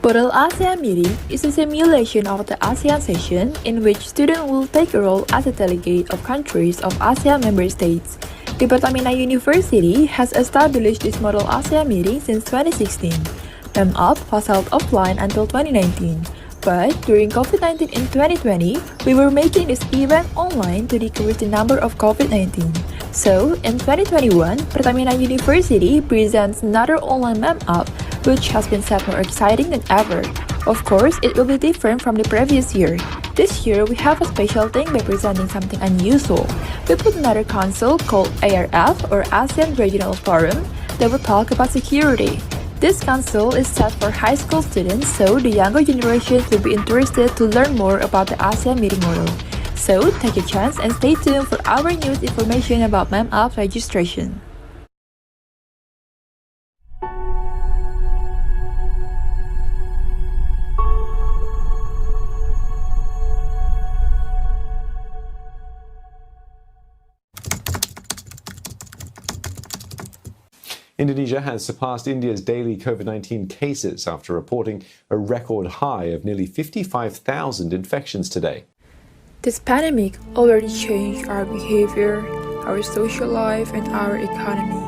Model ASEAN Meeting is a simulation of the ASEAN session in which students will take a role as a delegate of countries of ASEAN member states. The Pertamina University has established this Model ASEAN Meeting since 2016. MAM UP was held offline until 2019. But during COVID-19 in 2020, we were making this event online to decrease the number of COVID-19. So, in 2021, Pertamina University presents another online MAM UP, which has been set more exciting than ever. Of course, it will be different from the previous year. This year, we have a special thing by presenting something unusual. We put another council called ARF, or ASEAN Regional Forum, that will talk about security. This council is set for high school students, so the younger generations will be interested to learn more about the ASEAN meeting model. So, take a chance and stay tuned for our news information about MAM UP registration. Indonesia has surpassed India's daily COVID-19 cases after reporting a record high of nearly 55,000 infections today. This pandemic already changed our behavior, our social life, and our economy.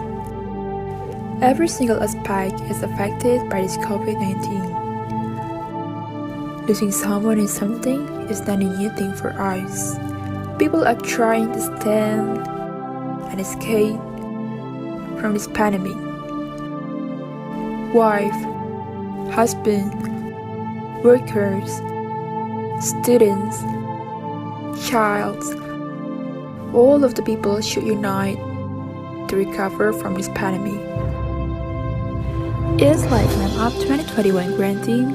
Every single aspect is affected by this COVID-19. Losing someone and something is not a new thing for us. People are trying to stand and escape from this pandemic. Wife, husband, workers, students, child, all of the people should unite to recover from this pandemic. It is like MAM UP 2021 granting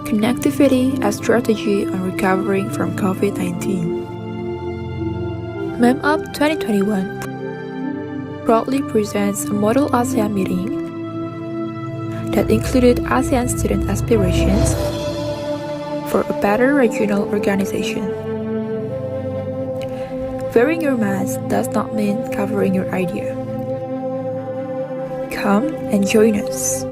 connectivity as strategy on recovering from COVID-19. MAM UP 2021 proudly presents a Model ASEAN meeting that included ASEAN student aspirations for a better regional organization. Wearing your mask does not mean covering your idea. Come and join us.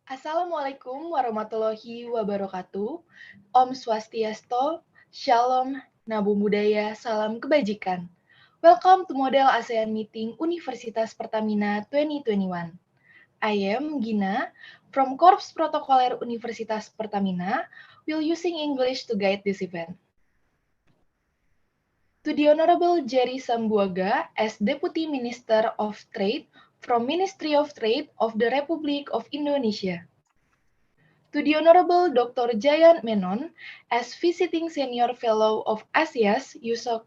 Assalamualaikum warahmatullahi wabarakatuh. Om Swastiastu, Shalom, Namo Buddhaya, Salam Kebajikan. Welcome to Model ASEAN Meeting Universitas Pertamina 2021. I am Gina from Korps Protokoler Universitas Pertamina, will using English to guide this event. To the Honorable Jerry Sambuaga as Deputy Minister of Trade from Ministry of Trade of the Republic of Indonesia. To the Honorable Dr. Jayant Menon as Visiting Senior Fellow of ASIAS Yusof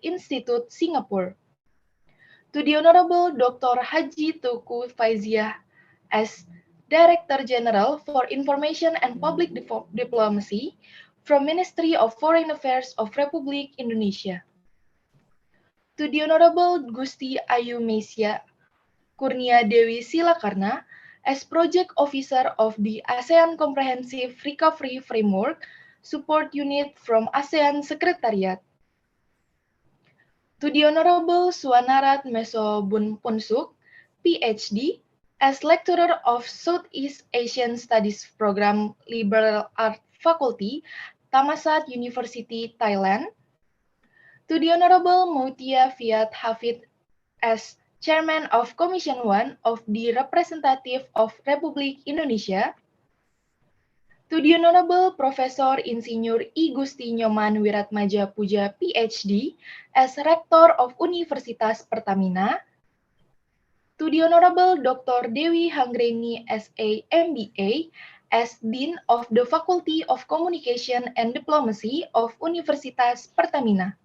Institute, Singapore. To the Honorable Dr. Haji Tuku Faiziah as Director General for Information and Public Diplomacy from Ministry of Foreign Affairs of Republik Indonesia. To the Honorable Gusti Ayu Mesia Kurnia Dewi Silakarna as Project Officer of the ASEAN Comprehensive Recovery Framework Support Unit from ASEAN Secretariat. To the Honorable Suanarat Meso Bunpunsuk, PhD, as Lecturer of Southeast Asian Studies Program Liberal Art Faculty, Thammasat University, Thailand. To the Honorable Moutia Fiat Hafid as Chairman of Commission 1 of the Representative of Republik Indonesia. To the Honorable Professor Insinyur I Gusti Nyoman Wiratmaja Puja PhD as Rector of Universitas Pertamina. To the Honorable Dr. Dewi Hanggreni SA MBA as Dean of the Faculty of Communication and Diplomacy of Universitas Pertamina.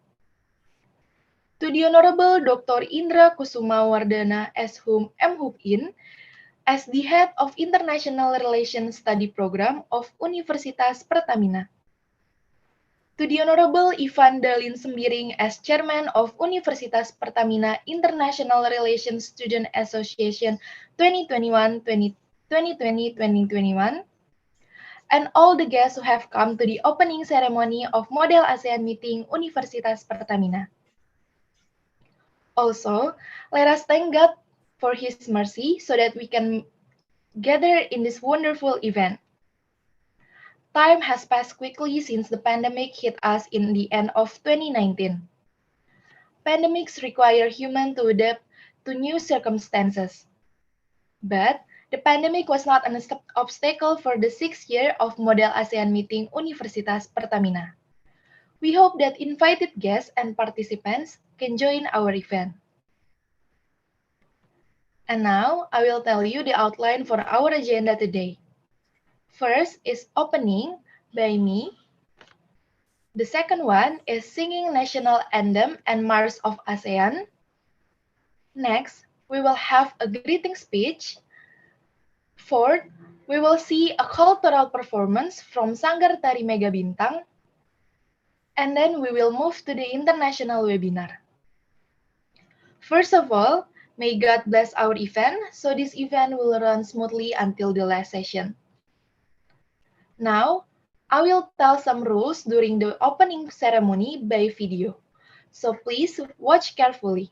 To the Honorable Dr. Indra Kusuma Wardana S.Hum M.Hupin as the Head of International Relations Study Program of Universitas Pertamina. To the Honorable Ivan Dalin Sembiring as Chairman of Universitas Pertamina International Relations Student Association 2020-2021, and all the guests who have come to the opening ceremony of Model ASEAN Meeting Universitas Pertamina. Also, let us thank God for His mercy so that we can gather in this wonderful event. Time has passed quickly since the pandemic hit us in the end of 2019. Pandemics require humans to adapt to new circumstances. But the pandemic was not an obstacle for the 6th year of Model ASEAN Meeting Universitas Pertamina. We hope that invited guests and participants can join our event. And now, I will tell you the outline for our agenda today. First is opening by me. The second one is singing national anthem and March of ASEAN. Next, we will have a greeting speech. Fourth, we will see a cultural performance from Sanggar Tari Mega Bintang. And then we will move to the international webinar. First of all, may God bless our event, so this event will run smoothly until the last session. Now, I will tell some rules during the opening ceremony by video, so please watch carefully.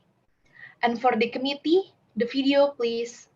And for the committee, the video please.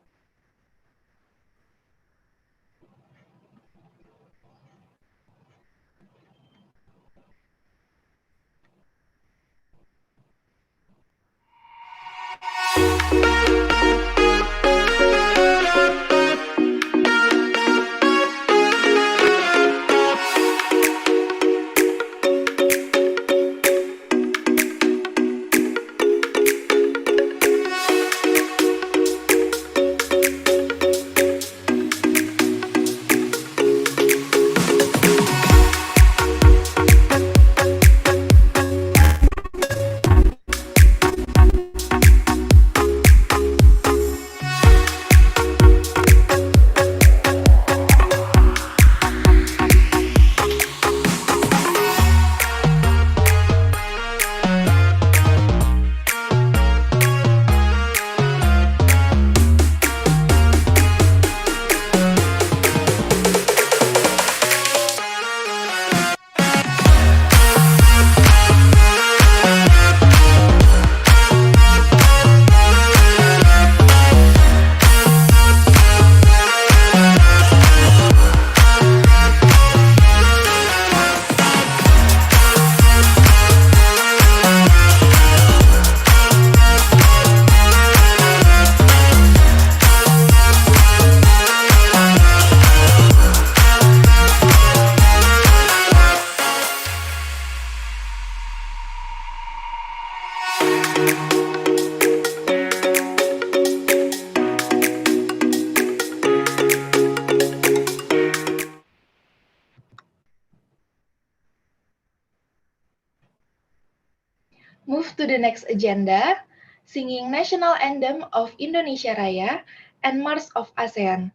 Move to the next agenda, singing National Anthem of Indonesia Raya and March of ASEAN.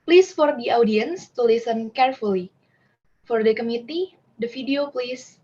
Please for the audience to listen carefully. For the committee, the video please.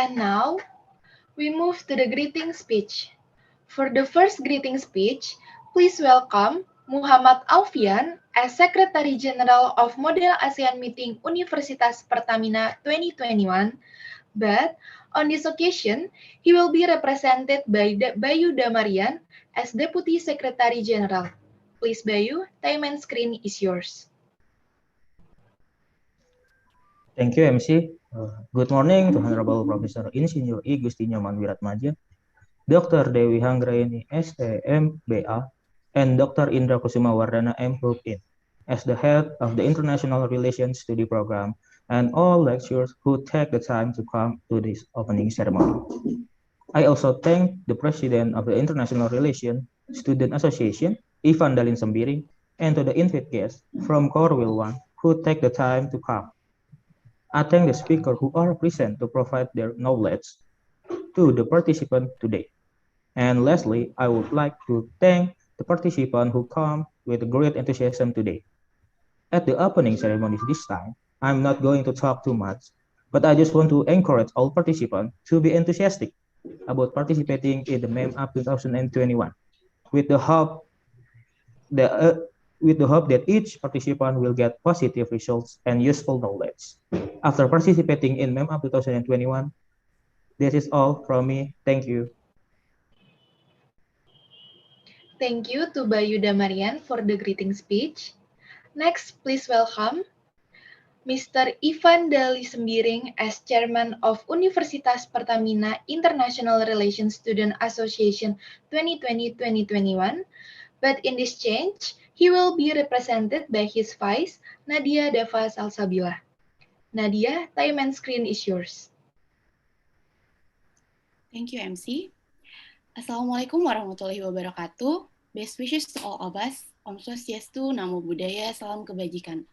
And now, we move to the greeting speech. For the first greeting speech, please welcome Muhammad Alfian as Secretary General of Model ASEAN Meeting Universitas Pertamina 2021, but on this occasion, he will be represented by Bayu Damarian as Deputy Secretary General. Please, Bayu, time and screen is yours. Thank you, MC. Good morning to Honorable Professor Insinyur I Gusti Nyoman Wiratmadja, Dr. Dewi Hanggraini STMBA, and Dr. Indra Kusuma Wardana M.Hub.In, as the head of the International Relations Study Program, and all lecturers who take the time to come to this opening ceremony. I also thank the President of the International Relations Student Association, Ivan Dalin Sembiring, and to the invite guests from Corwil 1 who take the time to come. I thank the speakers who are present to provide their knowledge to the participants today. And lastly, I would like to thank the participants who come with great enthusiasm today. At the opening ceremonies this time, I'm not going to talk too much, but I just want to encourage all participants to be enthusiastic about participating in the MAM UP 2021 with the hope that each participant will get positive results and useful knowledge. After participating in MAM UP 2021, this is all from me. Thank you. Thank you to Bayu Damarian for the greeting speech. Next, please welcome Mr. Ivan Dali Sembiring as Chairman of Universitas Pertamina International Relations Student Association 2020-2021, but in this change, he will be represented by his vice, Nadia Dava Salsabila. Nadia, time and screen is yours. Thank you, MC. Assalamualaikum warahmatullahi wabarakatuh. Best wishes to all of us. Om Swastiastu, Namo Buddhaya, Salam Kebajikan.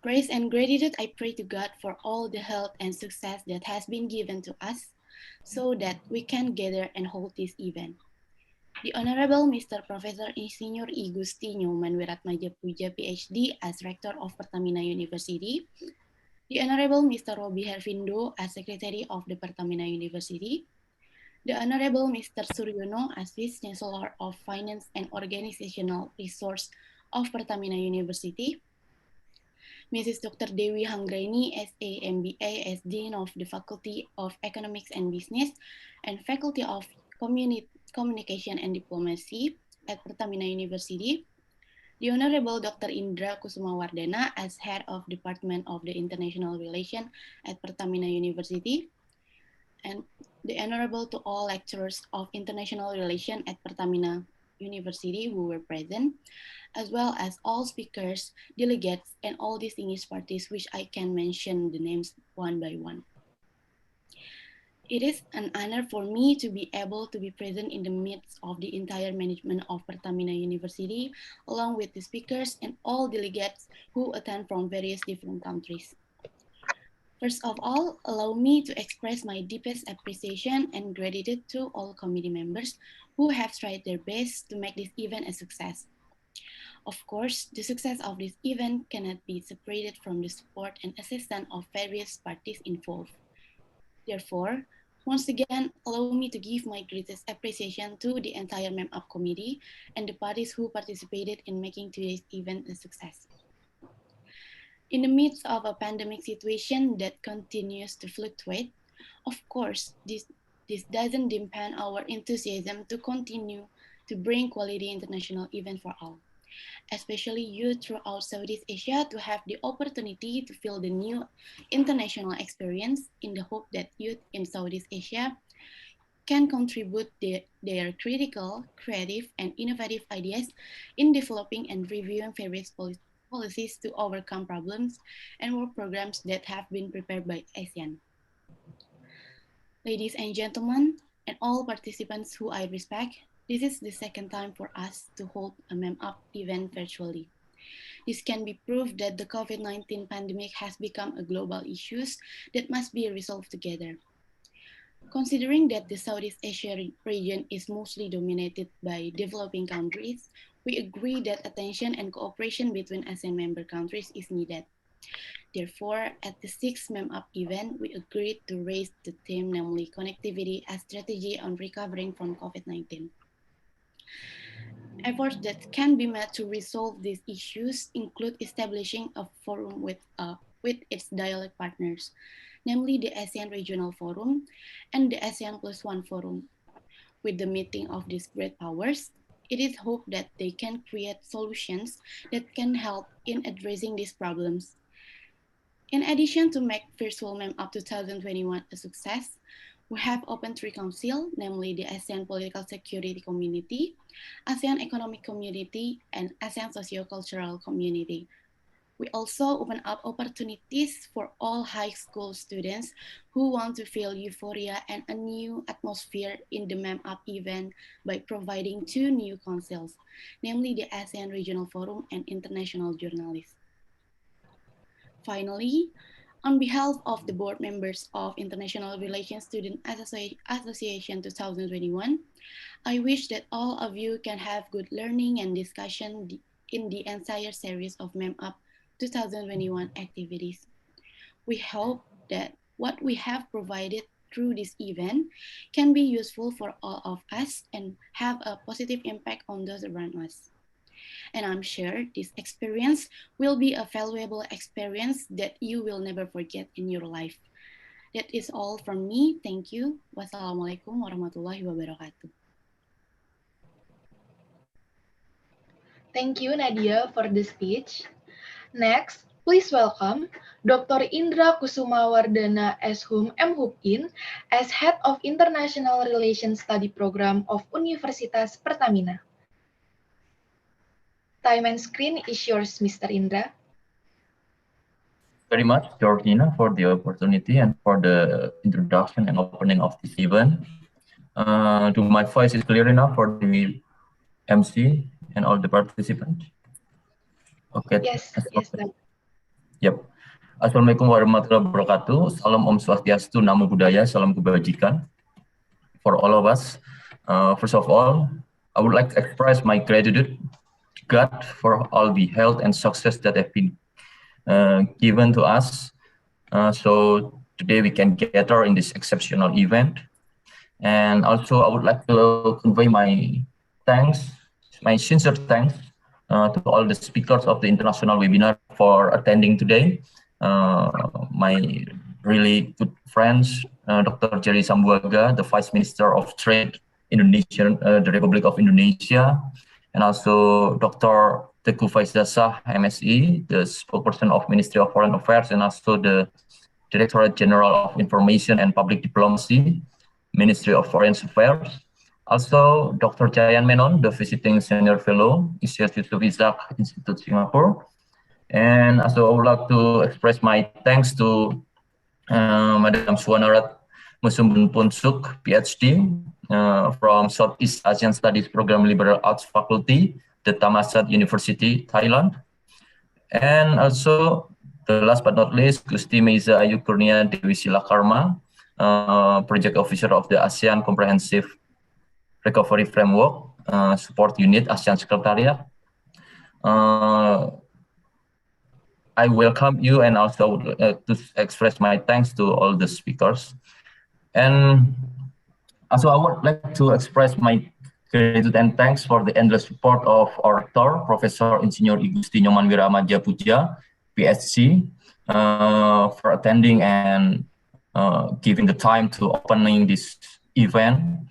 Praise and gratitude I pray to God for all the health and success that has been given to us so that we can gather and hold this event. The Honorable Mr. Professor Insinyur I Gustinyo Manwiratmadja Puja PhD as Rector of Pertamina University, the Honorable Mr. Robi Hervindo as Secretary of the Pertamina University, the Honorable Mr. Suryono as Vice Chancellor of Finance and Organizational Resource of Pertamina University, Mrs. Dr. Dewi Hanggraini, SA MBA as Dean of the Faculty of Economics and Business and Faculty of Communication and Diplomacy at Pertamina University, the Honorable Dr. Indra Kusumawardana as Head of Department of the International Relations at Pertamina University, and the Honorable to all lecturers of International Relations at Pertamina University who were present, as well as all speakers, delegates, and all distinguished parties, which I can mention the names one by one. It is an honor for me to be able to be present in the midst of the entire management of Pertamina University, along with the speakers and all delegates who attend from various different countries. First of all, allow me to express my deepest appreciation and gratitude to all committee members who have tried their best to make this event a success. Of course, the success of this event cannot be separated from the support and assistance of various parties involved. Therefore, once again, allow me to give my greatest appreciation to the entire MAM UP committee and the parties who participated in making today's event a success. In the midst of a pandemic situation that continues to fluctuate, of course, this doesn't dampen our enthusiasm to continue to bring quality international event for all, especially youth throughout Southeast Asia, to have the opportunity to feel the new international experience in the hope that youth in Southeast Asia can contribute their critical, creative, and innovative ideas in developing and reviewing various policies to overcome problems and work programs that have been prepared by ASEAN. Ladies and gentlemen, and all participants who I respect, this is the second time for us to hold a MAM UP event virtually. This can be proof that the COVID-19 pandemic has become a global issue that must be resolved together. Considering that the Southeast Asia region is mostly dominated by developing countries, we agree that attention and cooperation between ASEAN member countries is needed. Therefore, at the 6th MAM UP event, we agreed to raise the theme, namely connectivity as strategy on recovering from COVID-19. Efforts that can be made to resolve these issues include establishing a forum with its dialogue partners, namely the ASEAN Regional Forum and the ASEAN +1 Forum. With the meeting of these great powers, it is hoped that they can create solutions that can help in addressing these problems. In addition to make virtual MAM UP 2021 a success, we have opened 3 councils, namely the ASEAN Political Security Community, ASEAN Economic Community, and ASEAN Socio-cultural Community. We also open up opportunities for all high school students who want to feel euphoria and a new atmosphere in the MAM UP event by providing 2 new councils, namely the ASEAN Regional Forum and International Journalists. Finally, On behalf of the board members of International Relations Student Association 2021, I wish that all of you can have good learning and discussion in the entire series of MAM UP 2021 activities. We hope that what we have provided through this event can be useful for all of us and have a positive impact on those around us. And I'm sure this experience will be a valuable experience that you will never forget in your life. That is all from me. Thank you. Wassalamualaikum warahmatullahi wabarakatuh. Thank you, Nadia, for the speech. Next, please welcome Dr. Indra Kusumawardana S.Hum M.Hupin as Head of International Relations Study Program of Universitas Pertamina. Time and screen is yours, Mr. Indra. Very much, Georgina, for the opportunity and for the introduction and opening of this event. Do my voice is clear enough for the MC and all the participants? Okay. Yes. Yep. Assalamualaikum warahmatullahi wabarakatuh. Salam Om Swastiastu, Namo Buddhaya, Salam Kebajikan for all of us. First of all, I would like to express my gratitude to God for all the health and success that have been given to us. So today we can gather in this exceptional event. And also I would like to convey my thanks, my sincere thanks to all the speakers of the international webinar for attending today. My really good friends, Dr. Jerry Sambuaga, the Vice Minister of Trade, Indonesia, the Republic of Indonesia, and also Dr. Teguh Faizasah, MSE, the spokesperson of Ministry of Foreign Affairs, and also the Directorate General of Information and Public Diplomacy, Ministry of Foreign Affairs. Also, Dr. Jayan Menon, the visiting senior fellow, Isyas Yusof Ishak Institute Singapore. And also, I would like to express my thanks to Madam Suwanarat Musumbun Punsuk, PhD, from Southeast Asian Studies Program Liberal Arts Faculty, the Thammasat University, Thailand. And also, the last but not least, Gusti Meiza Ayu Kurnia Dewi Silakarma, Project Officer of the ASEAN Comprehensive Recovery Framework, Support Unit, ASEAN Secretariat. I welcome you and also to express my thanks to all the speakers. And also I would like to express my gratitude and thanks for the endless support of our rector, Professor Insinyur Gusti Nyoman Wiramaja Puja, PhD, for attending and giving the time to opening this event.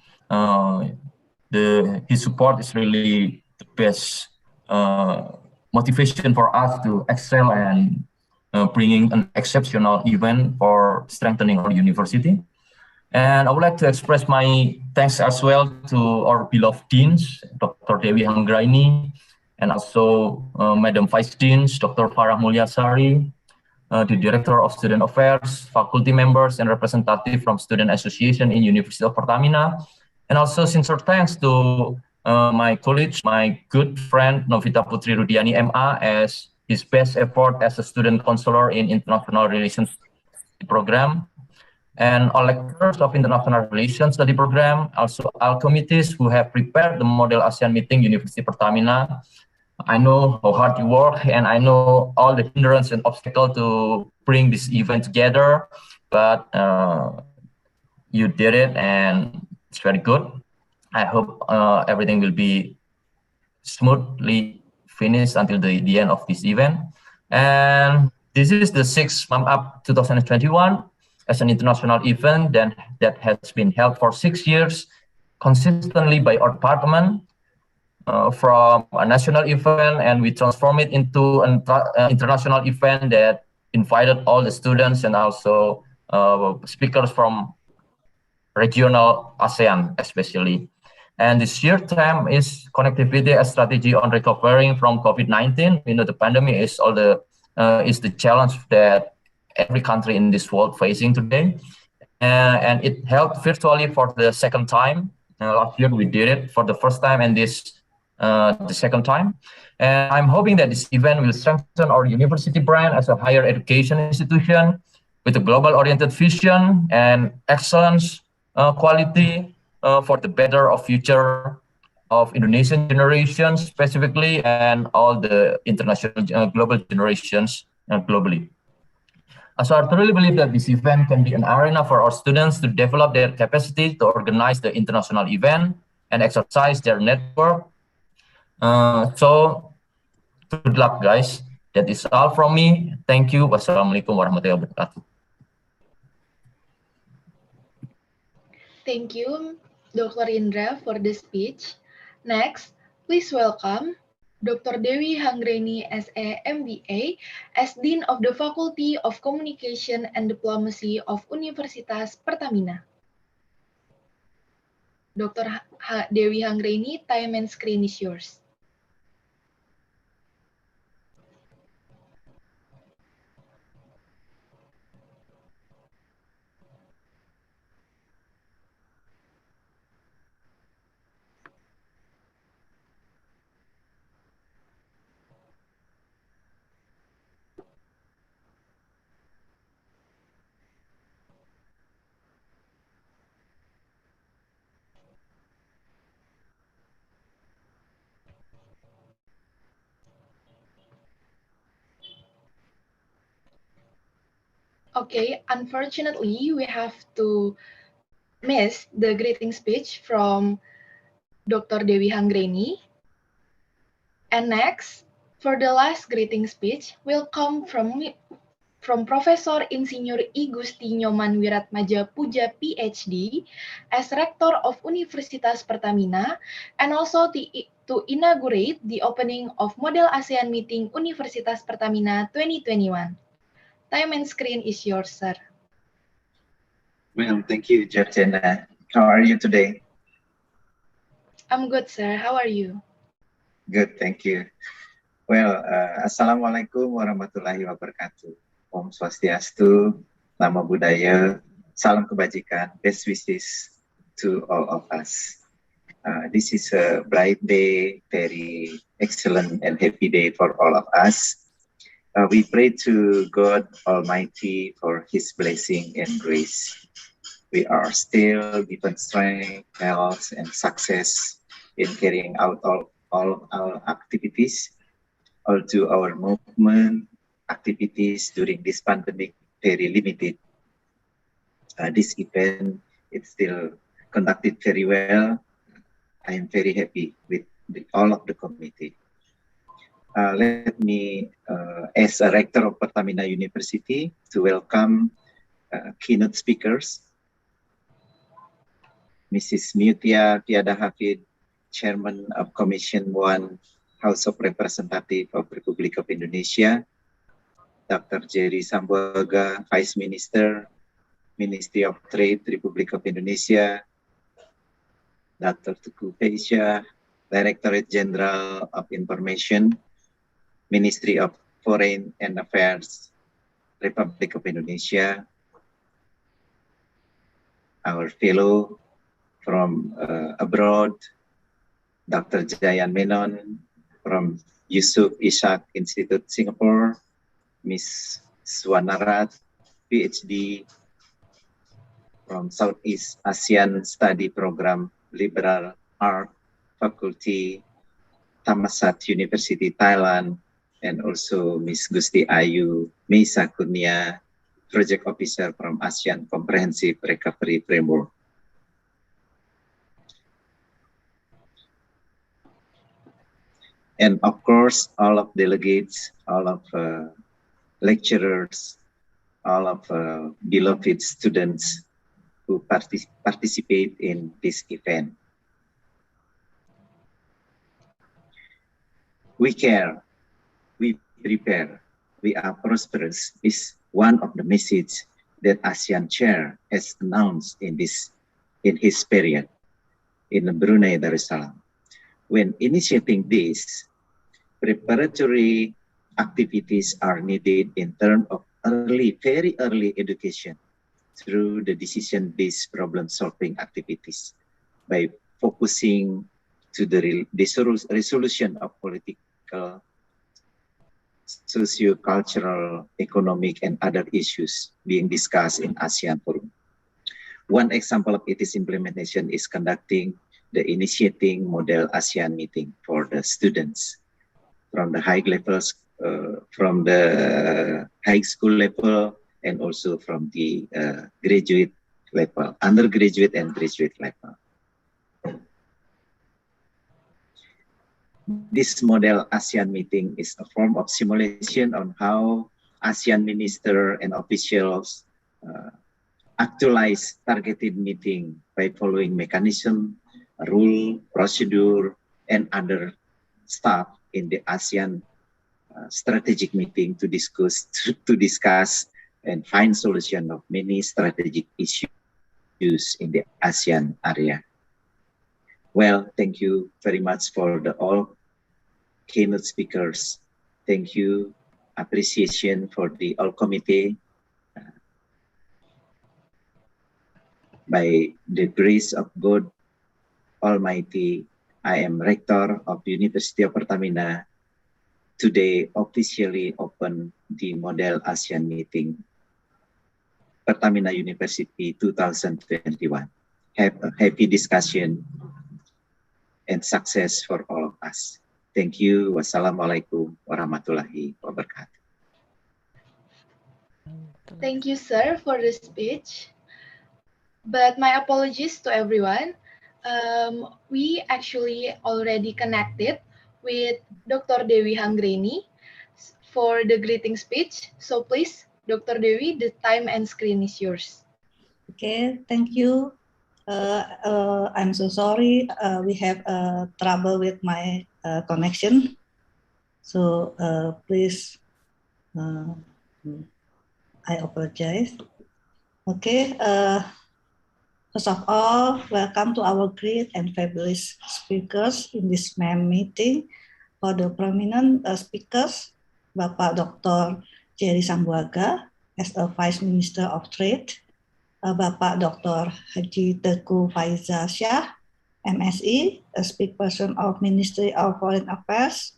His support is really the best motivation for us to excel and bringing an exceptional event for strengthening our university. And I would like to express my thanks as well to our beloved deans, Dr. Dewi Hanggraini, and also Madam Vice Deans, Dr. Farah Mulyasari, the Director of Student Affairs, faculty members, and representative from Student Association in University of Pertamina. And also sincere thanks to my colleague, my good friend Novita Putri Rudiani MA, as his best effort as a student counselor in International Relations Program, and all lecturers of International Relations Study Program, also all committees who have prepared the model ASEAN Meeting University Pertamina. I know how hard you work, and I know all the hindrance and obstacles to bring this event together, but you did it, and it's very good. I hope everything will be smoothly finished until the end of this event. And this is the 6th MAM UP 2021 as an international event that has been held for 6 years consistently by our department, from a national event, and we transform it into an international event that invited all the students and also speakers from regional ASEAN especially. And this year theme is connectivity as strategy on recovering from COVID-19. You know, the pandemic is is the challenge that every country in this world facing today. And it held virtually for the second time. Last year we did it for the first time, and this the second time. And I'm hoping that this event will strengthen our university brand as a higher education institution with a global-oriented vision and excellence, quality for the better of future of Indonesian generations specifically, and all the international global generations globally. So I truly believe that this event can be an arena for our students to develop their capacity to organize the international event and exercise their network. So good luck, guys. That is all from me. Thank you. Wassalamualaikum warahmatullahi wabarakatuh. Thank you, Dr. Indra, for the speech. Next, please welcome Dr. Dewi Hanggreni, SA MBA, as Dean of the Faculty of Communication and Diplomacy of Universitas Pertamina. Dr. Dewi Hanggreni, time and screen is yours. Okay, unfortunately, we have to miss the greeting speech from Dr. Dewi Hanggreni. And next, for the last greeting speech, will come from Professor Insinyur I Gusti Nyoman Wiratmadja Puja PhD as Rector of Universitas Pertamina, and also to inaugurate the opening of Model ASEAN Meeting Universitas Pertamina 2021. Time and screen is yours, sir. Well, thank you, Georgina. How are you today? I'm good, sir. How are you? Good, thank you. Well, Assalamualaikum warahmatullahi wabarakatuh. Om Swastiastu, Namo Buddhaya, Salam Kebajikan, best wishes to all of us. This is a bright day, very excellent and happy day for all of us. We pray to God Almighty for His blessing and grace. We are still given strength, health, and success in carrying out all our activities. Although our movement activities during this pandemic very limited, this event is still conducted very well. I am very happy with all of the committee. Let me, as a rector of Pertamina University, to welcome keynote speakers, Mrs. Mutia Tiada Hafid, Chairman of Commission 1, House of Representatives of Republic of Indonesia, Dr. Jerry Sambuaga, Vice Minister, Ministry of Trade, Republic of Indonesia, Dr. Tuku Feisha, Directorate General of Information, Ministry of Foreign and Affairs, Republic of Indonesia, our fellow from abroad, Dr. Jayan Menon from Yusuf Ishak Institute, Singapore, Ms. Swanarat, PhD from Southeast Asian Study Program, Liberal Art Faculty, Thammasat University, Thailand, and also Ms. Gusti Ayu Meisa Kurnia, Project Officer from ASEAN Comprehensive Recovery Framework. And of course, all of delegates, all of lecturers, all of beloved students who participate in this event. We care, we prepare, we are prosperous is one of the messages that ASEAN Chair has announced in his period in Brunei Darussalam. When initiating this, preparatory activities are needed in terms of very early education through the decision-based problem-solving activities by focusing to the resolution of political socio-cultural, economic, and other issues being discussed in ASEAN Forum. One example of its implementation is conducting the initiating model ASEAN meeting for the students from the high levels, from the high school level, and also from the graduate level, undergraduate and graduate level. This model ASEAN meeting is a form of simulation on how ASEAN minister and officials actualize targeted meeting by following mechanism, rule, procedure, and other stuff in the ASEAN strategic meeting to discuss and find solution of many strategic issues in the ASEAN area. Well, thank you very much for the all keynote speakers. Thank you, appreciation for the all committee. By the grace of God Almighty, I am Rector of University of Pertamina. Today, officially open the Model ASEAN Meeting, Pertamina University 2021. Have a happy discussion and success for all of us. Thank you. Wassalamualaikum warahmatullahi wabarakatuh. Thank you, sir, for the speech. But my apologies to everyone. We actually already connected with Dr. Dewi Hanggreni for the greeting speech. So please, Dr. Dewi, the time and screen is yours. Okay, thank you. I'm so sorry. We have trouble with my connection. So please, I apologize. Okay. First of all, welcome to our great and fabulous speakers in this MAM meeting. For the prominent speakers, Bapak Dr. Jerry Sambuaga as a Vice Minister of Trade, Bapak Dr. Haji Teguh Faiza Shah, MSE, a spokesperson of Ministry of Foreign Affairs,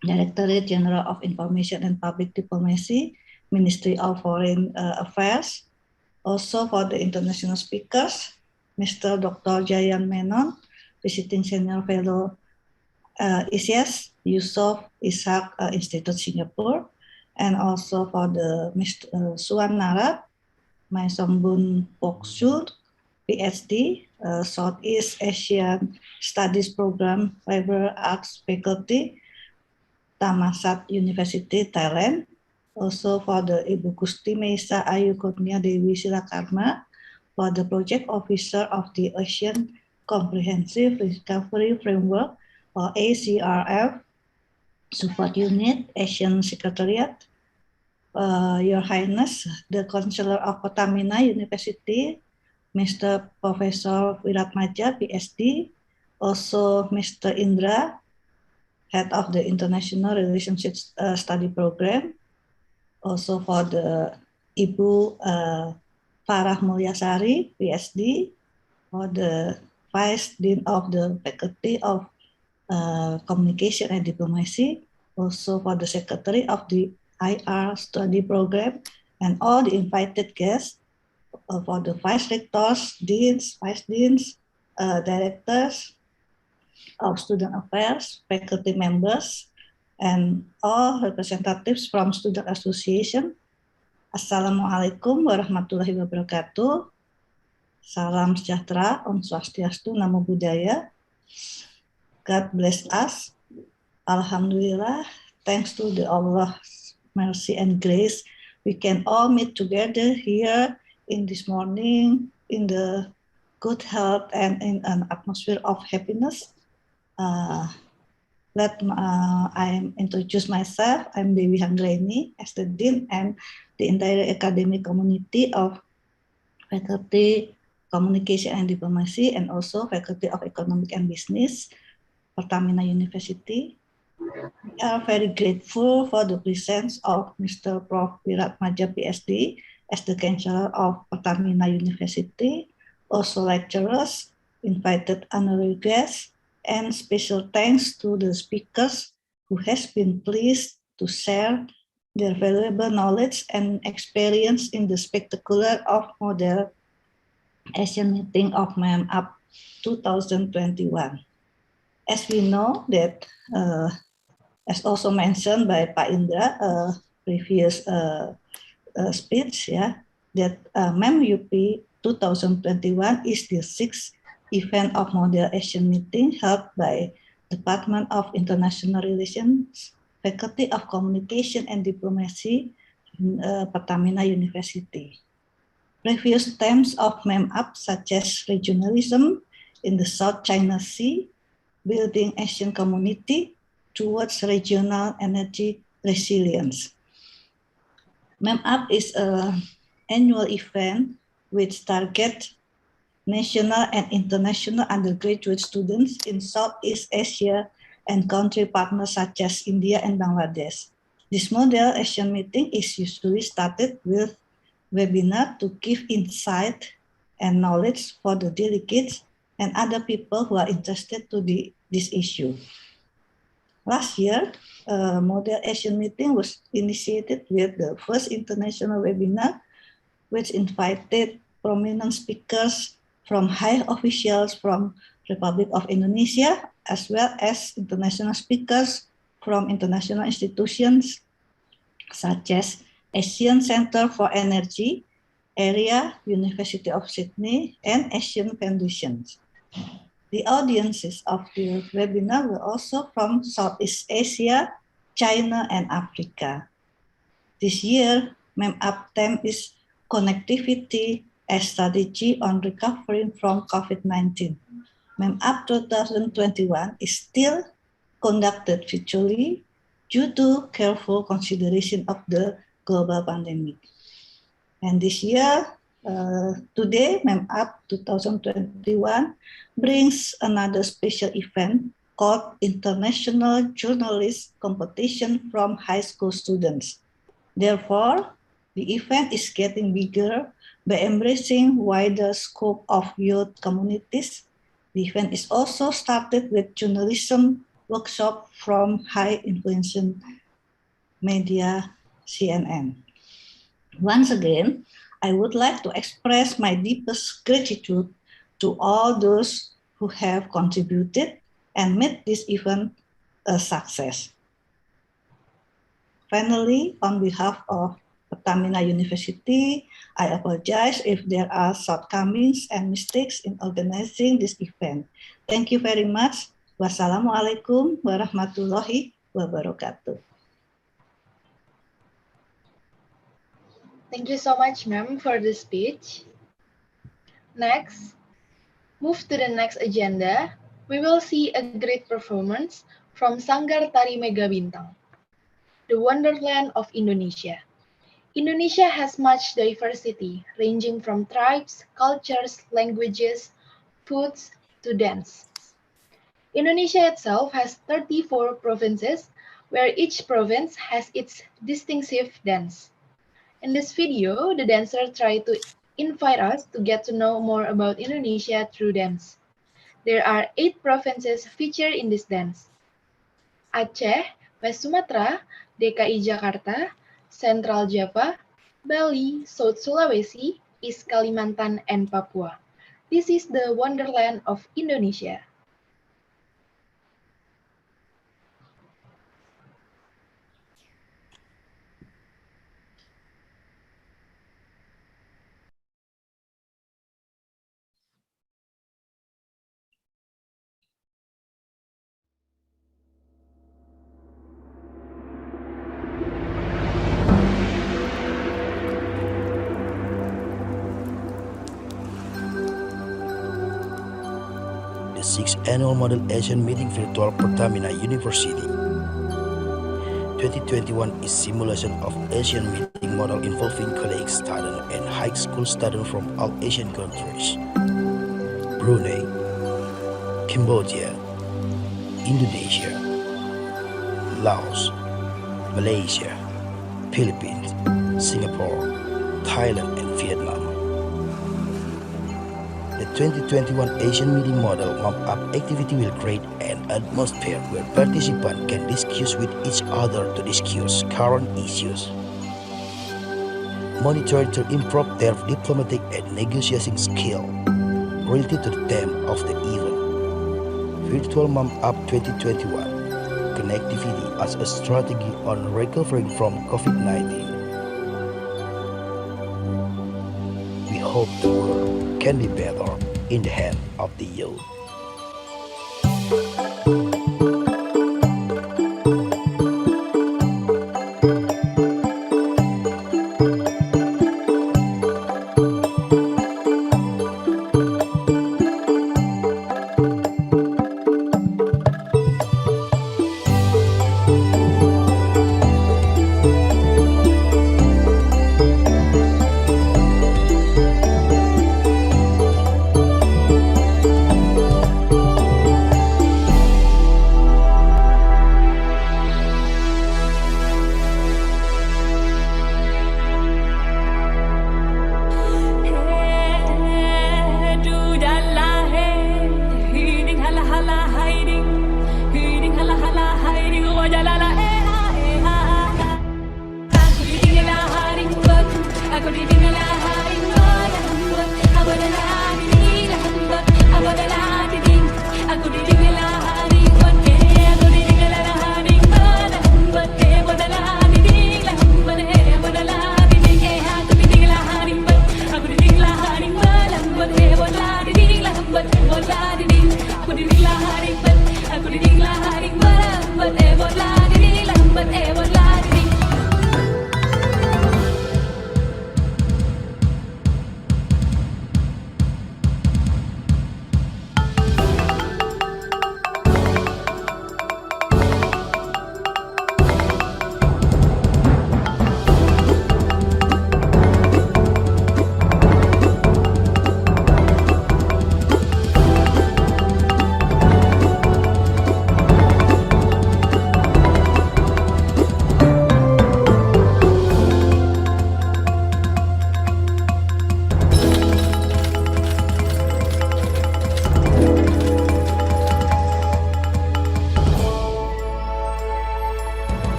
Directorate General of Information and Public Diplomacy, Ministry of Foreign Affairs. Also for the international speakers, Mr. Dr. Jayan Menon, Visiting Senior Fellow ISIAS, Yusof Ishak Institute Singapore, and also for the Mr. Suan Narat, My Sombun Poksul, PhD, Southeast Asian Studies Program, Liberal Arts Faculty, Thammasat University, Thailand. Also for the Ibu Gusti Meisa Ayu Kurnia Dewi Silakarma, for the Project Officer of the ASEAN Comprehensive Recovery Framework, or ACRF, Support Unit, Asian Secretariat, Your Highness, the Chancellor of Pertamina University, Mr. Professor Wiratmadja, PhD, also Mr. Indra, Head of the International Relationships Study Program, also for the Ibu Farah Mulyasari, PhD, for the Vice Dean of the Faculty of Communication and Diplomacy, also for the Secretary of the IR Study Program, and all the invited guests, for the Vice Rectors, Deans, Vice Deans, Directors of Student Affairs, faculty members, and all representatives from Student Association. Assalamualaikum warahmatullahi wabarakatuh. Salam sejahtera, Om Swastiastu, Namo Buddhaya. God bless us. Alhamdulillah, thanks to the Allah's mercy and grace, we can all meet together here in this morning in the good health and in an atmosphere of happiness. I introduce myself. I'm Dewi Hanggreni as the Dean and the entire academic community of Faculty Communication and Diplomacy and also Faculty of Economic and Business, Pertamina University. We are very grateful for the presence of Mr. Prof. Wiratmadja, PhD, as the Chancellor of Pertamina University, also lecturers, invited honorary guests, and special thanks to the speakers who has been pleased to share their valuable knowledge and experience in the spectacular off-model ASEAN Meeting of MAM UP 2021. As we know that, as also mentioned by Pak Indra, previous speech, that MAM UP 2021 is the sixth event of Model ASEAN Meeting held by Department of International Relations, Faculty of Communication and Diplomacy, Pertamina University. Previous themes of MAM UP such as regionalism in the South China Sea, building Asian community towards regional energy resilience. MAM UP is an annual event which targets national and international undergraduate students in Southeast Asia and country partners such as India and Bangladesh. This model ASEAN meeting is usually started with webinar to give insight and knowledge for the delegates and other people who are interested to this issue. Last year, Model ASEAN Meeting was initiated with the first international webinar, which invited prominent speakers from high officials from Republic of Indonesia, as well as international speakers from international institutions such as ASEAN Center for Energy, AREA, University of Sydney, and Asian Foundations. The audiences of the webinar were also from Southeast Asia, China, and Africa. This year, MAM UP theme is Connectivity as Strategy on Recovering from COVID-19. MAM UP 2021 is still conducted virtually due to careful consideration of the global pandemic. And this year, today, MAM UP 2021 brings another special event called International Journalist Competition from High School Students. Therefore, the event is getting bigger by embracing wider scope of youth communities. The event is also started with journalism workshop from high influence media CNN. Once again, I would like to express my deepest gratitude to all those who have contributed and made this event a success. Finally, on behalf of Pertamina University, I apologize if there are shortcomings and mistakes in organizing this event. Thank you very much. Wassalamualaikum warahmatullahi wabarakatuh. Thank you so much, ma'am, for the speech. Next, move to the next agenda. We will see a great performance from Sanggar Tari Mega Bintang, the wonderland of Indonesia. Indonesia has much diversity, ranging from tribes, cultures, languages, foods, to dance. Indonesia itself has 34 provinces, where each province has its distinctive dance. In this video, the dancer tried to invite us to get to know more about Indonesia through dance. There are 8 provinces featured in this dance: Aceh, West Sumatra, DKI Jakarta, Central Java, Bali, South Sulawesi, East Kalimantan, and Papua. This is the wonderland of Indonesia. The 6th Annual Model ASEAN Meeting Virtual Pertamina University. 2021 is simulation of ASEAN Meeting model involving colleagues, students, and high school students from all Asian countries: Brunei, Cambodia, Indonesia, Laos, Malaysia, Philippines, Singapore, Thailand, and Vietnam. The 2021 ASEAN Meeting Model MAM UP activity will create an atmosphere where participants can discuss with each other to discuss current issues, monitor to improve their diplomatic and negotiating skill related to the theme of the event. Virtual MAM UP 2021 Connectivity as a strategy on recovering from COVID-19. We hope the world can be better in the hands of the youth.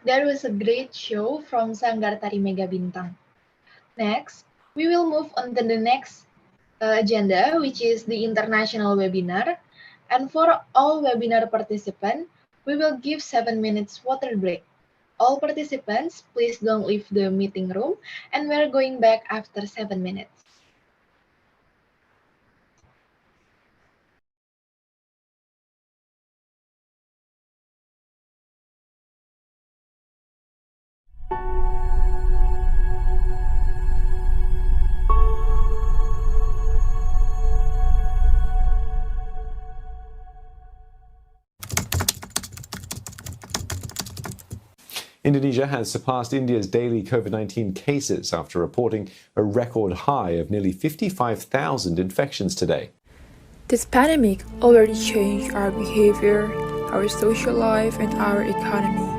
That was a great show from Sanggar Tari Mega Bintang. Next, we will move on to the next agenda, which is the international webinar. And for all webinar participants, we will give 7 minutes water break. All participants, please don't leave the meeting room, and we're going back after 7 minutes. Indonesia has surpassed India's daily COVID-19 cases after reporting a record high of nearly 55,000 infections today. This pandemic already changed our behavior, our social life, and our economy.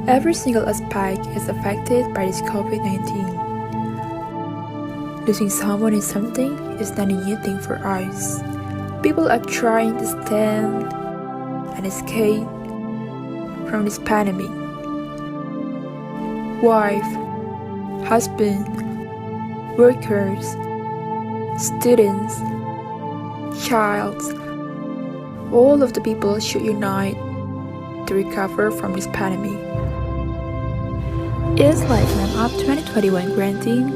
Every single aspect is affected by this COVID-19. Losing someone in something is not a new thing for us. People are trying to stand and escape from this pandemic. Wife, husband, workers, students, child, all of the people should unite to recover from this pandemic. It's like MAM UP 2021 granting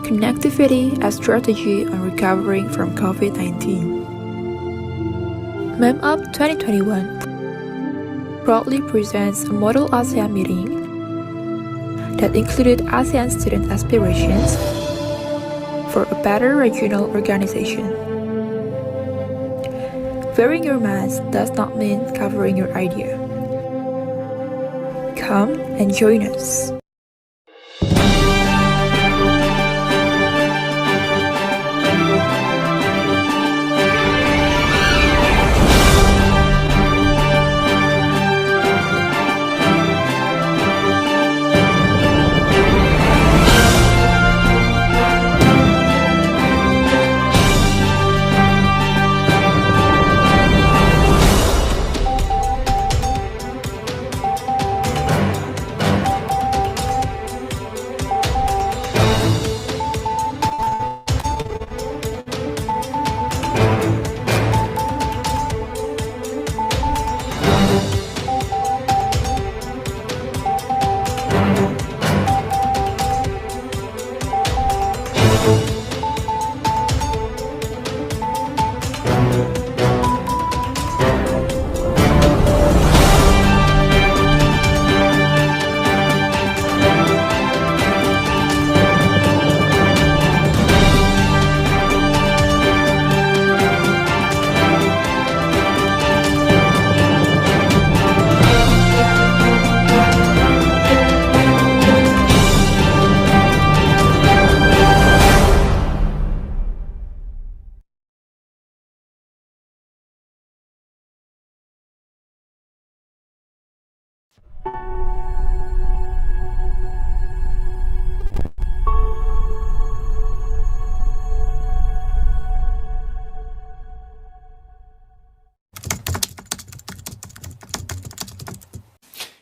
connectivity as strategy on recovering from COVID-19. MAM UP 2021 proudly presents a model ASEAN meeting that included ASEAN student aspirations for a better regional organization. Wearing your mask does not mean covering your idea. Come and join us.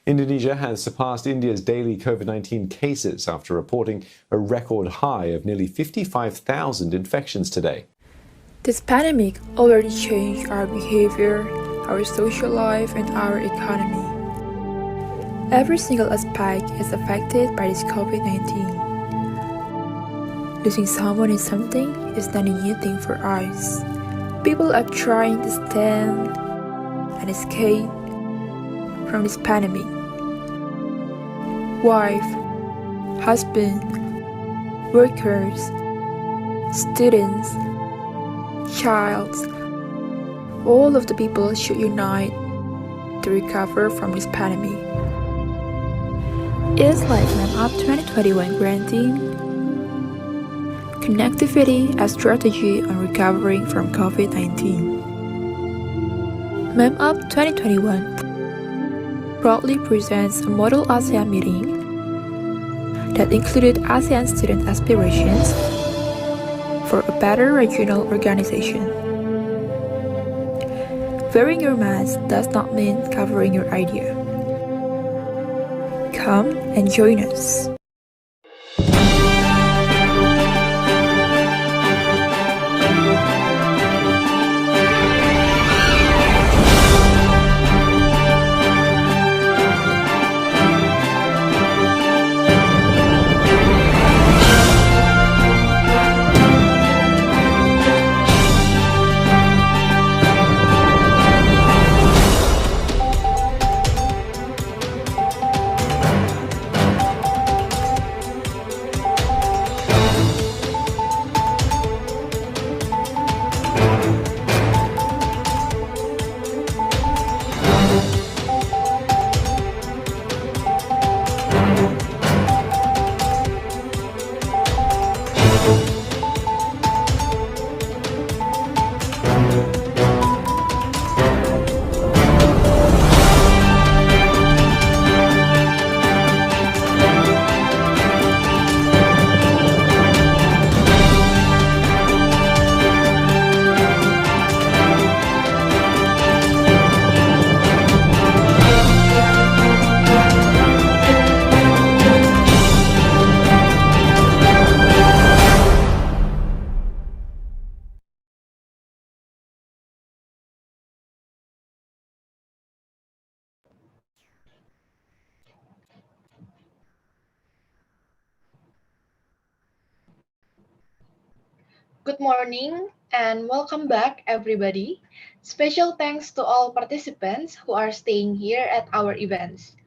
Indonesia has surpassed India's daily COVID-19 cases after reporting a record high of nearly 55,000 infections today. This pandemic already changed our behavior, our social life, and our economy. Every single aspect is affected by this COVID-19. Losing someone in something is not a new thing for us. People are trying to stand and escape from this pandemic. Wife, husband, workers, students, child, all of the people should unite to recover from this pandemic. It's like MAM UP 2021 granting connectivity as strategy on recovering from COVID-19. MAM UP 2021 proudly presents a model ASEAN meeting that included ASEAN student aspirations for a better regional organization. Wearing your mask does not mean covering your idea. come and join us. Good morning and welcome back, everybody. Special thanks to all participants who are staying here at our events.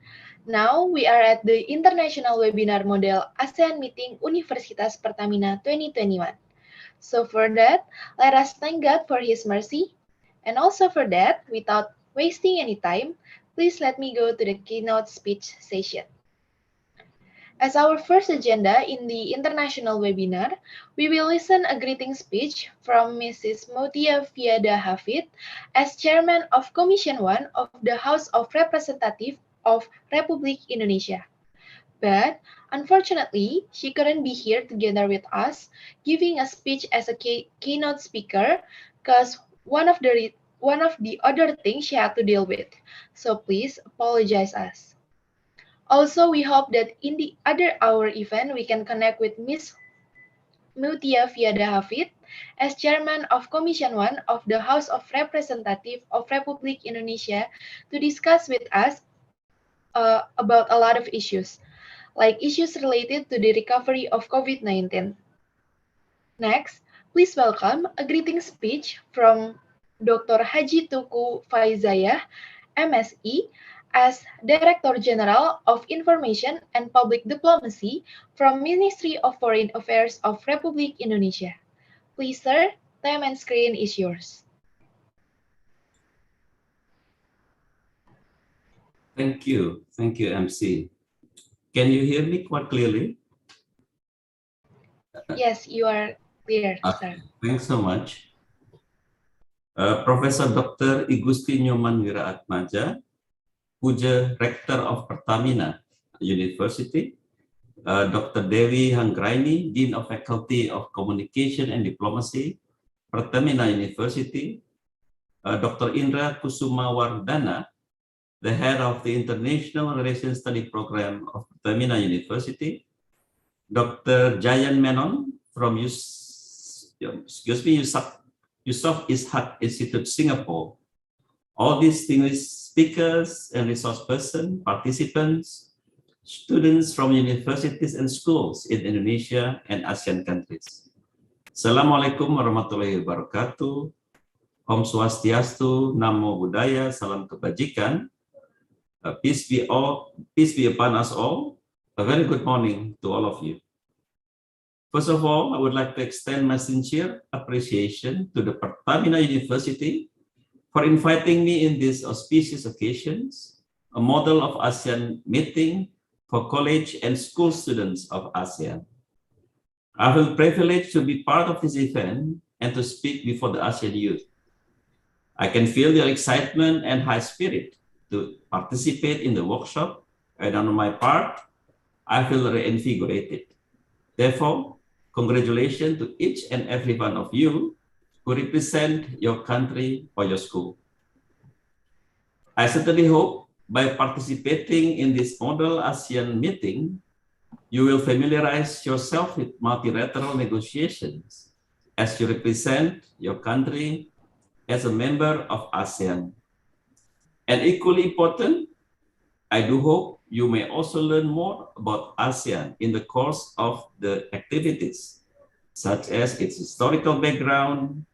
Now we are at the International Webinar Model ASEAN Meeting Universitas Pertamina 2021. So for that, let us thank God for His mercy. And also for that, without wasting any time, please let me go to the keynote speech session. As our first agenda in the international webinar, we will listen a greeting speech from Mrs. Mutia Fiada Hafid as Chairman of Commission 1 of the House of Representatives of Republik Indonesia. But unfortunately, she couldn't be here together with us, giving a speech as a keynote speaker, because one of the other things she had to deal with. So please apologize us. Also, we hope that in the other hour event, we can connect with Ms. Mutia Fiada Hafid as Chairman of Commission 1 of the House of Representatives of Republik Indonesia to discuss with us about a lot of issues, like issues related to the recovery of COVID-19. Next, please welcome a greeting speech from Dr. Haji Tuku Faizayah, MSE, as Director General of Information and Public Diplomacy from Ministry of Foreign Affairs of Republik Indonesia. Please, sir, time and screen is yours. Thank you, MC. Can you hear me quite clearly? Yes, you are clear, sir. Thanks so much. Professor Dr. Igusti Nyoman Wiraatmaja, Puja Rector of Pertamina University, Dr. Dewi Hanggraini, Dean of Faculty of Communication and Diplomacy, Pertamina University, Dr. Indra Kusuma Wardana, the head of the International Relations Study Program of Pertamina University, Dr. Jayan Menon from Yusof Ishak Institute, Singapore. All distinguished speakers and resource persons, participants, students from universities and schools in Indonesia and ASEAN countries. Assalamualaikum warahmatullahi wabarakatuh. Om Swastiastu, Namo Buddhaya, Salam Kebajikan. Peace be upon us all. A very good morning to all of you. First of all, I would like to extend my sincere appreciation to the Pertamina University for inviting me in these auspicious occasions, a model of ASEAN meeting for college and school students of ASEAN. I feel privileged to be part of this event and to speak before the ASEAN youth. I can feel your excitement and high spirit to participate in the workshop, and on my part, I feel reinvigorated. Therefore, congratulations to each and every one of you who represent your country or your school. I certainly hope By participating in this model ASEAN meeting, you will familiarize yourself with multilateral negotiations as you represent your country as a member of ASEAN. And equally important, I do hope you may also learn more about ASEAN in the course of the activities, such as its historical background,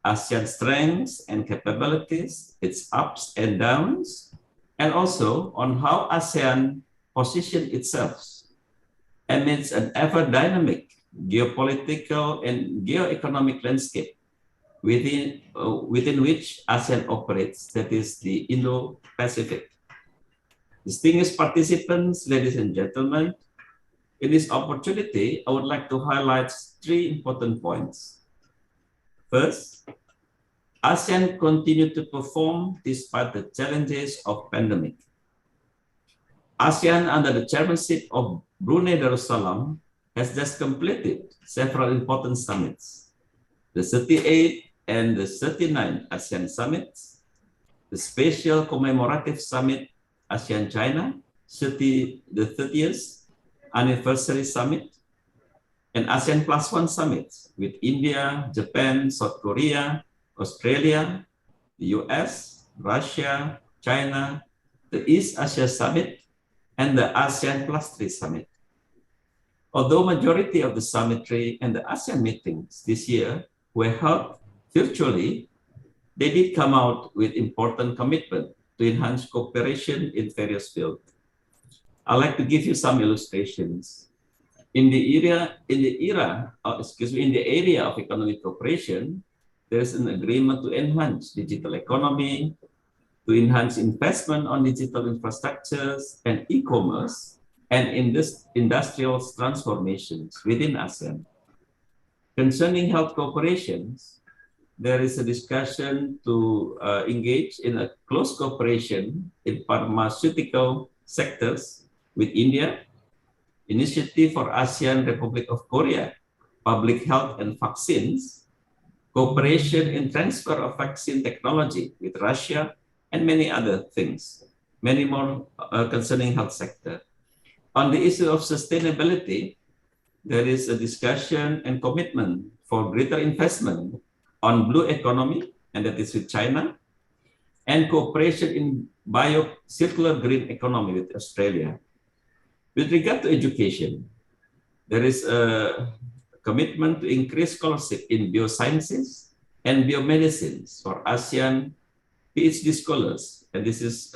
ASEAN strengths and capabilities, its ups and downs, and also on how ASEAN positions itself amidst an ever-dynamic geopolitical and geoeconomic landscape within which ASEAN operates, that is the Indo-Pacific. Distinguished participants, ladies and gentlemen, in this opportunity, I would like to highlight 3 important points. First, ASEAN continued to perform despite the challenges of pandemic. ASEAN, under the chairmanship of Brunei Darussalam, has just completed several important summits. The 38th and the 39th ASEAN summits, the special commemorative summit ASEAN-China, the 30th anniversary summit, and ASEAN +1 summits with India, Japan, South Korea, Australia, the US, Russia, China, the East Asia Summit, and the ASEAN +3 Summit. Although majority of the summitry and the ASEAN meetings this year were held virtually, they did come out with important commitment to enhance cooperation in various fields. I'd like to give you some illustrations. In the area of economic cooperation, there is an agreement to enhance digital economy, to enhance investment on digital infrastructures and e-commerce, and industrial transformations within ASEAN. Concerning health cooperations, there is a discussion to engage in a close cooperation in pharmaceutical sectors with India, Initiative for ASEAN Republic of Korea, Public Health and Vaccines, cooperation in transfer of vaccine technology with Russia, and many other things, many more concerning health sector. On the issue of sustainability, there is a discussion and commitment for greater investment on blue economy, and that is with China, and cooperation in bio-circular green economy with Australia. With regard to education, there is a commitment to increase scholarship in biosciences and biomedicines for ASEAN PhD scholars, and this is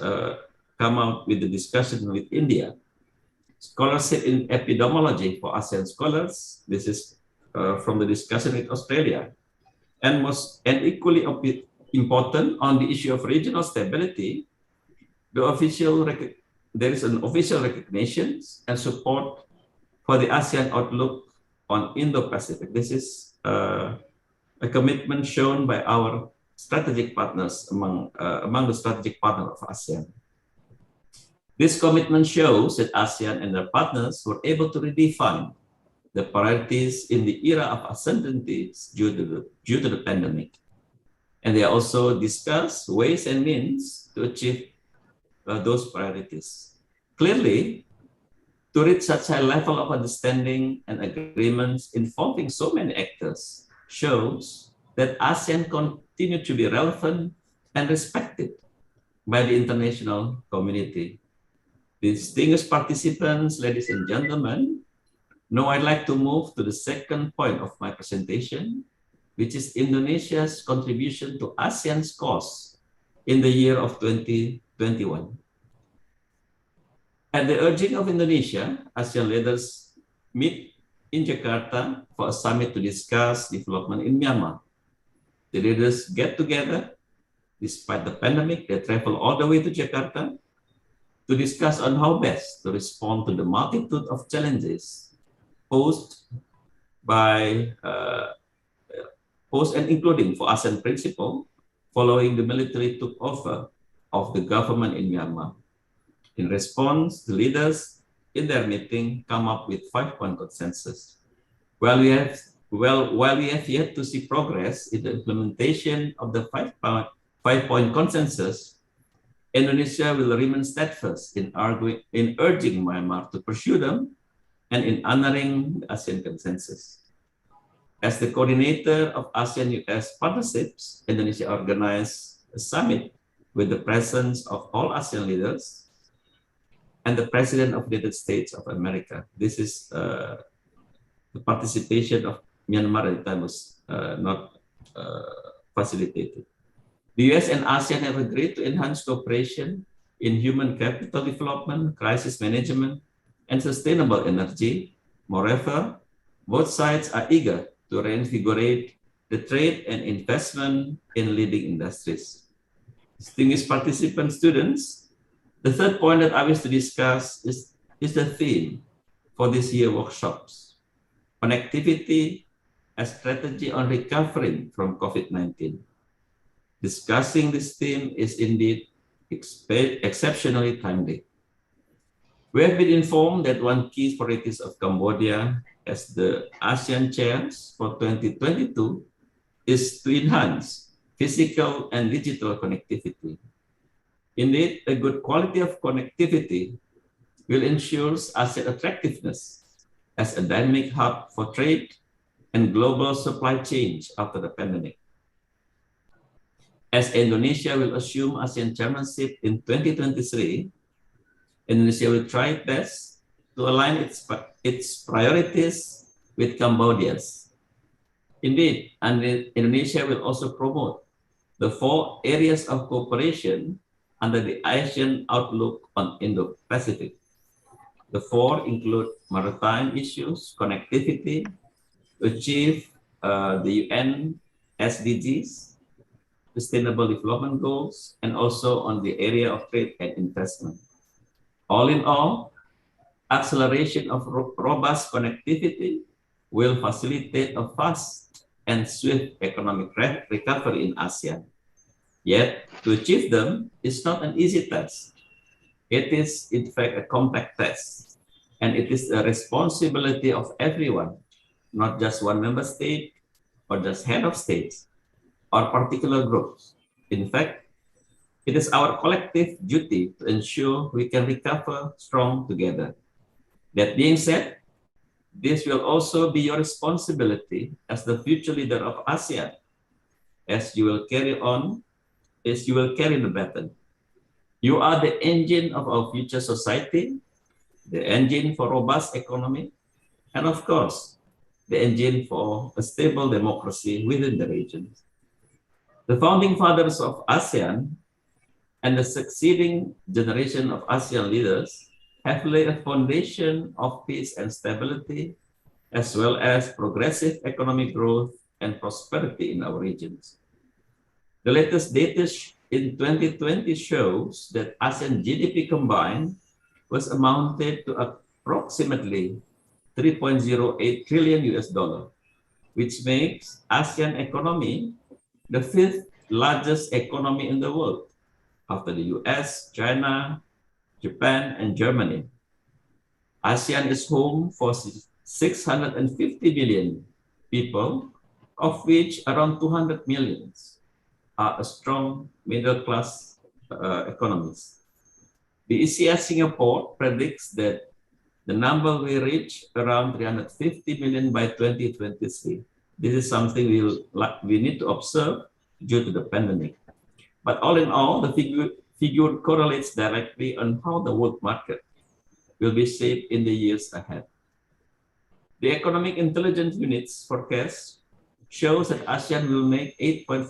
come out with the discussion with India. Scholarship in epidemiology for ASEAN scholars, this is from the discussion with Australia. And equally important on the issue of regional stability, there is an official recognition and support for the ASEAN outlook on Indo-Pacific. This is a commitment shown by our strategic partners among the strategic partners of ASEAN. This commitment shows that ASEAN and their partners were able to redefine the priorities in the era of uncertainties due to the pandemic. And they also discuss ways and means to achieve those priorities. Clearly, to reach such a level of understanding and agreements involving so many actors shows that ASEAN continues to be relevant and respected by the international community. Distinguished participants, ladies and gentlemen, now I'd like to move to the second point of my presentation, which is Indonesia's contribution to ASEAN's cause in the year of 2021. At the urging of Indonesia, ASEAN leaders meet in Jakarta for a summit to discuss development in Myanmar. The leaders get together. Despite the pandemic, they travel all the way to Jakarta to discuss on how best to respond to the multitude of challenges posed and including for ASEAN principle following the military took over of the government in Myanmar. In response, the leaders in their meeting come up with 5-point consensus. While we have yet to see progress in the implementation of the 5-point consensus, Indonesia will remain steadfast in urging Myanmar to pursue them and in honoring the ASEAN consensus. As the coordinator of ASEAN-US partnerships, Indonesia organized a summit with the presence of all ASEAN leaders and the President of the United States of America. This is the participation of Myanmar at the time was not facilitated. The US and ASEAN have agreed to enhance cooperation in human capital development, crisis management, and sustainable energy. Moreover, both sides are eager to reinvigorate the trade and investment in leading industries. Distinguished participant students, the third point that I wish to discuss is the theme for this year's workshops: connectivity, a strategy on recovering from COVID-19. Discussing this theme is indeed exceptionally timely. We have been informed that one key priority of Cambodia as the ASEAN chairs for 2022 is to enhance physical and digital connectivity. Indeed, a good quality of connectivity will ensure ASEAN attractiveness as a dynamic hub for trade and global supply chains after the pandemic. As Indonesia will assume ASEAN chairmanship in 2023, Indonesia will try its best to align its priorities with Cambodia's. Indeed, Indonesia will also promote the 4 areas of cooperation under the ASEAN Outlook on Indo-Pacific. The 4 include maritime issues, connectivity, to achieve the UN SDGs, Sustainable Development Goals, and also on the area of trade and investment. All in all, acceleration of robust connectivity will facilitate a fast and swift economic recovery in ASEAN. Yet, to achieve them is not an easy task. It is, in fact, a complex task, and it is the responsibility of everyone, not just one member state or just head of states or particular groups. In fact, it is our collective duty to ensure we can recover strong together. That being said, this will also be your responsibility as the future leader of ASEAN, as you will carry the baton. You are the engine of our future society, the engine for robust economy, and of course, the engine for a stable democracy within the region. The founding fathers of ASEAN and the succeeding generation of ASEAN leaders have laid a foundation of peace and stability, as well as progressive economic growth and prosperity in our regions. The latest data in 2020 shows that ASEAN GDP combined was amounted to approximately 3.08 trillion US dollar, which makes ASEAN economy the 5th largest economy in the world after the US, China, Japan, and Germany. ASEAN is home for 650 million people, of which around 200 million are a strong middle-class economies. The ECS Singapore predicts that the number will reach around 350 million by 2023. This is something we need to observe due to the pandemic. But all in all, the figure correlates directly on how the world market will be shaped in the years ahead. The Economic Intelligence Unit's forecast shows that ASEAN will make 8.4%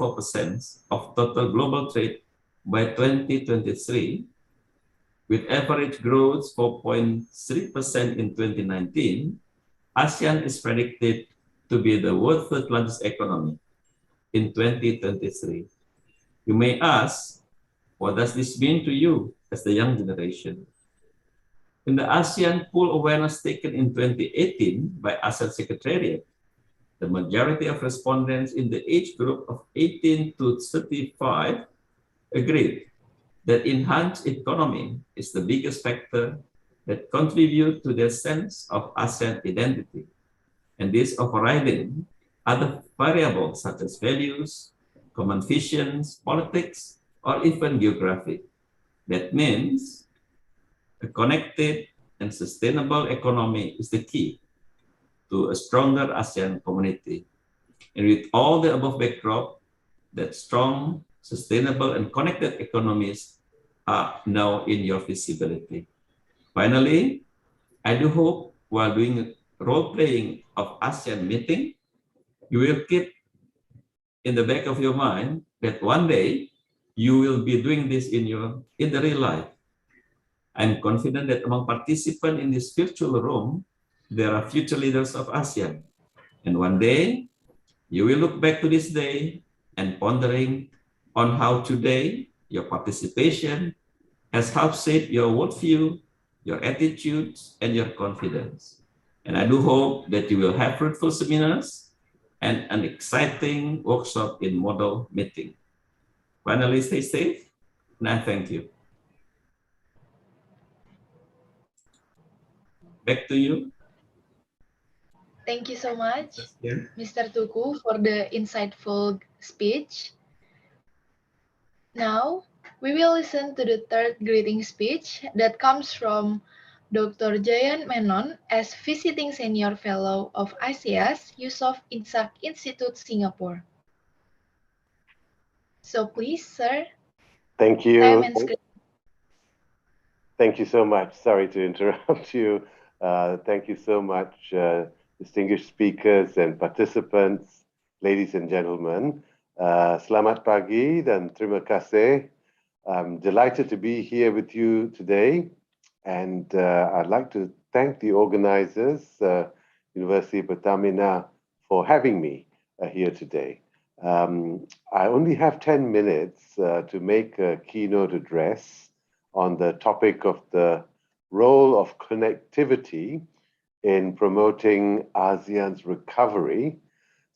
of total global trade by 2023, with average growth 4.3% in 2019. ASEAN is predicted to be the world's third largest economy in 2023. You may ask, what does this mean to you as the young generation? In the ASEAN poll awareness taken in 2018 by ASEAN Secretariat, the majority of respondents in the age group of 18 to 35 agreed that enhanced economy is the biggest factor that contribute to their sense of ASEAN identity, and this overriding other variables such as values, common visions, politics, or even geography. That means a connected and sustainable economy is the key to a stronger ASEAN community. And with all the above backdrop, that strong, sustainable, and connected economies are now in your visibility. Finally, I do hope while doing role-playing of ASEAN meeting, you will keep in the back of your mind that one day you will be doing this in the real life. I'm confident that among participants in this virtual room, there are future leaders of ASEAN. And one day, you will look back to this day and pondering on how today your participation has helped shape your worldview, your attitudes, and your confidence. And I do hope that you will have fruitful seminars and an exciting workshop in model meeting. Finally, stay safe, and I thank you. Back to you. Thank you so much, Yeah. Mr. Tuku, for the insightful speech. Now, we will listen to the third greeting speech that comes from Dr. Jayan Menon as Visiting Senior Fellow of ICS Yusof Ishak Institute, Singapore. So please, sir. Thank you. Time and screen. Thank you so much. Sorry to interrupt you. Thank you so much, distinguished speakers and participants, ladies and gentlemen. Selamat pagi dan terima kasih. I'm delighted to be here with you today. And I'd like to thank the organizers, University Pertamina, for having me here today. I only have 10 minutes to make a keynote address on the topic of the role of connectivity in promoting ASEAN's recovery.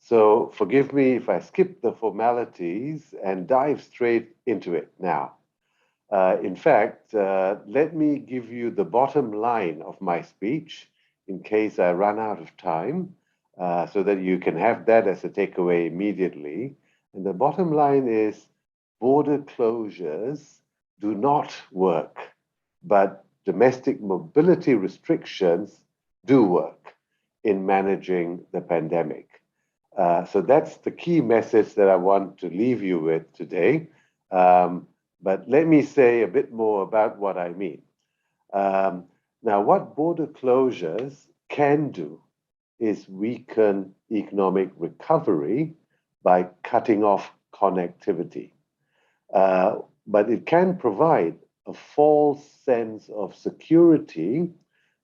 So forgive me if I skip the formalities and dive straight into it now. In fact, let me give you the bottom line of my speech in case I run out of time, so that you can have that as a takeaway immediately. And the bottom line is border closures do not work, but domestic mobility restrictions do work in managing the pandemic. So that's the key message that I want to leave you with today. But let me say a bit more about what I mean. Now, what border closures can do is weaken economic recovery by cutting off connectivity. But it can provide a false sense of security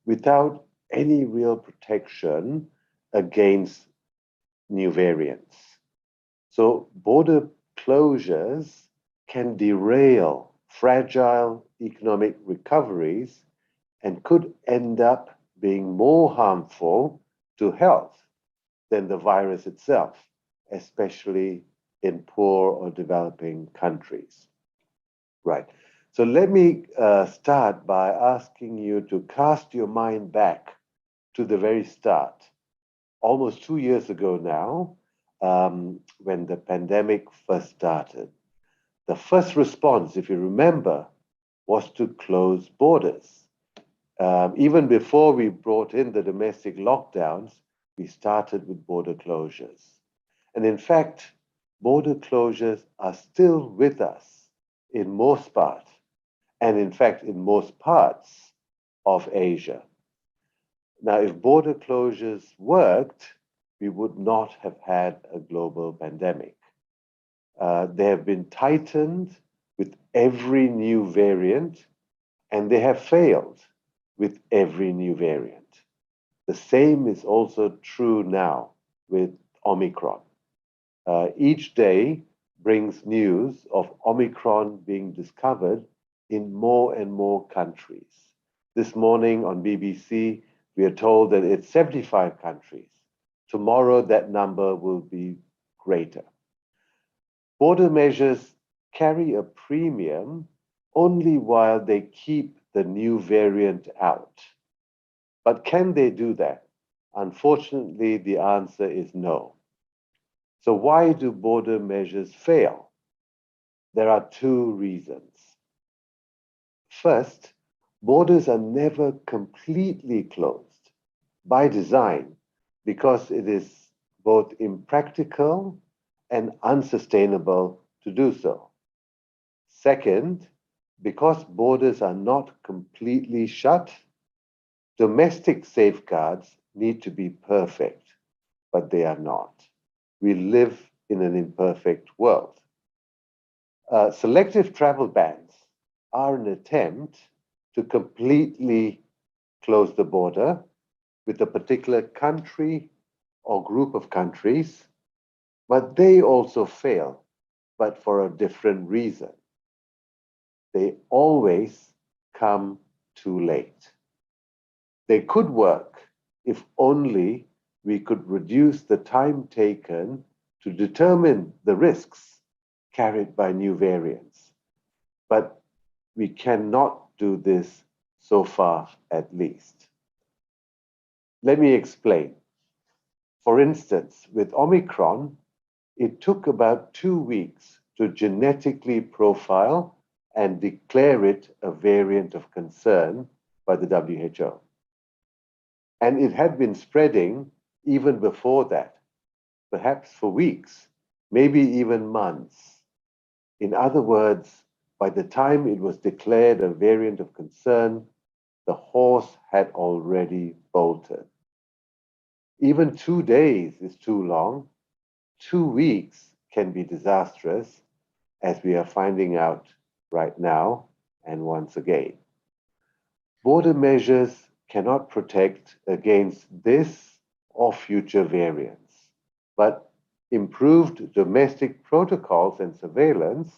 without any real protection against new variants. So border closures can derail fragile economic recoveries and could end up being more harmful to health than the virus itself, especially in poor or developing countries. Right. So let me start by asking you to cast your mind back to the very start, almost 2 years ago now, when the pandemic first started. The first response, if you remember, was to close borders. Even before we brought in the domestic lockdowns, we started with border closures. And in fact, border closures are still with us in most parts, and in fact, in most parts of Asia. Now, if border closures worked, we would not have had a global pandemic. They have been tightened with every new variant, and they have failed with every new variant. The same is also true now with Omicron. Each day brings news of Omicron being discovered in more and more countries. This morning on BBC, we are told that it's 75 countries. Tomorrow, that number will be greater. Border measures carry a premium only while they keep the new variant out. But can they do that? Unfortunately, the answer is no. So why do border measures fail? There are two reasons. First, borders are never completely closed by design because it is both impractical and unsustainable to do so. Second, because borders are not completely shut, domestic safeguards need to be perfect, but they are not. We live in an imperfect world. Selective travel bans are an attempt to completely close the border with a particular country or group of countries, but they also fail, but for a different reason. They always come too late. They could work if only we could reduce the time taken to determine the risks carried by new variants. But we cannot do this so far, at least. Let me explain. For instance, with Omicron, it took about 2 weeks to genetically profile and declare it a variant of concern by the WHO. And it had been spreading even before that, perhaps for weeks, maybe even months. In other words, by the time it was declared a variant of concern, the horse had already bolted. Even 2 days is too long. 2 weeks can be disastrous, as we are finding out right now and once again. Border measures cannot protect against this or future variants, but improved domestic protocols and surveillance,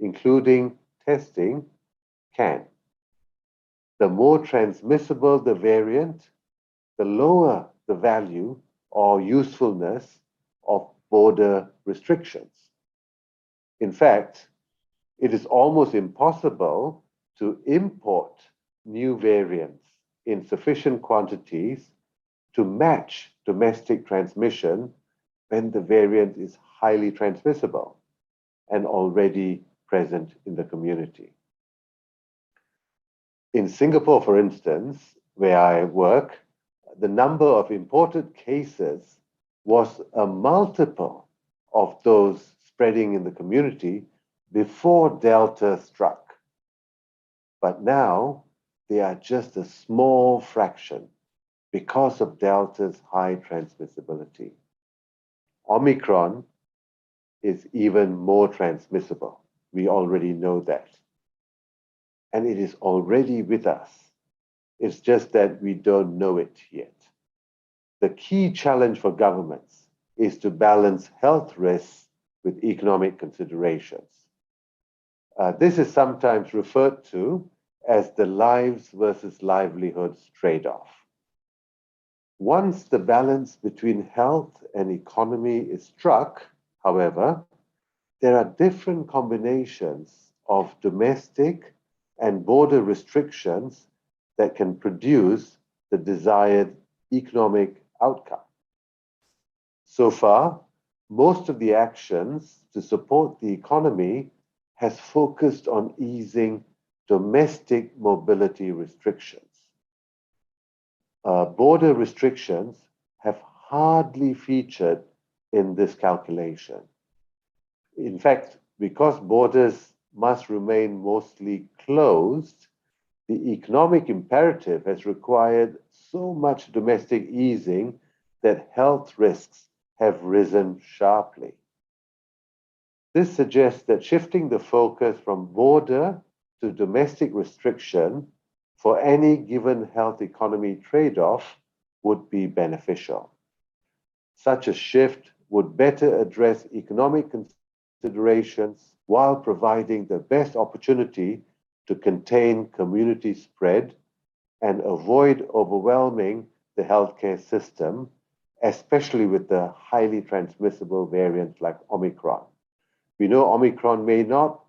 including testing, can. The more transmissible the variant, the lower the value or usefulness of border restrictions. In fact, it is almost impossible to import new variants in sufficient quantities to match domestic transmission when the variant is highly transmissible and already present in the community. In Singapore, for instance, where I work, the number of imported cases was a multiple of those spreading in the community before Delta struck. But now they are just a small fraction because of Delta's high transmissibility. Omicron is even more transmissible. We already know that. And it is already with us. It's just that we don't know it yet. The key challenge for governments is to balance health risks with economic considerations. This is sometimes referred to as the lives versus livelihoods trade-off. Once the balance between health and economy is struck, however, there are different combinations of domestic and border restrictions that can produce the desired economic outcome. So far, most of the actions to support the economy has focused on easing domestic mobility restrictions. Border restrictions have hardly featured in this calculation. In fact, because borders must remain mostly closed, the economic imperative has required so much domestic easing that health risks have risen sharply. This suggests that shifting the focus from border to domestic restriction for any given health economy trade-off would be beneficial. Such a shift would better address economic considerations while providing the best opportunity to contain community spread and avoid overwhelming the healthcare system, especially with the highly transmissible variants like Omicron. We know Omicron may not,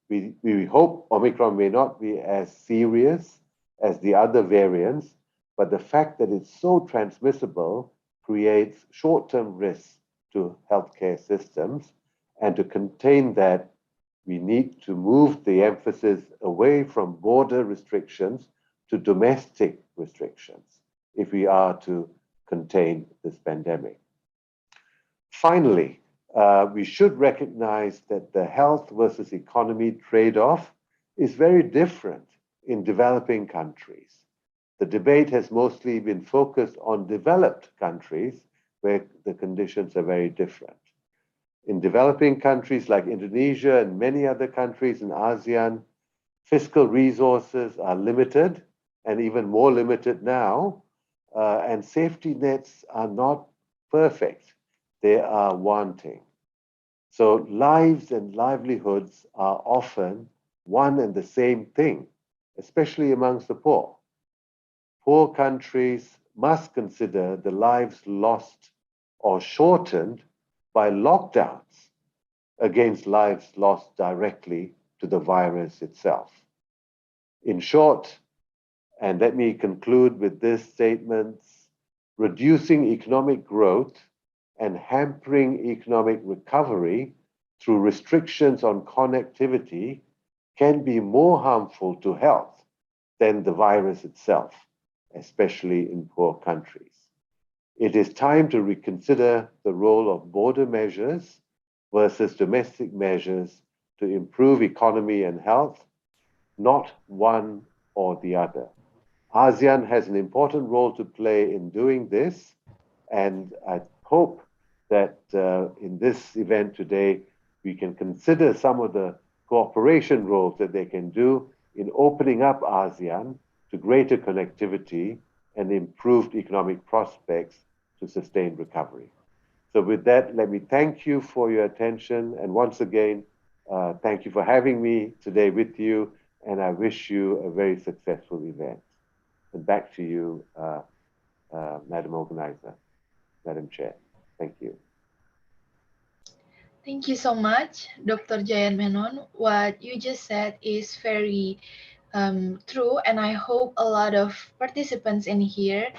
we hope Omicron may not be as serious as the other variants, but the fact that it's so transmissible creates short-term risks to healthcare systems, and to contain that, We need to move the emphasis away from border restrictions to domestic restrictions if we are to contain this pandemic. Finally, we should recognize that the health versus economy trade-off is very different in developing countries. The debate has mostly been focused on developed countries where the conditions are very different. In developing countries like Indonesia and many other countries in ASEAN, fiscal resources are limited and even more limited now, and safety nets are not perfect. They are wanting. So lives and livelihoods are often one and the same thing, especially amongst the poor. Poor countries must consider the lives lost or shortened by lockdowns against lives lost directly to the virus itself. In short, and let me conclude with this statement, reducing economic growth and hampering economic recovery through restrictions on connectivity can be more harmful to health than the virus itself, especially in poor countries. It is time to reconsider the role of border measures versus domestic measures to improve economy and health, not one or the other. ASEAN has an important role to play in doing this, and I hope that in this event today, we can consider some of the cooperation roles that they can do in opening up ASEAN to greater connectivity and improved economic prospects to sustain recovery. So with that, let me thank you for your attention. And once again, thank you for having me today with you. And I wish you a very successful event. And back to you, Madam Organizer, Madam Chair. Thank you. Thank you so much, Dr. Jayan Menon. What you just said is very true, and I hope a lot of participants in here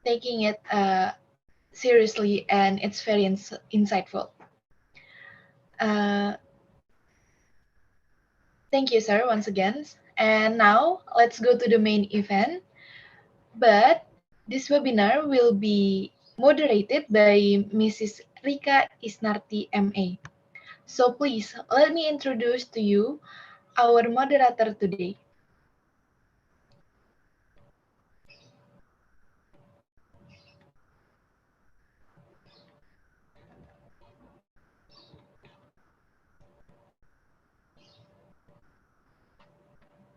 taking it seriously, and it's very insightful. Thank you, sir, once again. And now let's go to the main event. But this webinar will be moderated by Mrs. Rika Isnarti, MA. So please, let me introduce to you our moderator today.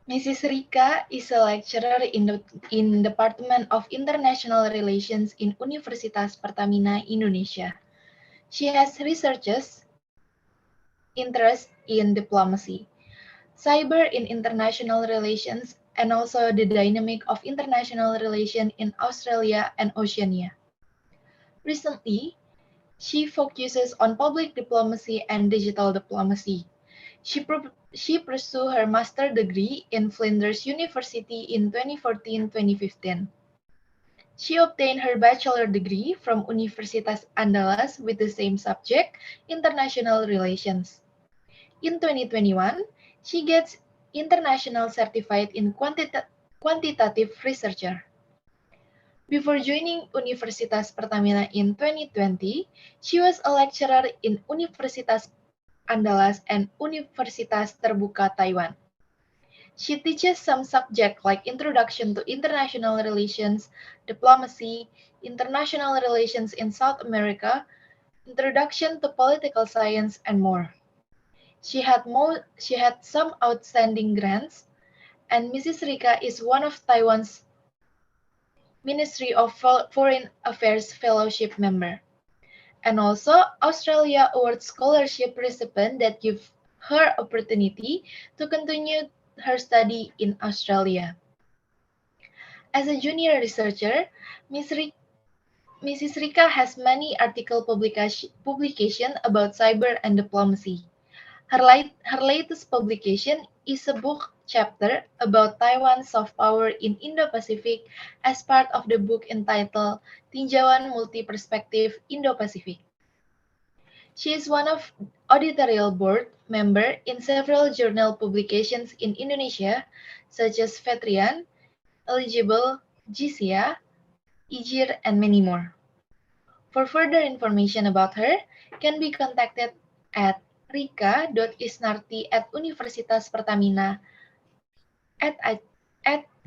Mrs. Rika is a lecturer in the Department of International Relations in Universitas Pertamina, Indonesia. She has researches interest in diplomacy, cyber in international relations, and also the dynamic of international relations in Australia and Oceania. Recently, she focuses on public diplomacy and digital diplomacy. She pursued her master's degree in Flinders University in 2014-2015. She obtained her bachelor degree from Universitas Andalas with the same subject, international relations. In 2021, she gets international certified in quantitative researcher. Before joining Universitas Pertamina in 2020, she was a lecturer in Universitas Andalas and Universitas Terbuka Taiwan. She teaches some subjects like Introduction to International Relations, Diplomacy, International Relations in South America, Introduction to Political Science, and more. She had some outstanding grants, and Mrs. Rika is one of Taiwan's Ministry of Foreign Affairs Fellowship member, and also Australia Award Scholarship recipient that give her opportunity to continue her study in Australia. As a junior researcher, Mrs. Rika has many article publication about cyber and diplomacy. Her latest publication is a book chapter about Taiwan's soft power in Indo-Pacific as part of the book entitled Tinjauan Multi-Perspektif Indo-Pacific. She is one of editorial board member in several journal publications in Indonesia, such as Vetrian, Eligible, GCA, IJIR, and many more. For further information about her, can be contacted at rika.isnarti@Universitas Pertamina at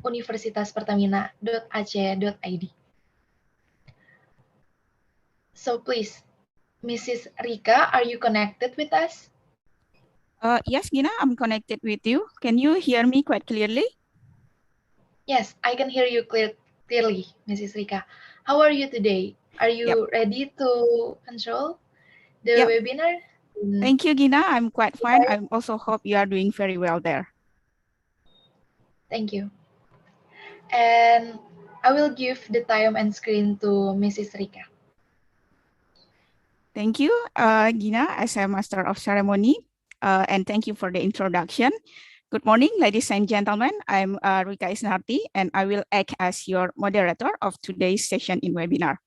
universitaspertamina.ac.id. So please, Mrs. Rika, are you connected with us? Yes, Gina, I'm connected with you. Can you hear me quite clearly? Yes, I can hear you clearly, Mrs. Rika. How are you today? Are you ready to control the webinar? Thank you, Gina. I'm quite fine. I also hope you are doing very well there. Thank you. And I will give the time and screen to Mrs. Rika. Thank you, Gina, as a Master of Ceremony, and thank you for the introduction. Good morning, ladies and gentlemen. I'm Rika Isnarti, and I will act as your moderator of today's session in webinar.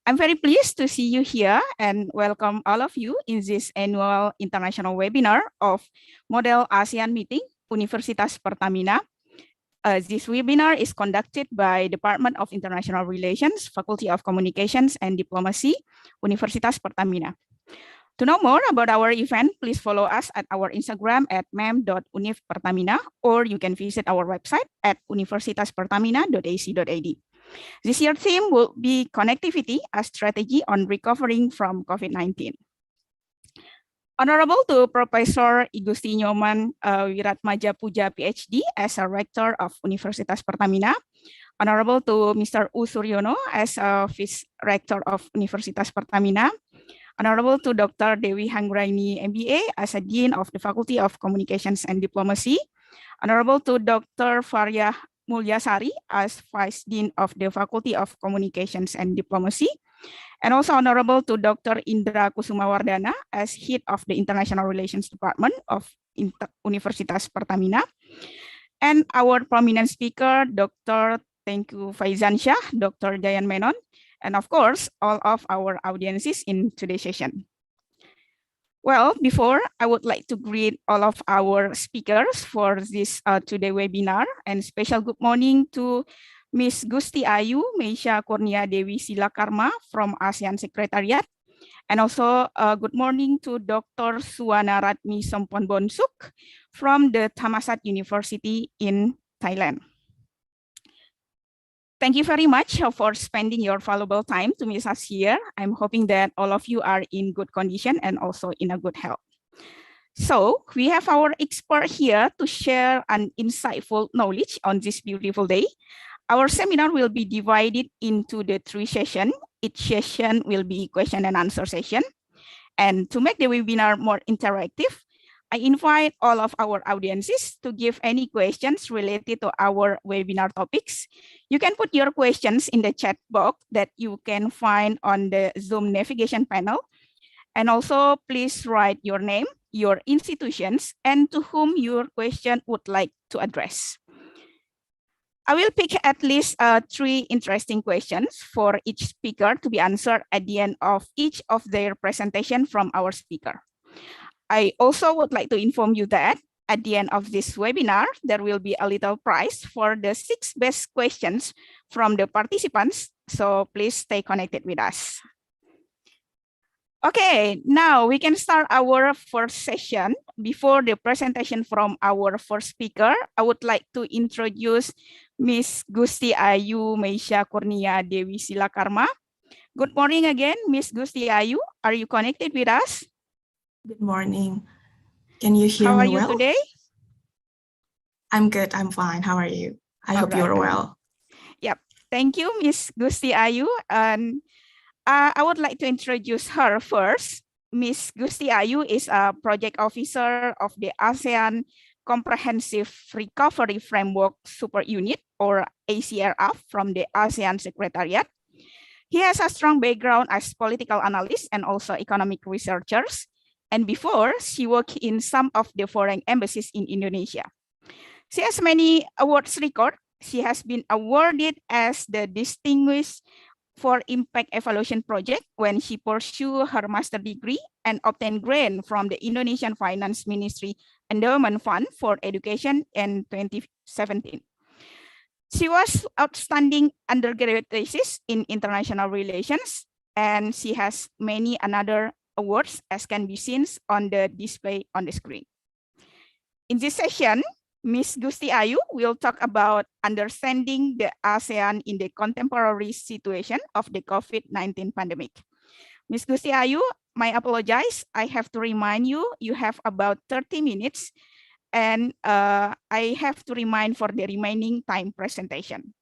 I'm very pleased to see you here and welcome all of you in this annual international webinar of Model ASEAN Meeting Universitas Pertamina. This webinar is conducted by Department of International Relations, Faculty of Communications and Diplomacy, Universitas Pertamina. To know more about our event, please follow us at our Instagram at mam.univpertamina, or you can visit our website at universitaspertamina.ac.id. This year's theme will be Connectivity, a Strategy on Recovering from COVID-19. Honorable to Professor Igusti Nyoman Wiratmadja Puja, PhD, as a Rector of Universitas Pertamina. Honorable to Mr. U. Suryono, as a Vice Rector of Universitas Pertamina. Honorable to Dr. Dewi Hanggraini, MBA, as a Dean of the Faculty of Communications and Diplomacy. Honorable to Dr. Faryah Mulyasari, as Vice Dean of the Faculty of Communications and Diplomacy. And also honorable to Dr. Indra Kusumawardana, as Head of the International Relations Department of Universitas Pertamina. And our prominent speaker, Dr. Tengku Faizansyah, Dr. Jayan Menon, and of course, all of our audiences in today's session. Well, before, I would like to greet all of our speakers for this today webinar, and special good morning to Ms. Gusti Ayu Meisha Kurnia Dewi Silakarma from ASEAN Secretariat, and also good morning to Dr. Suwana Ratmi Sompon Bonsuk from the Thammasat University in Thailand. Thank you very much for spending your valuable time to meet us here. I'm hoping that all of you are in good condition and also in a good health. So we have our expert here to share an insightful knowledge on this beautiful day. Our seminar will be divided into the 3 sessions. Each session will be question and answer session. And to make the webinar more interactive, I invite all of our audiences to give any questions related to our webinar topics. You can put your questions in the chat box that you can find on the Zoom navigation panel. And also please write your name, your institutions, and to whom your question would like to address. I will pick at least 3 interesting questions for each speaker to be answered at the end of each of their presentation from our speaker. I also would like to inform you that at the end of this webinar, there will be a little prize for the 6 best questions from the participants. So please stay connected with us. Okay, now we can start our first session. Before the presentation from our first speaker, I would like to introduce Ms. Gusti Ayu Meisha Kurnia Dewi Silakarma. Good morning again, Ms. Gusti Ayu. Are you connected with us? Good morning. Can you hear me well? How are you today? I'm good. I'm fine. How are you? I hope you're well. Yep. Thank you, Ms. Gusti Ayu. And I would like to introduce her first. Ms. Gusti Ayu is a project officer of the ASEAN Comprehensive Recovery Framework Super Unit, or ACRF, from the ASEAN Secretariat. He has a strong background as political analyst and also economic researchers. And before, she worked in some of the foreign embassies in Indonesia. She has many awards record. She has been awarded as the Distinguished for impact evaluation project when she pursued her master degree and obtained grant from the Indonesian Finance Ministry Endowment Fund for Education in 2017. She was outstanding undergraduate thesis in international relations, and she has many another awards as can be seen on the display on the screen. In this session, Ms. Gusti Ayu will talk about understanding the ASEAN in the contemporary situation of the COVID-19 pandemic. Ms. Gusti Ayu, I apologize. I have to remind you, you have about 30 minutes and I have to remind for the remaining time presentation.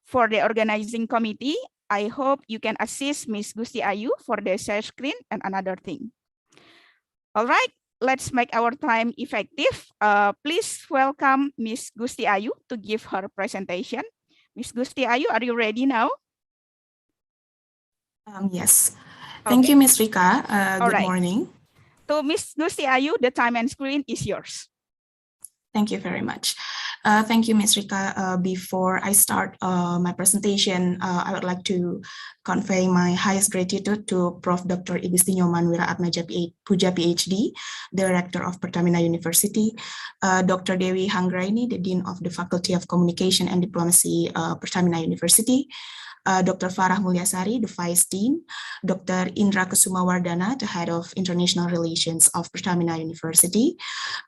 For the organizing committee, I hope you can assist Ms. Gusti Ayu for the share screen and another thing. All right, let's make our time effective. Please welcome Ms. Gusti Ayu to give her presentation. Ms. Gusti Ayu, are you ready now? Yes. Thank you, Ms. Rika. Good morning. So Ms. Gusti Ayu, the time and screen is yours. Thank you very much. Thank you, Ms. Rika. Before I start my presentation, I would like to convey my highest gratitude to Prof. Dr. Igustinyo Manwiratmadja Puja PhD, Director of Pertamina University, Dr. Dewi Hanggraini, the Dean of the Faculty of Communication and Diplomacy, Pertamina University, Dr. Farah Mulyasari, the Vice Dean, Dr. Indra Kusumawardana, the Head of International Relations of Pertamina University,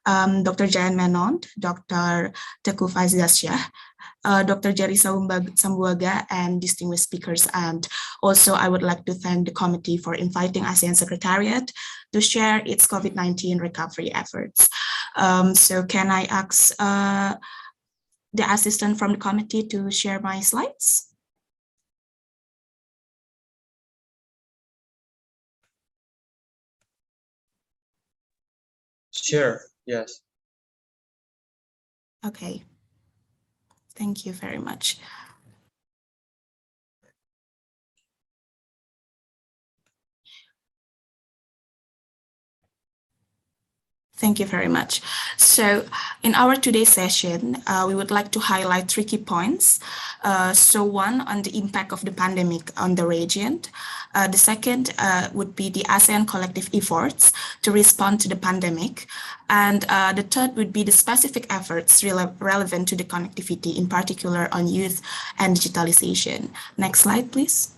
Dr. Jayan Menon, Dr. Teguh Faizasyah, Dr. Jerry Sambuaga, and distinguished speakers. And also, I would like to thank the committee for inviting ASEAN Secretariat to share its COVID-19 recovery efforts. So can I ask the assistant from the committee to share my slides? Sure, yes. Okay. Thank you very much. Thank you very much. So in our today's session, we would like to highlight 3 key points. So one, on the impact of the pandemic on the region. The second would be the ASEAN collective efforts to respond to the pandemic. And the third would be the specific efforts relevant to the connectivity, in particular on youth and digitalization. Next slide, please.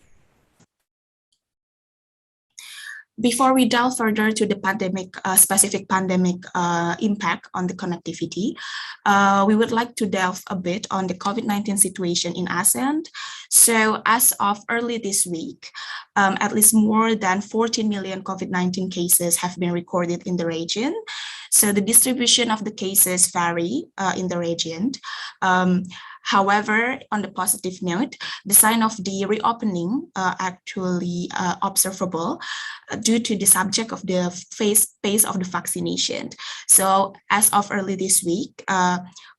Before we delve further to the pandemic, specific pandemic impact on the connectivity, we would like to delve a bit on the COVID-19 situation in ASEAN. So as of early this week, at least more than 14 million COVID-19 cases have been recorded in the region. So the distribution of the cases vary in the region. However, on the positive note, the sign of the reopening actually observable due to the subject of the pace of the vaccination. So as of early this week,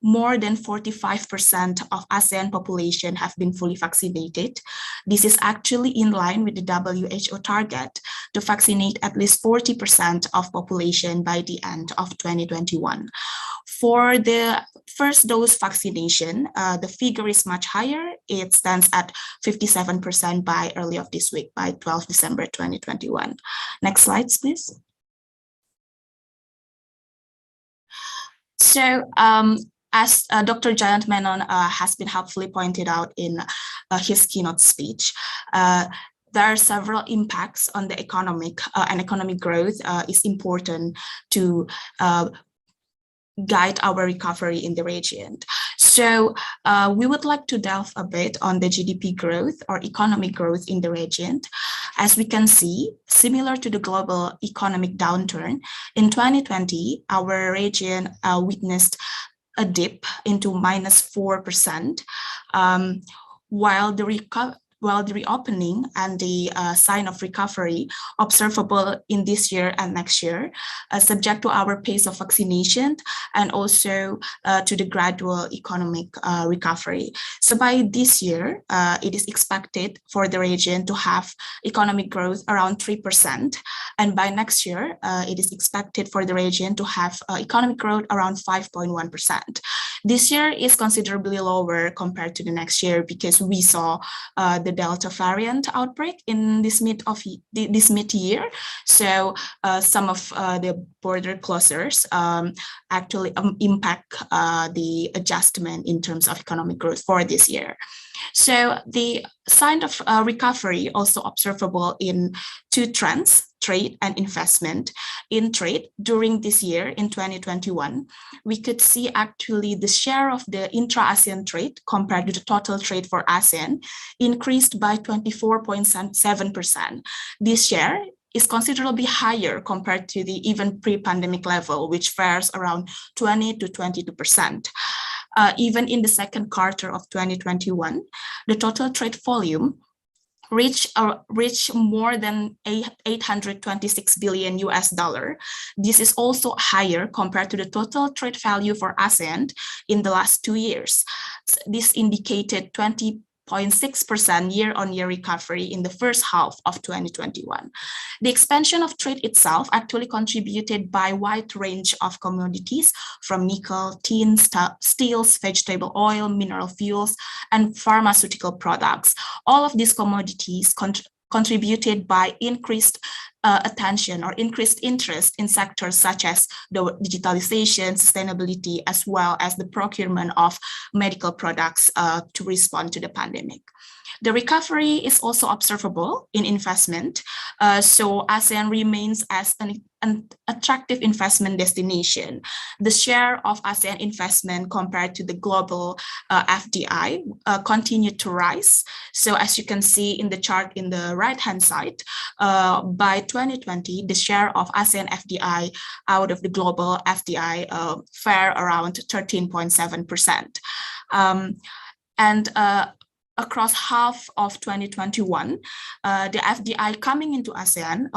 more than 45% of ASEAN population have been fully vaccinated. This is actually in line with the WHO target to vaccinate at least 40% of population by the end of 2021. For the first dose vaccination, the figure is much higher. It stands at 57% by early of this week, by 12 December 2021. Next slides, please. So as Dr. Jayan Menon has been helpfully pointed out in his keynote speech, there are several impacts on the economic and economic growth is important to guide our recovery in the region. So we would like to delve a bit on the GDP growth or economic growth in the region. As we can see, similar to the global economic downturn, in 2020, our region witnessed a dip into -4%, while the reopening and the sign of recovery observable in this year and next year, subject to our pace of vaccination and also to the gradual economic recovery. So by this year, it is expected for the region to have economic growth around 3%. And by next year, it is expected for the region to have economic growth around 5.1%. This year is considerably lower compared to the next year because we saw the Delta variant outbreak in this mid-year. So some of the border closures actually impact the adjustment in terms of economic growth for this year. So the sign of recovery also observable in two trends, trade and investment. In trade, during this year, in 2021, we could see actually the share of the intra-ASEAN trade compared to the total trade for ASEAN increased by 24.7%. This share is considerably higher compared to the even pre-pandemic level, which fares around 20 to 22%. Even in the second quarter of 2021, the total trade volume reached more than $826 billion US. This is also higher compared to the total trade value for ASEAN in the last 2 years. This indicated 20.6% year-on-year recovery in the first half of 2021. The expansion of trade itself actually contributed by a wide range of commodities from nickel, tin, steels, vegetable oil, mineral fuels, and pharmaceutical products. All of these commodities contributed by increased attention or increased interest in sectors such as the digitalization, sustainability, as well as the procurement of medical products to respond to the pandemic. The recovery is also observable in investment. So ASEAN remains as an attractive investment destination. The share of ASEAN investment compared to the global FDI continued to rise. So as you can see in the chart in the right-hand side, by 2020, the share of ASEAN FDI out of the global FDI fare around 13.7%. Across half of 2021, the FDI coming into ASEAN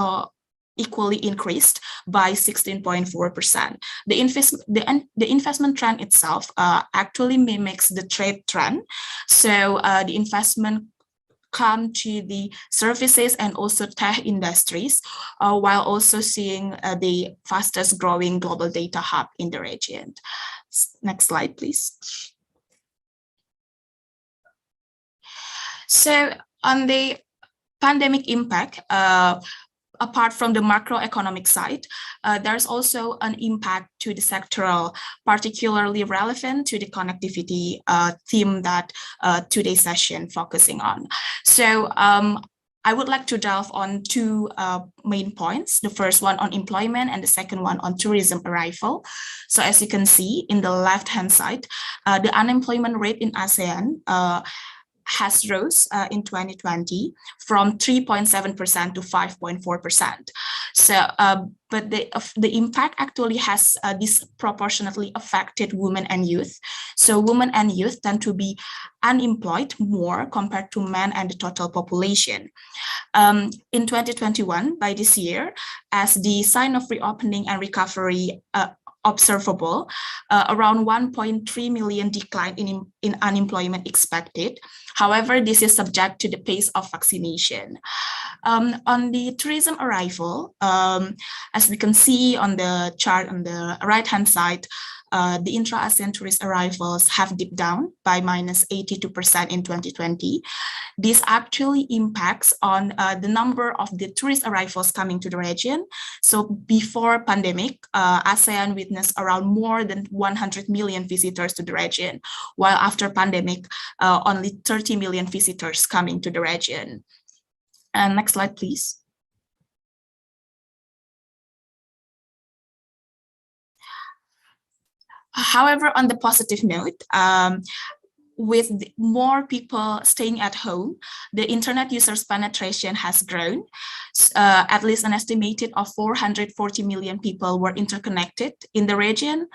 equally increased by 16.4%. The investment trend itself actually mimics the trade trend. So the investment come to the services and also tech industries, while also seeing the fastest growing global data hub in the region. Next slide, please. So on the pandemic impact, apart from the macroeconomic side, there's also an impact to the sectoral, particularly relevant to the connectivity theme that today's session focusing on. So I would like to delve on two main points. The first one on employment and the second one on tourism arrival. So as you can see in the left-hand side, the unemployment rate in ASEAN has rose in 2020 from 3.7% to 5.4%. So, but the impact actually has disproportionately affected women and youth. So women and youth tend to be unemployed more compared to men and the total population. In 2021, by this year, as the sign of reopening and recovery observable, around 1.3 million decline in unemployment expected. However, this is subject to the pace of vaccination. On the tourism arrival, as we can see on the chart on the right-hand side, the intra-ASEAN tourist arrivals have dipped down by -82% in 2020. This actually impacts on the number of the tourist arrivals coming to the region. So before pandemic, ASEAN witnessed around more than 100 million visitors to the region, while after pandemic, only 30 million visitors coming to the region. And next slide, please. However, on the positive note, with more people staying at home, the internet users penetration has grown. At least an estimated of 440 million people were interconnected in the region.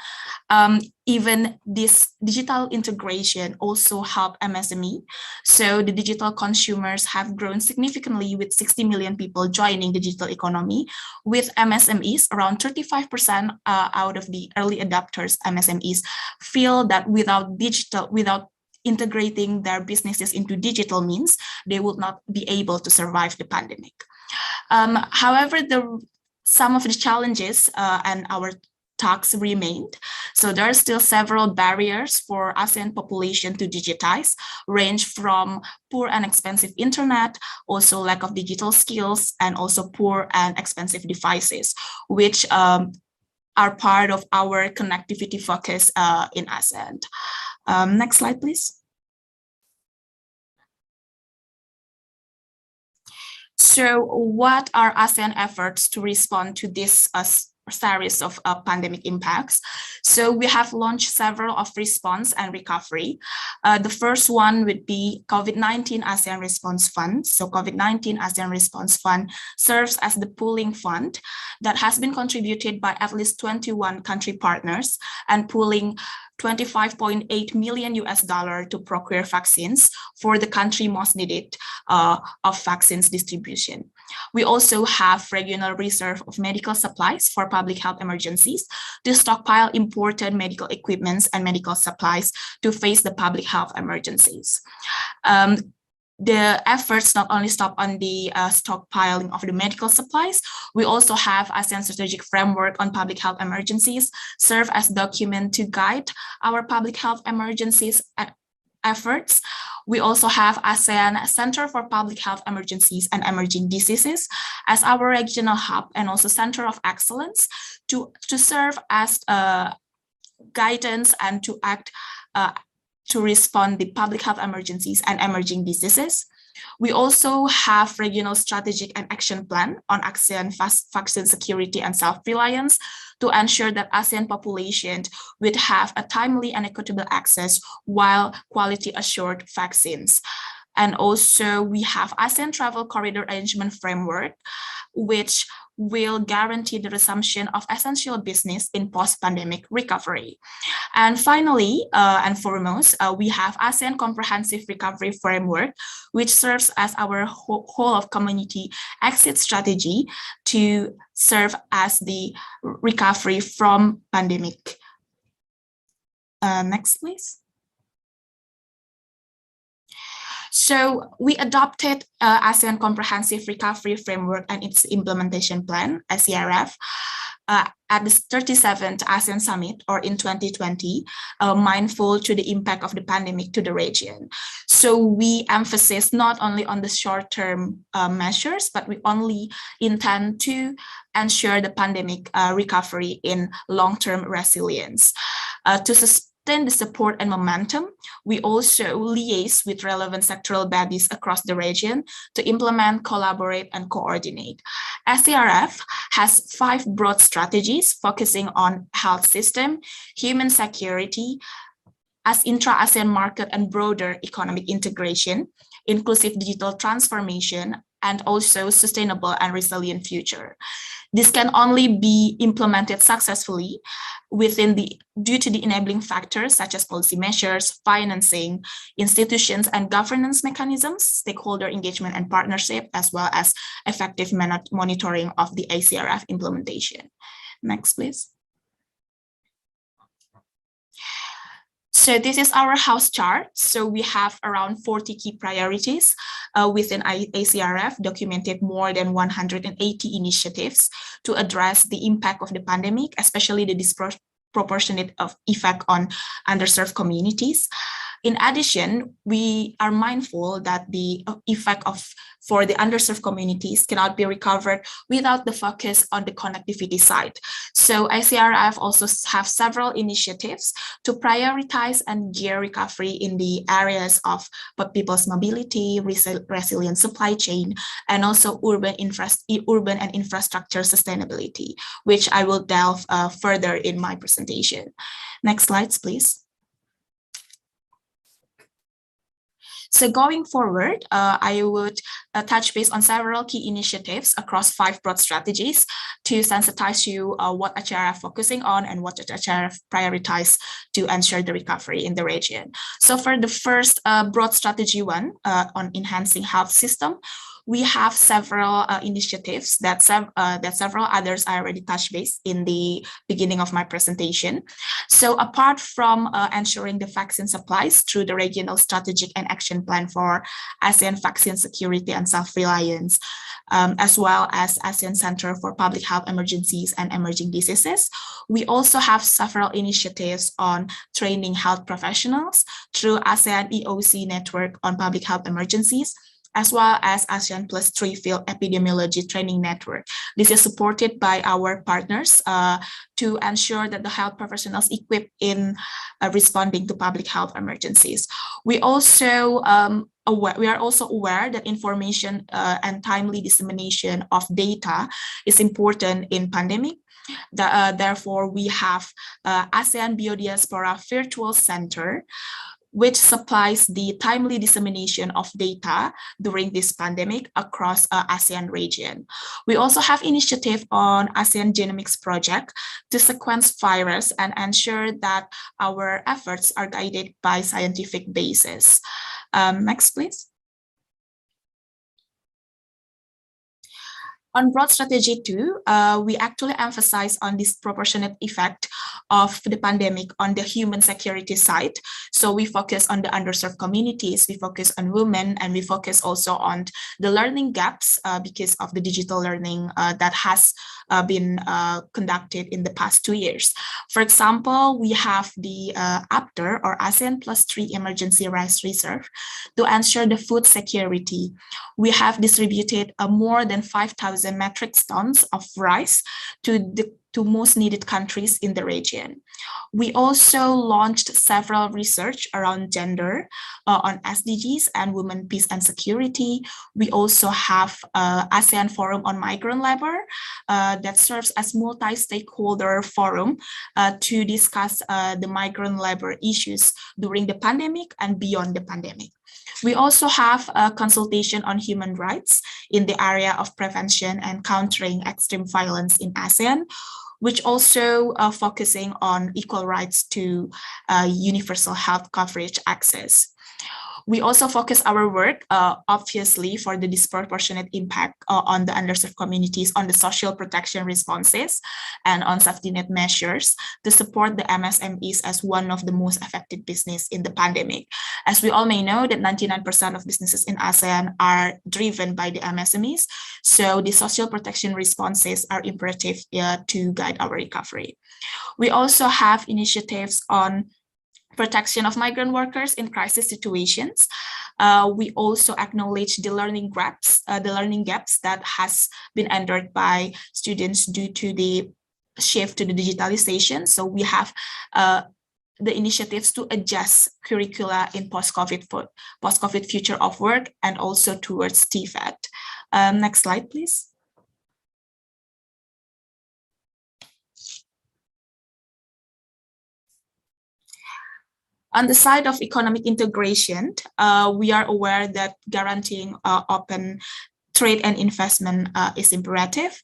Even this digital integration also helped MSME. So the digital consumers have grown significantly with 60 million people joining the digital economy, with MSMEs around 35% out of the early adopters MSMEs feel that without integrating their businesses into digital means, they would not be able to survive the pandemic. However, some of the challenges and our talks remained. So there are still several barriers for ASEAN population to digitize, range from poor and expensive internet, also lack of digital skills, and also poor and expensive devices, which are part of our connectivity focus in ASEAN. Next slide, please. So what are ASEAN efforts to respond to this series of pandemic impacts? So we have launched several of response and recovery. The first one would be COVID-19 ASEAN Response Fund. So COVID-19 ASEAN Response Fund serves as the pooling fund that has been contributed by at least 21 country partners and pooling $25.8 million to procure vaccines for the country most needed of vaccines distribution. We also have regional reserve of medical supplies for public health emergencies to stockpile important medical equipments and medical supplies to face the public health emergencies. The efforts not only stop on the stockpiling of the medical supplies, we also have ASEAN Strategic Framework on Public Health Emergencies serve as document to guide our public health emergencies efforts. We also have ASEAN Center for Public Health Emergencies and Emerging Diseases as our regional hub and also center of excellence to serve as guidance and to act to respond to public health emergencies and emerging diseases. We also have regional strategic and action plan on ASEAN vaccine security and self-reliance to ensure that ASEAN population would have a timely and equitable access while quality assured vaccines. And also we have ASEAN Travel Corridor Arrangement Framework, which will guarantee the resumption of essential business in post-pandemic recovery. And finally, and foremost, we have ASEAN Comprehensive Recovery Framework, which serves as our whole of community exit strategy to serve as the recovery from pandemic. Next, please. So we adopted ASEAN Comprehensive Recovery Framework and its implementation plan, ACRF, at the 37th ASEAN Summit or in 2020, mindful to the impact of the pandemic to the region. So we emphasize not only on the short-term measures, but we only intend to ensure the pandemic recovery in long-term resilience. To sustain the support and momentum, we also liaise with relevant sectoral bodies across the region to implement, collaborate, and coordinate. ACRF has 5 broad strategies focusing on health system, human security, as intra-ASEAN market and broader economic integration, inclusive digital transformation, and also sustainable and resilient future. This can only be implemented successfully due to the enabling factors such as policy measures, financing, institutions and governance mechanisms, stakeholder engagement and partnership, as well as effective monitoring of the ACRF implementation. Next, please. So this is our house chart. So we have around 40 key priorities within ACRF, documented more than 180 initiatives to address the impact of the pandemic, especially the disproportionate effect on underserved communities. In addition, we are mindful that the effect for the underserved communities cannot be recovered without the focus on the connectivity side. So ICRF also have several initiatives to prioritize and gear recovery in the areas of people's mobility, resilient supply chain, and also urban and infrastructure sustainability, which I will delve further in my presentation. Next slides, please. So going forward, I would touch base on several key initiatives across 5 broad strategies to sensitize you what ACRF focusing on and what ACRF prioritize to ensure the recovery in the region. So for the first broad strategy 1 on enhancing health system, we have several initiatives that several others I already touched base in the beginning of my presentation. So apart from ensuring the vaccine supplies through the regional strategic and action plan for ASEAN vaccine security and self-reliance, as well as ASEAN Center for Public Health Emergencies and Emerging Diseases, we also have several initiatives on training health professionals through ASEAN EOC Network on Public Health Emergencies, as well as ASEAN +3 Field Epidemiology Training Network. This is supported by our partners to ensure that the health professionals equipped in responding to public health emergencies. We are also aware that information and timely dissemination of data is important in pandemic. Therefore, we have ASEAN Biodiaspora Virtual Center, which supplies the timely dissemination of data during this pandemic across ASEAN region. We also have initiative on ASEAN Genomics Project to sequence virus and ensure that our efforts are guided by scientific basis. Next, please. On broad strategy 2, we actually emphasize on disproportionate effect of the pandemic on the human security side. So we focus on the underserved communities, we focus on women, and we focus also on the learning gaps because of the digital learning that has been conducted in the past 2 years. For example, we have the APTER or ASEAN +3 Emergency Rice Reserve to ensure the food security. We have distributed more than 5,000 metric tons of rice to most needed countries in the region. We also launched several research around gender on SDGs and women, peace and security. We also have ASEAN Forum on Migrant Labor that serves as multi-stakeholder forum to discuss the migrant labor issues during the pandemic and beyond the pandemic. We also have a consultation on human rights in the area of prevention and countering extreme violence in ASEAN, which also focusing on equal rights to universal health coverage access. We also focus our work, obviously, for the disproportionate impact on the underserved communities on the social protection responses and on safety net measures to support the MSMEs as one of the most affected business in the pandemic. As we all may know that 99% of businesses in ASEAN are driven by the MSMEs, so the social protection responses are imperative to guide our recovery. We also have initiatives on protection of migrant workers in crisis situations. We also acknowledge the learning gaps that has been endured by students due to the shift to the digitalization. So we have the initiatives to adjust curricula in post-COVID future of work and also towards TVET. Next slide, please. On the side of economic integration, we are aware that guaranteeing open trade and investment is imperative.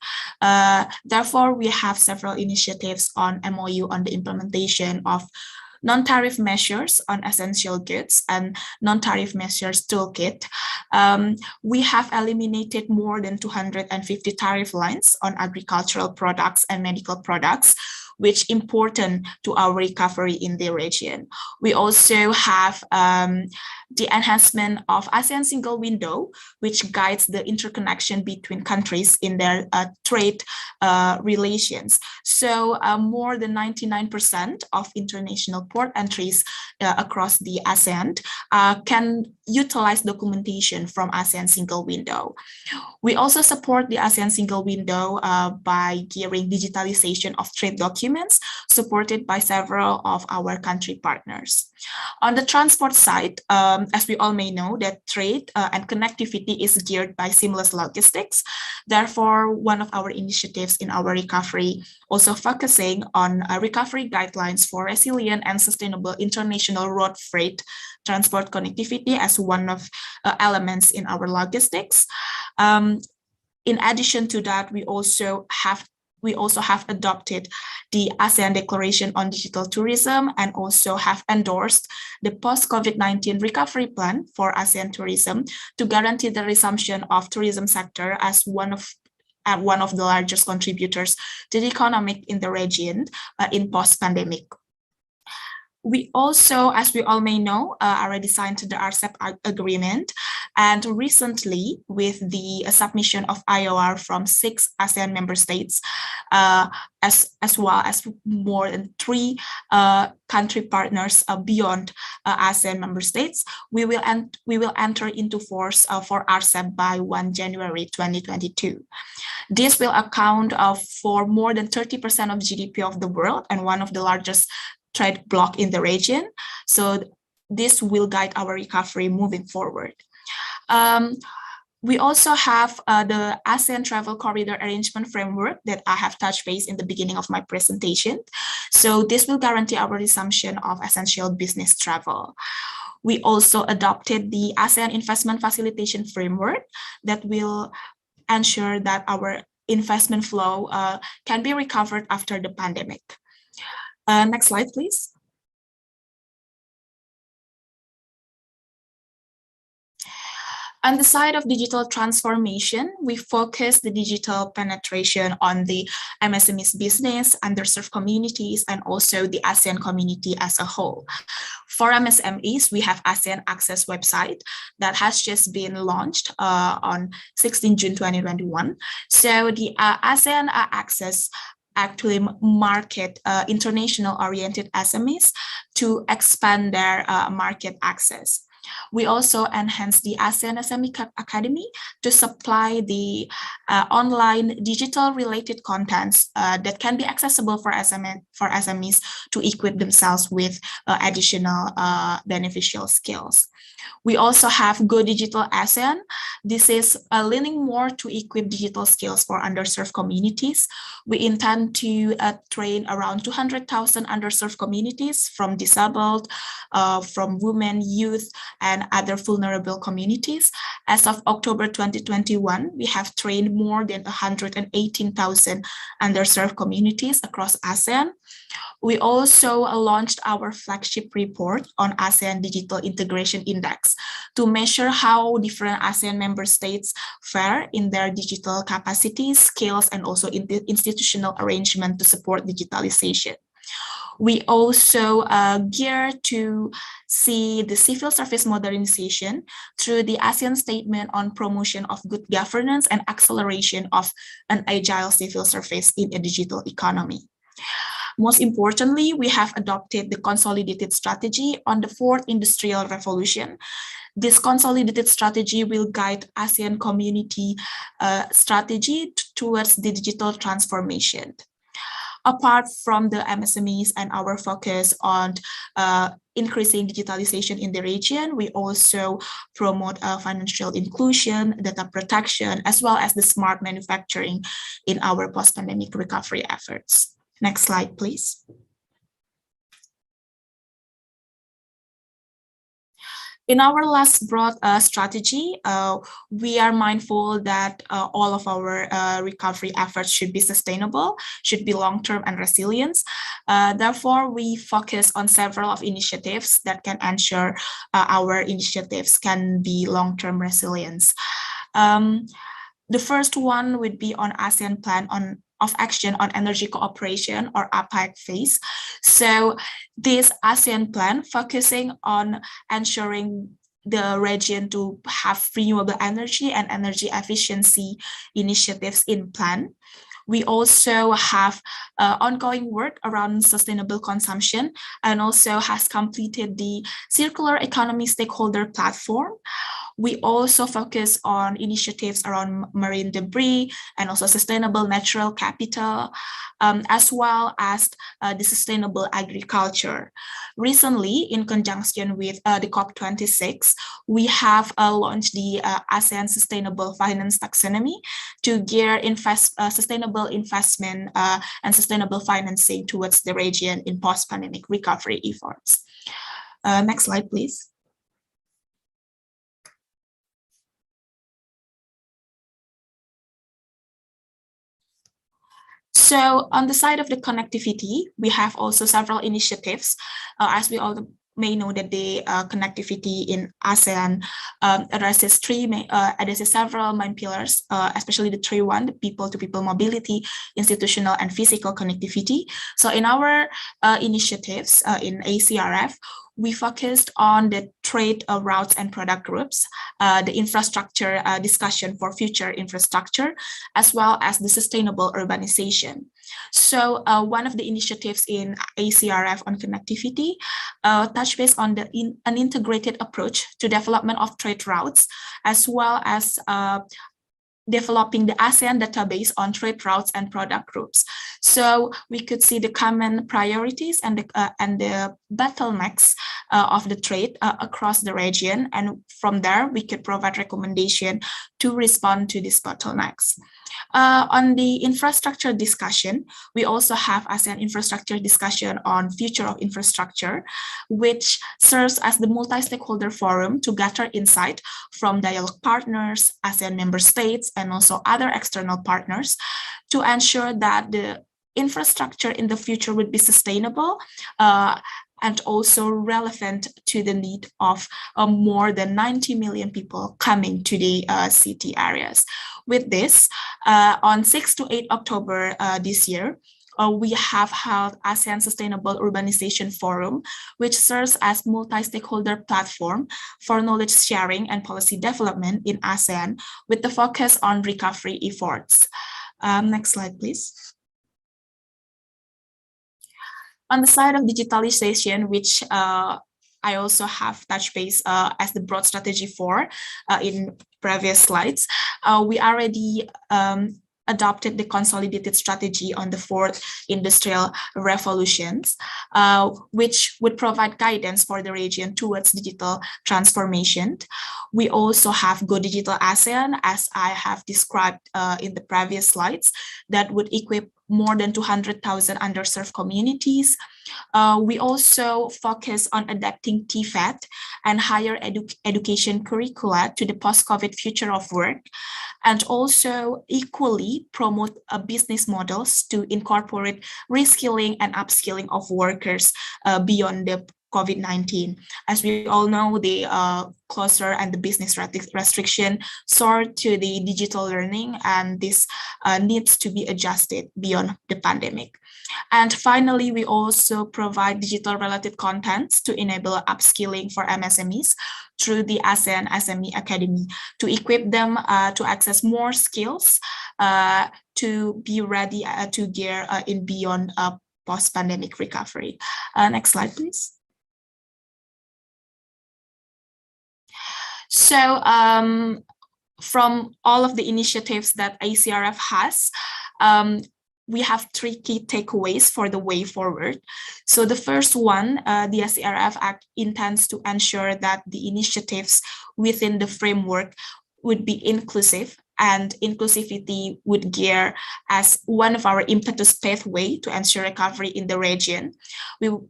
Therefore, we have several initiatives on MOU on the implementation of non-tariff measures on essential goods and non-tariff measures toolkit. We have eliminated more than 250 tariff lines on agricultural products and medical products, which important to our recovery in the region. We also have the enhancement of ASEAN single window, which guides the interconnection between countries in their trade relations. So more than 99% of international port entries across the ASEAN can utilize documentation from ASEAN single window. We also support the ASEAN single window by gearing digitalization of trade documents supported by several of our country partners. On the transport side, as we all may know, that trade and connectivity is geared by seamless logistics. Therefore, one of our initiatives in our recovery also focusing on recovery guidelines for resilient and sustainable international road freight transport connectivity as one of elements in our logistics. In addition to that, we also have we also have adopted the ASEAN Declaration on Digital Tourism and also have endorsed the post-COVID-19 recovery plan for ASEAN tourism to guarantee the resumption of tourism sector as one of the largest contributors to the economic in the region in post-pandemic. We also, as we all may know, already signed the RCEP agreement, and recently with the submission of IOR from 6 ASEAN member states, as well as more than 3 country partners beyond ASEAN member states, we will enter into force for RCEP by 1 January 2022. This will account for more than 30% of GDP of the world and one of the largest trade bloc in the region. So this will guide our recovery moving forward. We also have the ASEAN Travel Corridor Arrangement Framework that I have touched base in the beginning of my presentation. So this will guarantee our resumption of essential business travel. We also adopted the ASEAN Investment Facilitation Framework that will ensure that our investment flow can be recovered after the pandemic. Next slide, please. On the side of digital transformation, we focus the digital penetration on the MSMEs business, underserved communities, and also the ASEAN community as a whole. For MSMEs, we have ASEAN Access website that has just been launched on 16 June 2021. So the ASEAN Access actually market international oriented SMEs to expand their market access. We also enhance the ASEAN SME Academy to supply the online digital related contents that can be accessible for SMEs to equip themselves with additional beneficial skills. We also have Go Digital ASEAN. This is leaning more to equip digital skills for underserved communities. We intend to train around 200,000 underserved communities from disabled, from women, youth, and other vulnerable communities. As of October 2021, we have trained more than 118,000 underserved communities across ASEAN. We also launched our flagship report on ASEAN Digital Integration Index to measure how different ASEAN member states fare in their digital capacities, skills, and also in the institutional arrangement to support digitalization. We also gear to see the civil service modernization through the ASEAN Statement on Promotion of Good Governance and Acceleration of an Agile Civil Service in a Digital Economy. Most importantly, we have adopted the consolidated strategy on the 4th Industrial Revolution. This consolidated strategy will guide ASEAN community strategy towards the digital transformation. Apart from the MSMEs and our focus on increasing digitalization in the region, we also promote financial inclusion, data protection, as well as the smart manufacturing in our post-pandemic recovery efforts. Next slide, please. In our last broad strategy, we are mindful that all of our recovery efforts should be sustainable, should be long-term and resilient. Therefore, we focus on several of initiatives that can ensure our initiatives can be long-term resilience. The first one would be on ASEAN Plan of Action on Energy Cooperation, or APAC phase. So this ASEAN plan focusing on ensuring the region to have renewable energy and energy efficiency initiatives in plan. We also have ongoing work around sustainable consumption and also has completed the circular economy stakeholder platform. We also focus on initiatives around marine debris and also sustainable natural capital, as well as the sustainable agriculture. Recently, in conjunction with the COP26, we have launched the ASEAN Sustainable Finance Taxonomy to gear sustainable investment and sustainable financing towards the region in post-pandemic recovery efforts. Next slide, please. So on the side of the connectivity, we have also several initiatives. As we all may know that the connectivity in ASEAN addresses several main pillars, especially the the people-to-people mobility, institutional and physical connectivity. So in our initiatives in ACRF, we focused on the trade routes and product groups, the infrastructure discussion for future infrastructure, as well as the sustainable urbanization. So one of the initiatives in ACRF on connectivity touch base on an integrated approach to development of trade routes, as well as developing the ASEAN database on trade routes and product groups. So we could see the common priorities and the bottlenecks of the trade across the region. And from there, we could provide recommendation to respond to these bottlenecks. On the infrastructure discussion, we also have ASEAN infrastructure discussion on future of infrastructure, which serves as the multi-stakeholder forum to gather insight from dialogue partners, ASEAN member states, and also other external partners to ensure that the infrastructure in the future would be sustainable and also relevant to the need of more than 90 million people coming to the city areas. With this, on 6 to 8 October this year, we have held ASEAN Sustainable Urbanization Forum, which serves as multi-stakeholder platform for knowledge sharing and policy development in ASEAN with the focus on recovery efforts. Next slide, please. On the side of digitalization, which I also have touched base as the broad strategy for in previous slides, we already adopted the consolidated strategy on the fourth industrial revolutions, which would provide guidance for the region towards digital transformation. We also have Go Digital ASEAN, as I have described in the previous slides, that would equip more than 200,000 underserved communities. We also focus on adapting TVET and higher education curricula to the post-COVID future of work, and also equally promote business models to incorporate reskilling and upskilling of workers beyond the COVID-19. As we all know, the closer and the business restriction soared to the digital learning, and this needs to be adjusted beyond the pandemic. And finally, we also provide digital related contents to enable upskilling for MSMEs through the ASEAN SME Academy to equip them to access more skills to be ready to gear in beyond post-pandemic recovery. Next slide, please. So from all of the initiatives that ACRF has, we have 3 key takeaways for the way forward. So the first one, the ACRF Act intends to ensure that the initiatives within the framework would be inclusive, and inclusivity would gear as one of our impetus pathway to ensure recovery in the region.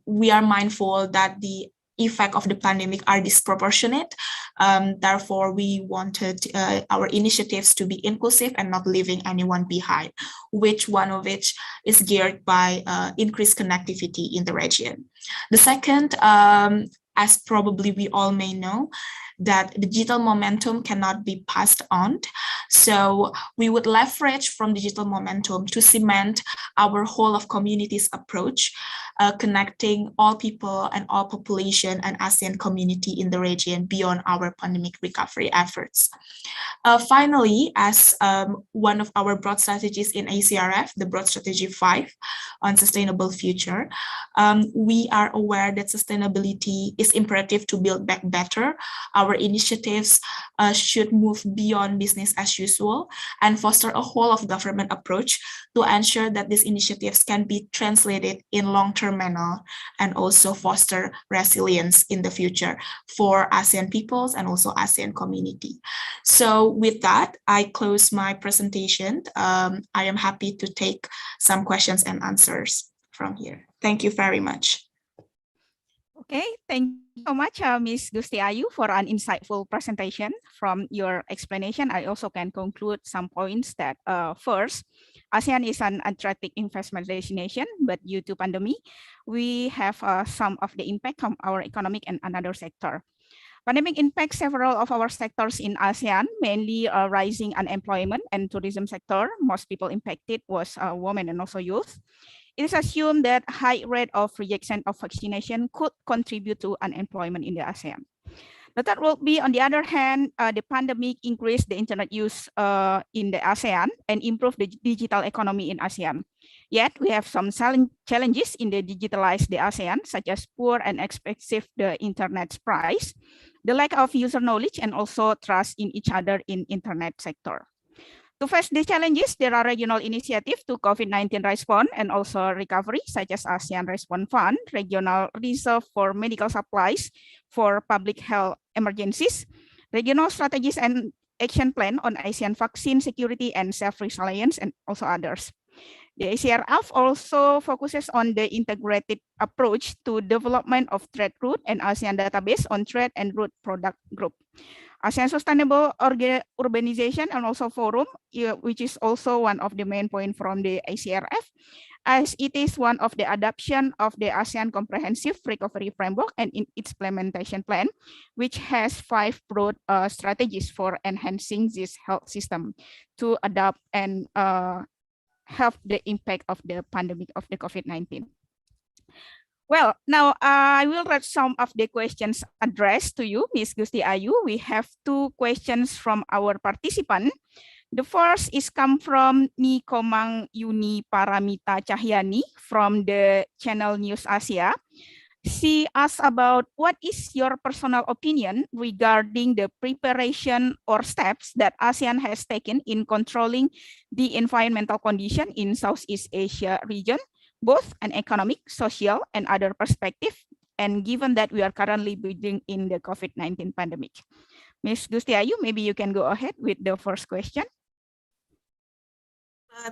We are mindful that the effect of the pandemic are disproportionate. Therefore, we wanted our initiatives to be inclusive and not leaving anyone behind, one of which is geared by increased connectivity in the region. The second, as probably we all may know, that digital momentum cannot be passed on. So we would leverage from digital momentum to cement our whole of communities approach, connecting all people and all population and ASEAN community in the region beyond our pandemic recovery efforts. Finally, as one of our broad strategies in ACRF, the broad strategy 5 on sustainable future, we are aware that sustainability is imperative to build back better. Our initiatives should move beyond business as usual and foster a whole of government approach to ensure that these initiatives can be translated in long-term manner and also foster resilience in the future for ASEAN peoples and also ASEAN community. So with that, I close my presentation. I am happy to take some questions and answers from here. Thank you very much. Okay, thank you so much, Ms. Gusti Ayu, for an insightful presentation. From your explanation, I also can conclude some points that first, ASEAN is an attractive investment destination, but due to pandemic, we have some of the impact on our economic and another sector. Pandemic impacts several of our sectors in ASEAN, mainly rising unemployment and tourism sector. Most people impacted was women and also youth. It is assumed that high rate of rejection of vaccination could contribute to unemployment in the ASEAN. The third will be, on the other hand, the pandemic increased the internet use in the ASEAN and improved the digital economy in ASEAN. Yet we have some challenges in the digitalized the ASEAN, such as poor and expensive the internet's price, the lack of user knowledge, and also trust in each other in internet sector. To face the challenges, there are regional initiatives to COVID-19 response and also recovery, such as ASEAN Response Fund, regional reserve for medical supplies for public health emergencies, regional strategies and action plan on ASEAN vaccine security and self-resilience, and also others. The ACRF also focuses on the integrated approach to development of trade route and ASEAN database on trade and route product group. ASEAN Sustainable Urbanization and also Forum, which is also one of the main points from the ACRF, as it is one of the adoption of the ASEAN Comprehensive Recovery Framework and in its implementation plan, which has 5 broad strategies for enhancing this health system to adapt and have the impact of the pandemic of the COVID-19. Well, now I will read some of the questions addressed to you, Ms. Gusti Ayu. We have 2 questions from our participant. The first is come from Nikomang Yuni Paramita Cahyani from the channel News Asia. She asked about what is your personal opinion regarding the preparation or steps that ASEAN has taken in controlling the environmental condition in Southeast Asia region, both an economic, social, and other perspective, and given that we are currently breathing in the COVID-19 pandemic. Ms. Gusti Ayu, maybe you can go ahead with the first question.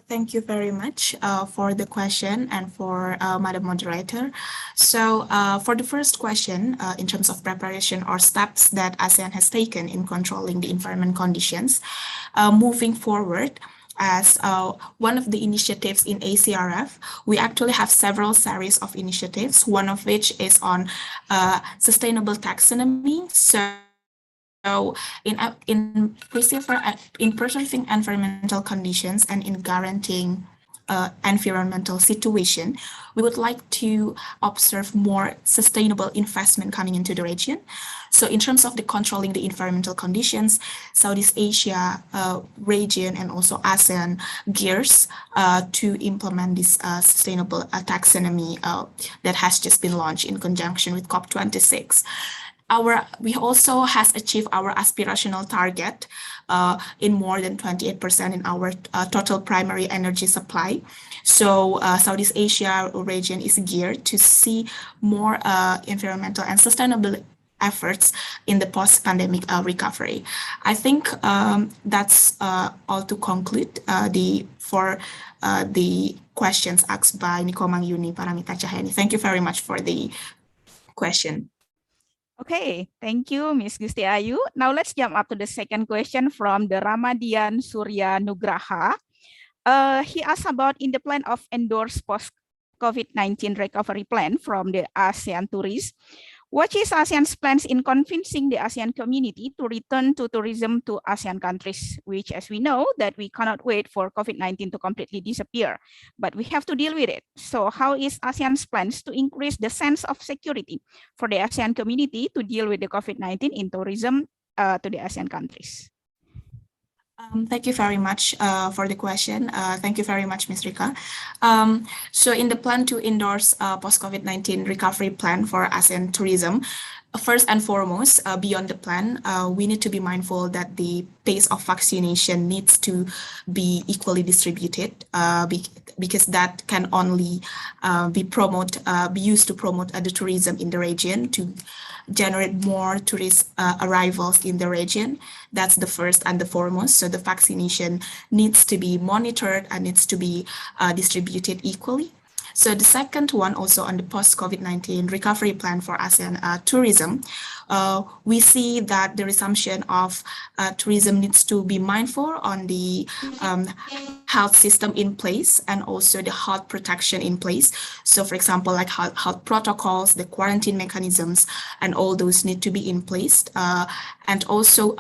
Thank you very much for the question and for Madam Moderator. So for the first question, in terms of preparation or steps that ASEAN has taken in controlling the environment conditions, moving forward, as one of the initiatives in ACRF, we actually have several series of initiatives, one of which is on sustainable taxonomy. So in preserving environmental conditions and in guaranteeing environmental situation, we would like to observe more sustainable investment coming into the region. So in terms of the controlling the environmental conditions, Southeast Asia region and also ASEAN gears to implement this sustainable taxonomy that has just been launched in conjunction with COP26. We also has achieved our aspirational target in more than 28% in our total primary energy supply. So Southeast Asia region is geared to see more environmental and sustainable efforts in the post-pandemic recovery. I think that's all to conclude the questions asked by Nikomang Yuni Paramita Cahyani. Thank you very much for the question. Okay, thank you, Ms. Gusti Ayu. Now let's jump up to the second question from the Ramadian Surya Nugraha. He asked about in the plan of endorsed post-COVID-19 recovery plan from the ASEAN tourists. What is ASEAN's plans in convincing the ASEAN community to return to tourism to ASEAN countries, which, as we know, that we cannot wait for COVID-19 to completely disappear, but we have to deal with it. So how is ASEAN's plans to increase the sense of security for the ASEAN community to deal with the COVID-19 in tourism to the ASEAN countries? Thank you very much for the question. Thank you very much, Ms. Rika. So in the plan to endorse post-COVID-19 recovery plan for ASEAN tourism, first and foremost, beyond the plan, we need to be mindful that the pace of vaccination needs to be equally distributed because that can only be used to promote the tourism in the region, to generate more tourist arrivals in the region. That's the first and the foremost. So the vaccination needs to be monitored and needs to be distributed equally. So the second one, also on the post-COVID-19 recovery plan for ASEAN tourism, we see that the resumption of tourism needs to be mindful on the health system in place and also the health protection in place. So for example, like health protocols, the quarantine mechanisms, and all those need to be in place. And also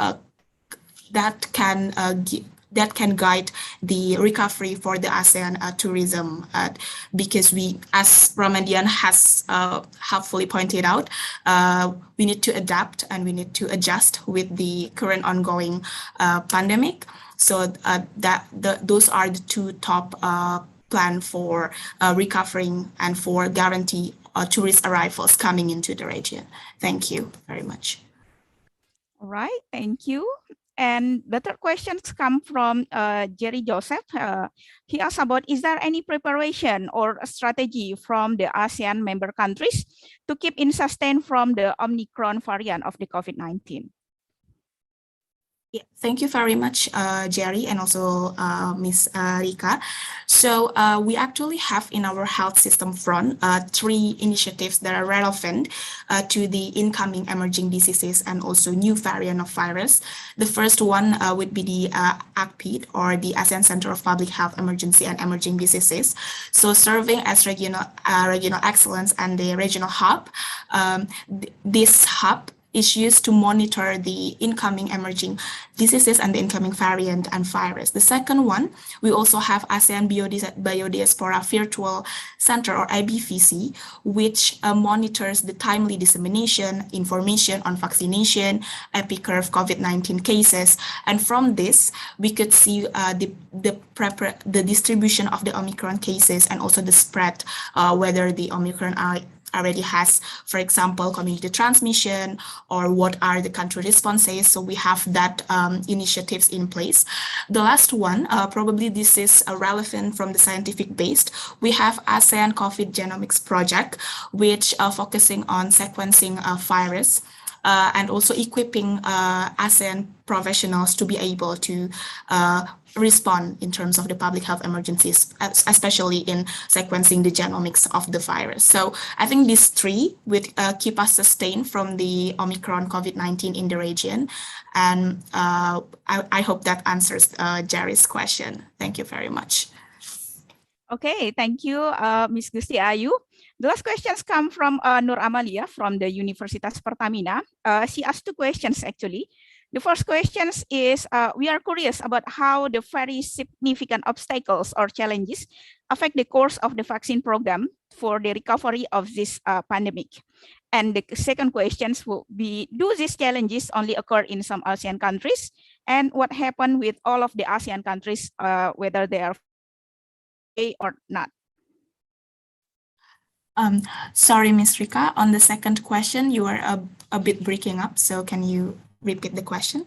that can guide the recovery for the ASEAN tourism, because we, as Ramadian has helpfully pointed out, we need to adapt and we need to adjust with the current ongoing pandemic. So those are the two top plan for recovering and for guarantee tourist arrivals coming into the region. Thank you very much. All right, thank you. And the third questions come from Jerry Joseph. He asked about, is there any preparation or a strategy from the ASEAN member countries to keep in sustain from the Omicron variant of the COVID-19? Yeah, thank you very much, Jerry, and also Ms. Rika. So we actually have in our health system front 3 initiatives that are relevant to the incoming emerging diseases and also new variant of virus. The first one would be the ACPID, or the ASEAN Center of Public Health Emergency and Emerging Diseases. So serving as regional excellence and the regional hub. This hub is used to monitor the incoming emerging diseases and the incoming variant and virus. The second one, we also have ASEAN Biodiaspora Virtual Center, or IBVC, which monitors the timely dissemination, information on vaccination, epicurve COVID-19 cases. And from this, we could see the distribution of the Omicron cases and also the spread, whether the Omicron already has, for example, community transmission, or what are the country responses. So we have that initiatives in place. The last one, probably this is relevant from the scientific based. We have ASEAN COVID Genomics Project, which are focusing on sequencing virus. And also equipping ASEAN professionals to be able to respond in terms of the public health emergencies, especially in sequencing the genomics of the virus. So I think these 3 would keep us sustained from the Omicron COVID-19 in the region. And I hope that answers Jerry's question. Thank you very much. Okay, thank you, Ms. Gusti Ayu. The last questions come from Nur Amalia from the Universitas Pertamina. She asked 2 questions actually. The first question is, we are curious about how the very significant obstacles or challenges affect the course of the vaccine program for the recovery of this pandemic. And the second question will be, do these challenges only occur in some ASEAN countries? And what happened with all of the ASEAN countries, whether they are or not? Sorry, Ms. Rika, on the second question, you are a bit breaking up. So can you repeat the question?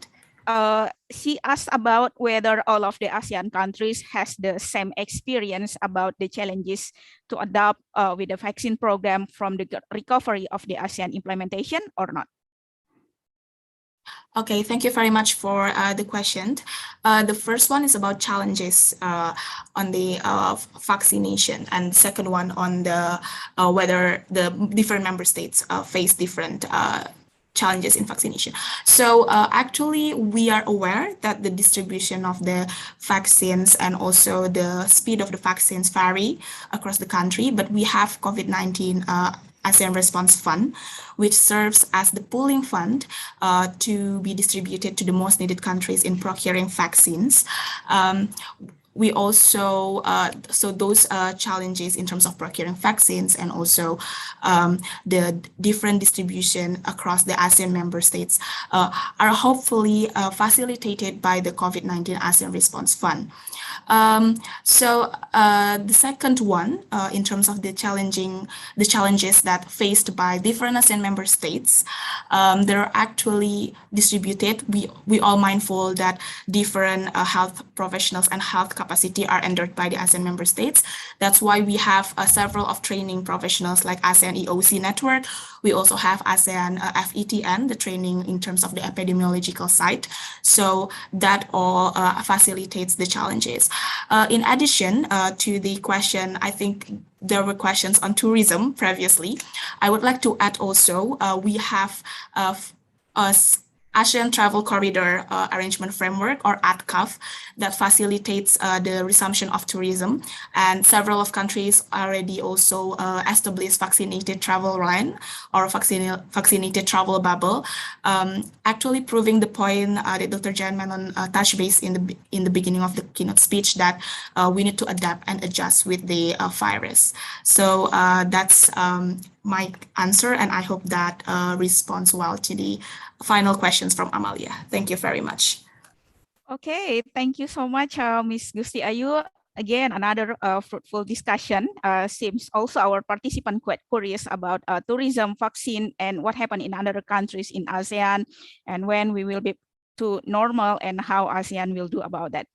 She asked about whether all of the ASEAN countries has the same experience about the challenges to adopt with the vaccine program from the recovery of the ASEAN implementation or not. Okay, thank you very much for the question. The first one is about challenges on the vaccination, and the second one on the whether the different member states face different challenges in vaccination. So actually, we are aware that the distribution of the vaccines and also the speed of the vaccines vary across the country, but we have COVID-19 ASEAN Response Fund, which serves as the pooling fund to be distributed to the most needed countries in procuring vaccines. We also, so those challenges in terms of procuring vaccines and also the different distribution across the ASEAN member states are hopefully facilitated by the COVID-19 ASEAN Response Fund. So the second one, in terms of the challenges that faced by different ASEAN member states, they're actually distributed. We all mindful that different health professionals and health capacity are endured by the ASEAN member states. That's why we have several of training professionals like ASEAN EOC network. We also have ASEAN FETN, the training in terms of the epidemiological side. So that all facilitates the challenges. countries. In addition to the question, I think there were questions on tourism previously. I would like to add also, we have ASEAN Travel Corridor Arrangement Framework, or ATCAF, that facilitates the resumption of tourism. And several of countries already also established vaccinated travel line or vaccinated travel bubble, actually proving the point that Dr. Jan Menon touched base in the beginning of the keynote speech, that we need to adapt and adjust with the virus. So that's my answer, and I hope that responds well to the final questions from Amalia. Thank you very much. Okay, thank you so much, Ms. Gusti Ayu. Again, another fruitful discussion. Seems also our participant quite curious about tourism, vaccine, and what happened in other countries in ASEAN, and when we will be to normal and how ASEAN will do about that.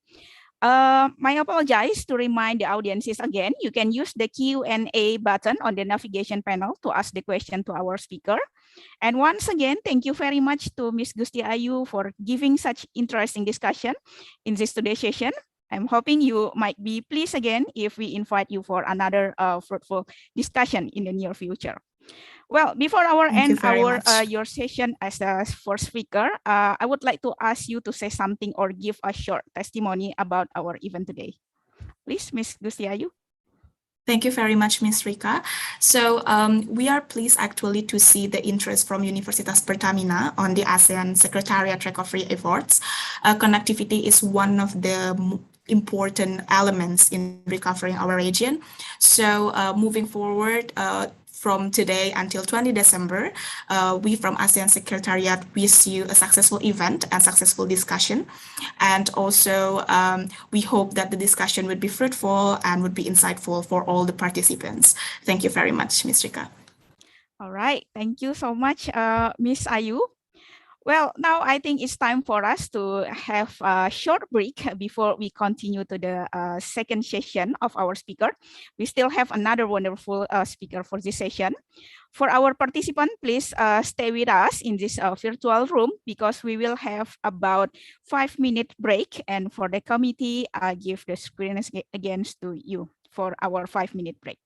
I apologize to remind the audiences again, you can use the Q&A button on the navigation panel to ask the question to our speaker. And once again, thank you very much to Ms. Gusti Ayu for giving such interesting discussion in this today's session. I'm hoping you might be pleased again if we invite you for another fruitful discussion in the near future. Well, before our end your session as the first speaker, I would like to ask you to say something or give a short testimony about our event today. Please, Ms. Gusti Ayu. Thank you very much, Ms. Rika. So we are pleased actually to see the interest from Universitas Pertamina on the ASEAN Secretariat Recovery efforts. Connectivity is one of the important elements in recovering our region. So moving forward, from today until 20 December, we from ASEAN Secretariat wish you a successful event and successful discussion. And also, we hope that the discussion would be fruitful and would be insightful for all the participants. Thank you very much, Ms. Rika. All right, thank you so much, Ms. Ayu. Well, now I think it's time for us to have a short break before we continue to the second session of our speaker. We still have another wonderful speaker for this session. For our participant, please stay with us in this virtual room because we will have about 5-minute break. And for the committee, I give the screen again to you for our 5-minute break.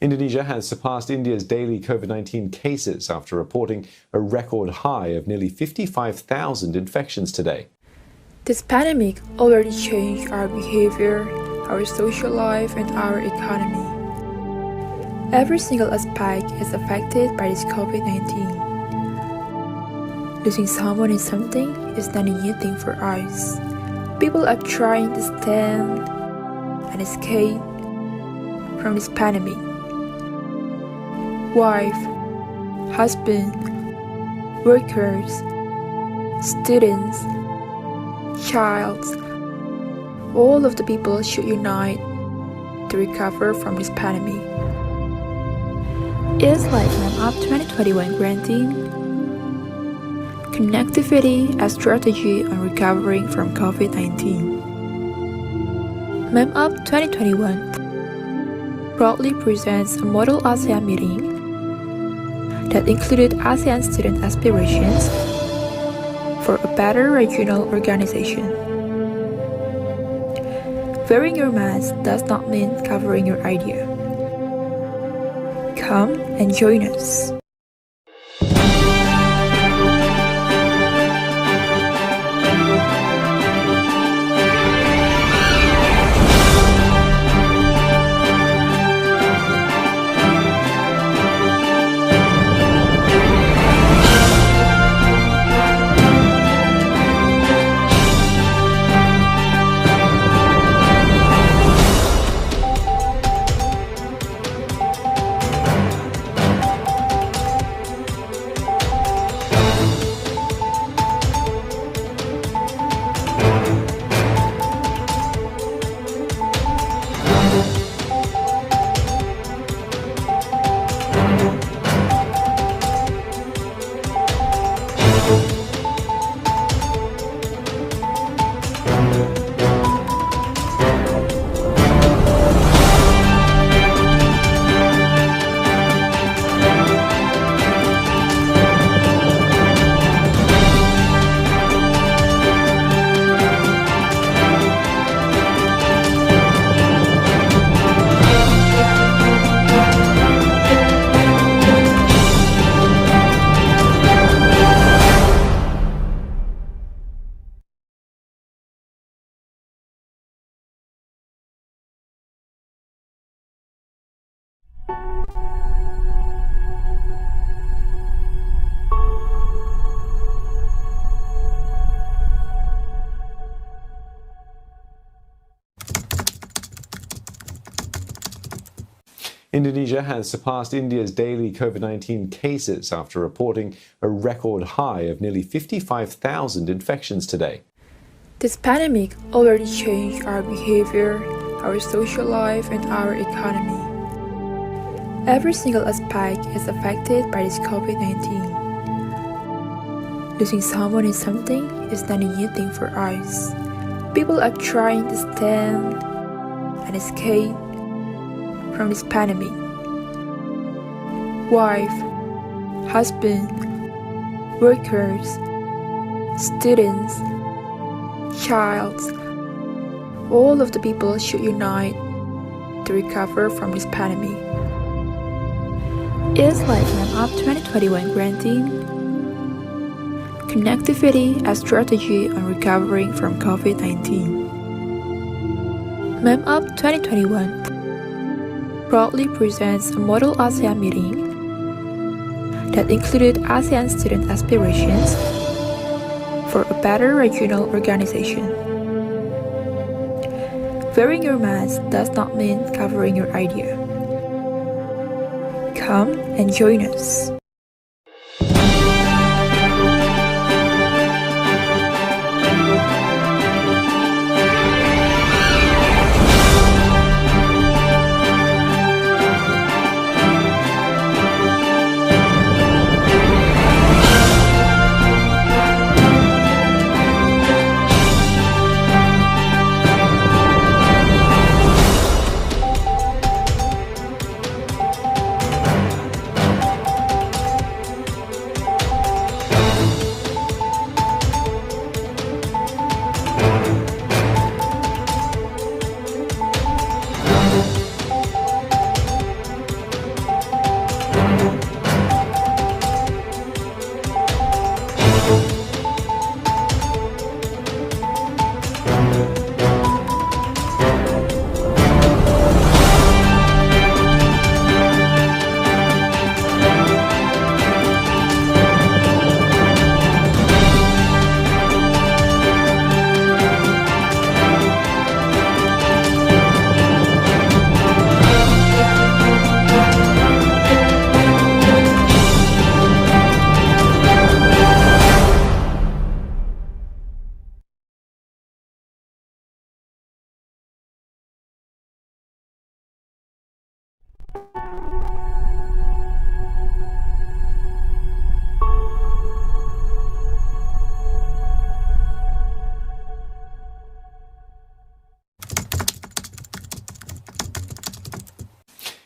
Indonesia has surpassed India's daily COVID-19 cases after reporting a record high of nearly 55,000 infections today. This pandemic already changed our behavior, our social life, and our economy. Every single aspect is affected by this COVID-19. Losing someone in something is not a new thing for us. People are trying to stand and escape from this pandemic. Wife, husband, workers, students, child, all of the people should unite to recover from this pandemic. It is like MAM UP 2021 granting connectivity as strategy on recovering from COVID-19. MAM UP 2021 proudly presents a model ASEAN meeting that included ASEAN student aspirations for a better regional organization. Wearing your mask does not mean covering your idea. Come and join us. Indonesia has surpassed India's daily COVID-19 cases after reporting a record high of nearly 55,000 infections today. This pandemic already changed our behavior, our social life, and our economy. Every single aspect is affected by this COVID-19. Losing someone in something is not a new thing for us. People are trying to stand and escape from this pandemic. Wife, husband, workers, students, child, all of the people should unite to recover from this pandemic. It is like MAM UP 2021 granting connectivity as strategy on recovering from COVID-19. MAM UP 2021 proudly presents a model ASEAN meeting that included ASEAN student aspirations for a better regional organization. Wearing your mask does not mean covering your idea. Come and join us.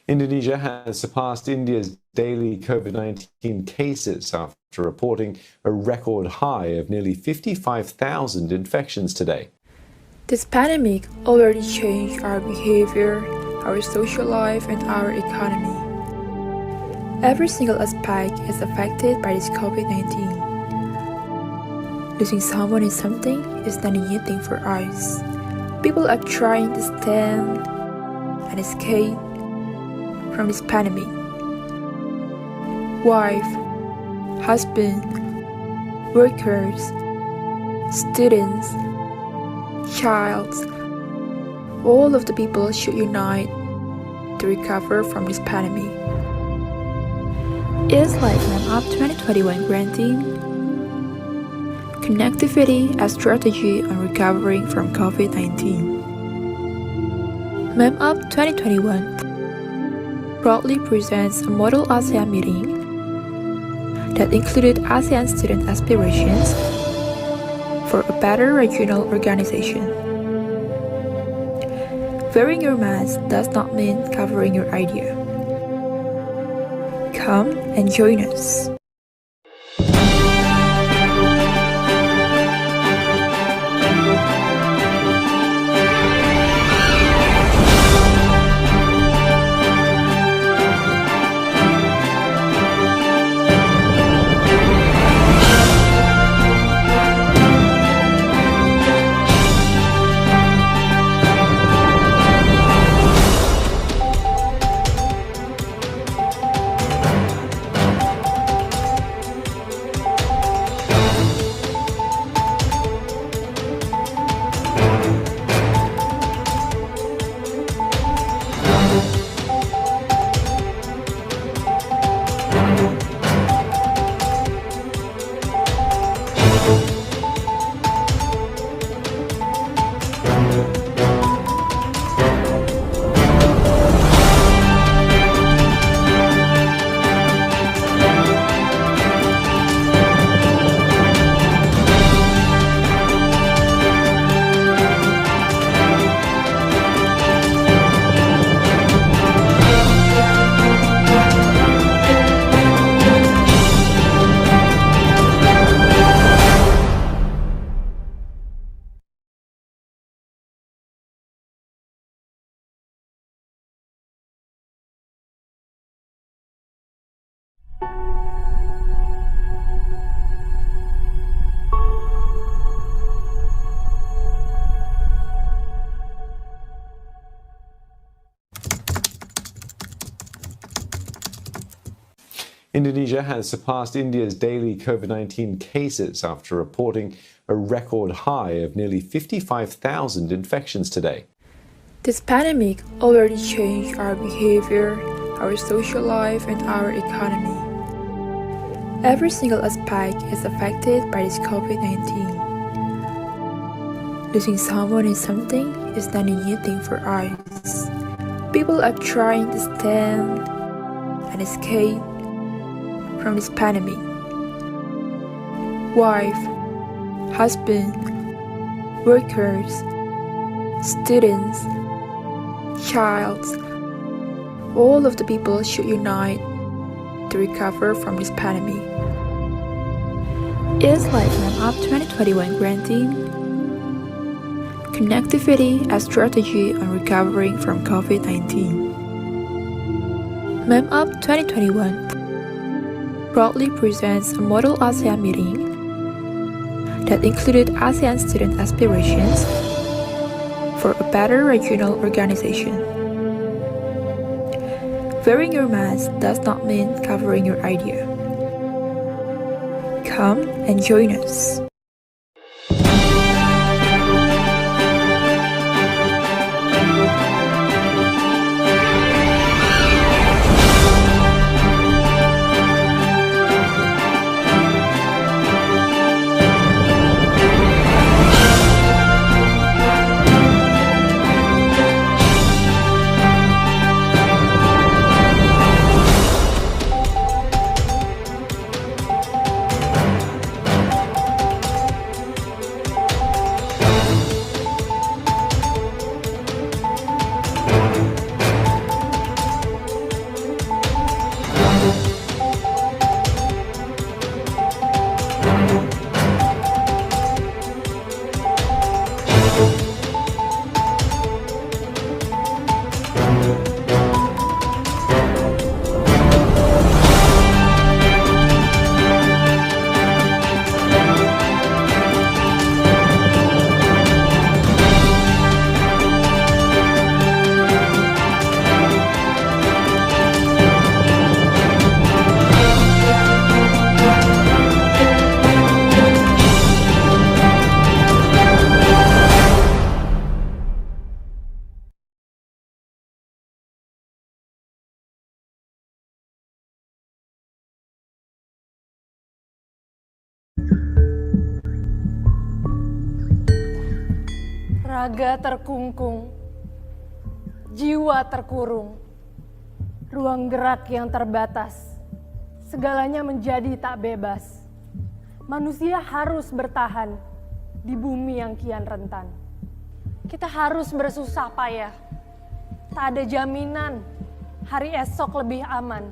Indonesia has surpassed India's daily COVID-19 cases after reporting a record high of nearly 55,000 infections today. This pandemic already changed our behavior, our social life, and our economy. Every single aspect is affected by this COVID-19. Losing someone in something is not a new thing for us. People are trying to stand and escape from this pandemic. Wife, husband, workers, students, child, all of the people should unite to recover from this pandemic. It is like MAM UP 2021 granting connectivity as strategy on recovering from COVID-19. MAM UP 2021 proudly presents a model ASEAN meeting that included ASEAN student aspirations for a better regional organization. Wearing your mask does not mean covering your idea. Come and join us. Indonesia has surpassed India's daily COVID-19 cases after reporting a record high of nearly 55,000 infections today. This pandemic already changed our behavior, our social life, and our economy. Every single aspect is affected by this COVID-19. Losing someone and something is not a new thing for us. People are trying to stand and escape from this pandemic. Wife, husband, workers, students, child, all of the people should unite to recover from this pandemic. It is like MAM UP 2021 granting connectivity as strategy on recovering from COVID-19. MAM UP 2021 proudly presents a model ASEAN meeting that included ASEAN student aspirations for a better regional organization. Wearing your mask does not mean covering your idea. Come and join us. Raga terkungkung, jiwa terkurung, ruang gerak yang terbatas, segalanya menjadi tak bebas. Manusia harus bertahan di bumi yang kian rentan. Kita harus bersusah payah, tak ada jaminan hari esok lebih aman.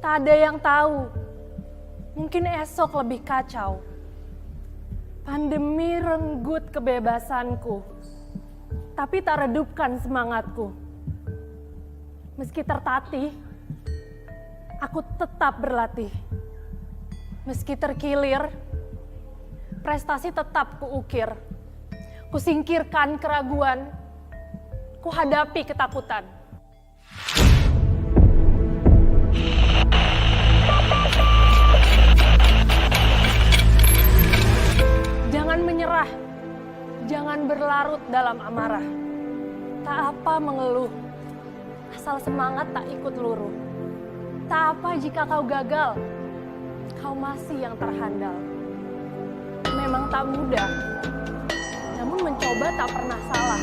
Tak ada yang tahu, mungkin esok lebih kacau. Pandemi renggut kebebasanku, tapi tak redupkan semangatku. Meski tertatih, aku tetap berlatih. Meski terkilir, prestasi tetap kuukir. Kusingkirkan keraguan, kuhadapi ketakutan. Jangan menyerah, jangan berlarut dalam amarah. Tak apa mengeluh, asal semangat tak ikut luruh. Tak apa jika kau gagal, kau masih yang terhandal. Memang tak mudah, namun mencoba tak pernah salah.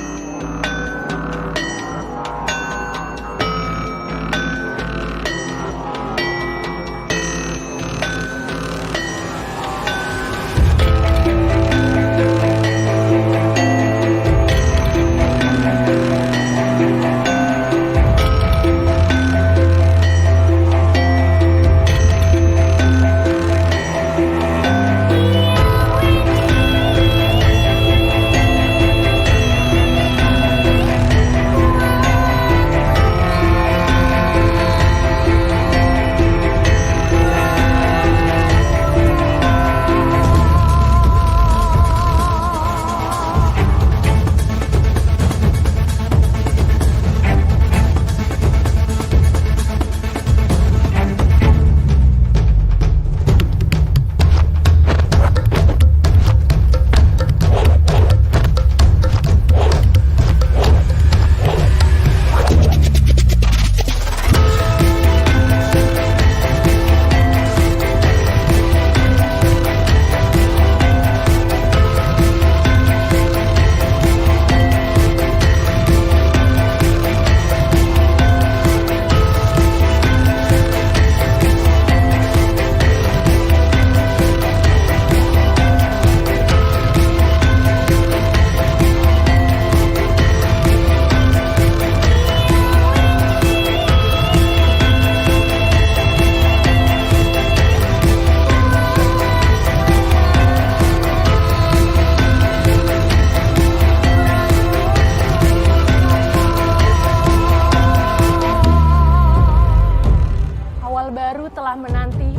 telah menanti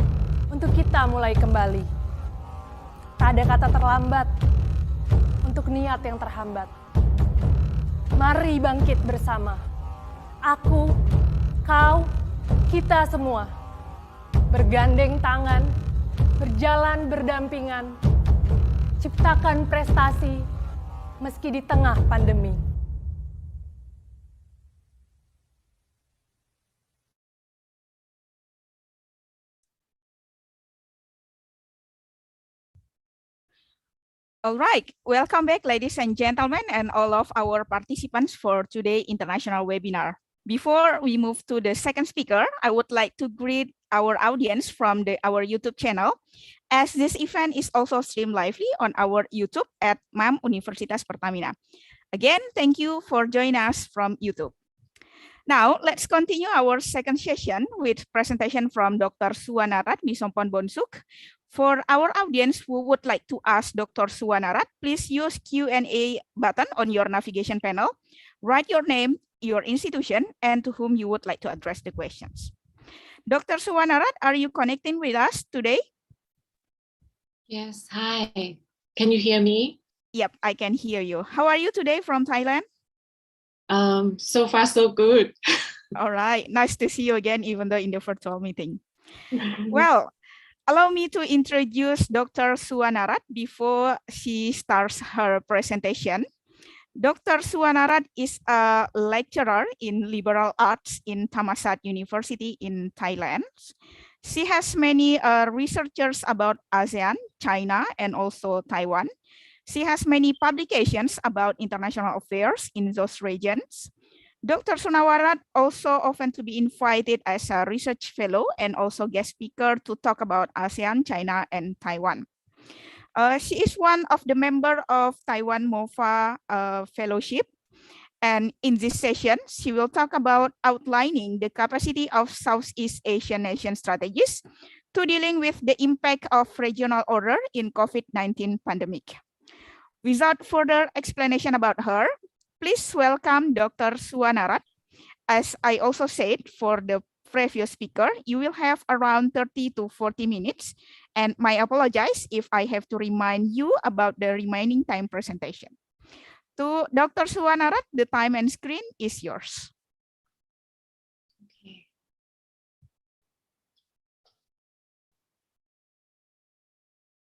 untuk kita mulai kembali. Tak ada kata terlambat untuk niat yang terhambat. Mari bangkit bersama. Aku, kau, kita semua. Bergandeng tangan, berjalan berdampingan, ciptakan prestasi meski di tengah pandemi. All right, welcome back, ladies and gentlemen, and all of our participants for today's international webinar. Before we move to the second speaker, I would like to greet our audience from our YouTube channel, as this event is also streamed lively on our YouTube at MAM Universitas Pertamina. Again, thank you for joining us from YouTube. Now, let's continue our second session with presentation from Dr. Suwanarat Misompon Bonsuk. For our audience who would like to ask Dr. Suwanarat, please use Q&A button on your navigation panel. Write your name, your institution, and to whom you would like to address the questions. Dr. Suwanarat, are you connecting with us today? Yes, hi. Can you hear me? Yep, I can hear you. How are you today from Thailand? So far, so good. All right, nice to see you again, even though in the virtual meeting. Well, allow me to introduce Dr. Suwanarat before she starts her presentation. Dr. Suwanarat is a lecturer in liberal arts in Thammasat University in Thailand. She has many researchers about ASEAN, China, and also Taiwan. She has many publications about international affairs in those regions. Dr. Suwanarat also often to be invited as a research fellow and also guest speaker to talk about ASEAN, China, and Taiwan. She is one of the members of Taiwan MOFA Fellowship. And in this session, she will talk about outlining the capacity of Southeast Asian nation strategies to dealing with the impact of regional order in COVID-19 pandemic. Without further explanation about her, please welcome Dr. Suwanarat. As I also said for the previous speaker, you will have around 30 to 40 minutes. And my apologize if I have to remind you about the remaining time presentation. To Dr. Suwanarat, the time and screen is yours. Okay.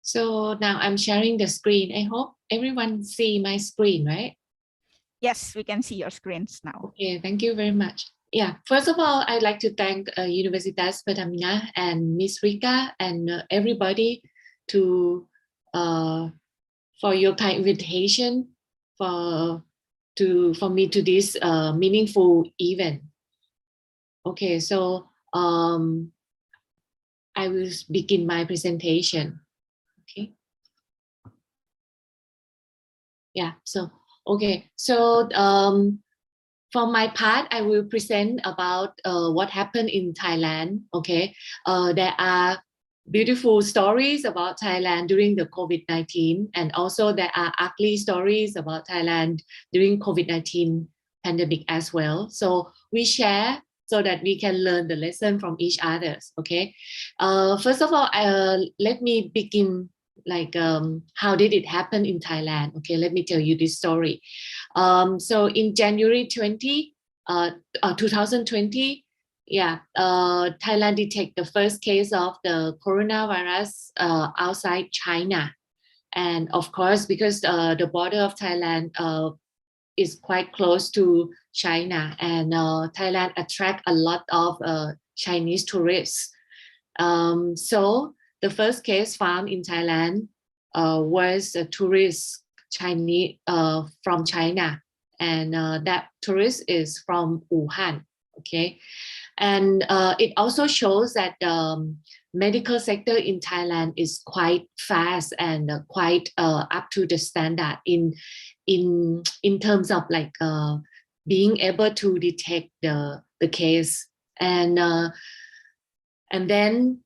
So now I'm sharing the screen. I hope everyone see my screen, right? Yes, we can see your screens now. Okay, thank you very much. Yeah, first of all, I'd like to thank Universitas Pertamina and Miss Rika and everybody to for your kind invitation for me to this meaningful event. Okay, so I will begin my presentation. Okay. Yeah. So okay. So for my part, I will present about what happened in Thailand. Okay. There are beautiful stories about Thailand during the COVID-19, and also there are ugly stories about Thailand during COVID-19 pandemic as well. So we share so that we can learn the lesson from each other. Okay. First of all, let me begin like how did it happen in Thailand? Okay, let me tell you this story. So in January 2020, yeah, Thailand detected the first case of the coronavirus outside China. And of course, because the border of Thailand is quite close to China, and Thailand attract a lot of Chinese tourists. So the first case found in Thailand was a tourist Chinese from China, and that tourist is from Wuhan. Okay, and it also shows that the medical sector in Thailand is quite fast and quite up to the standard in terms of like being able to detect the case, and then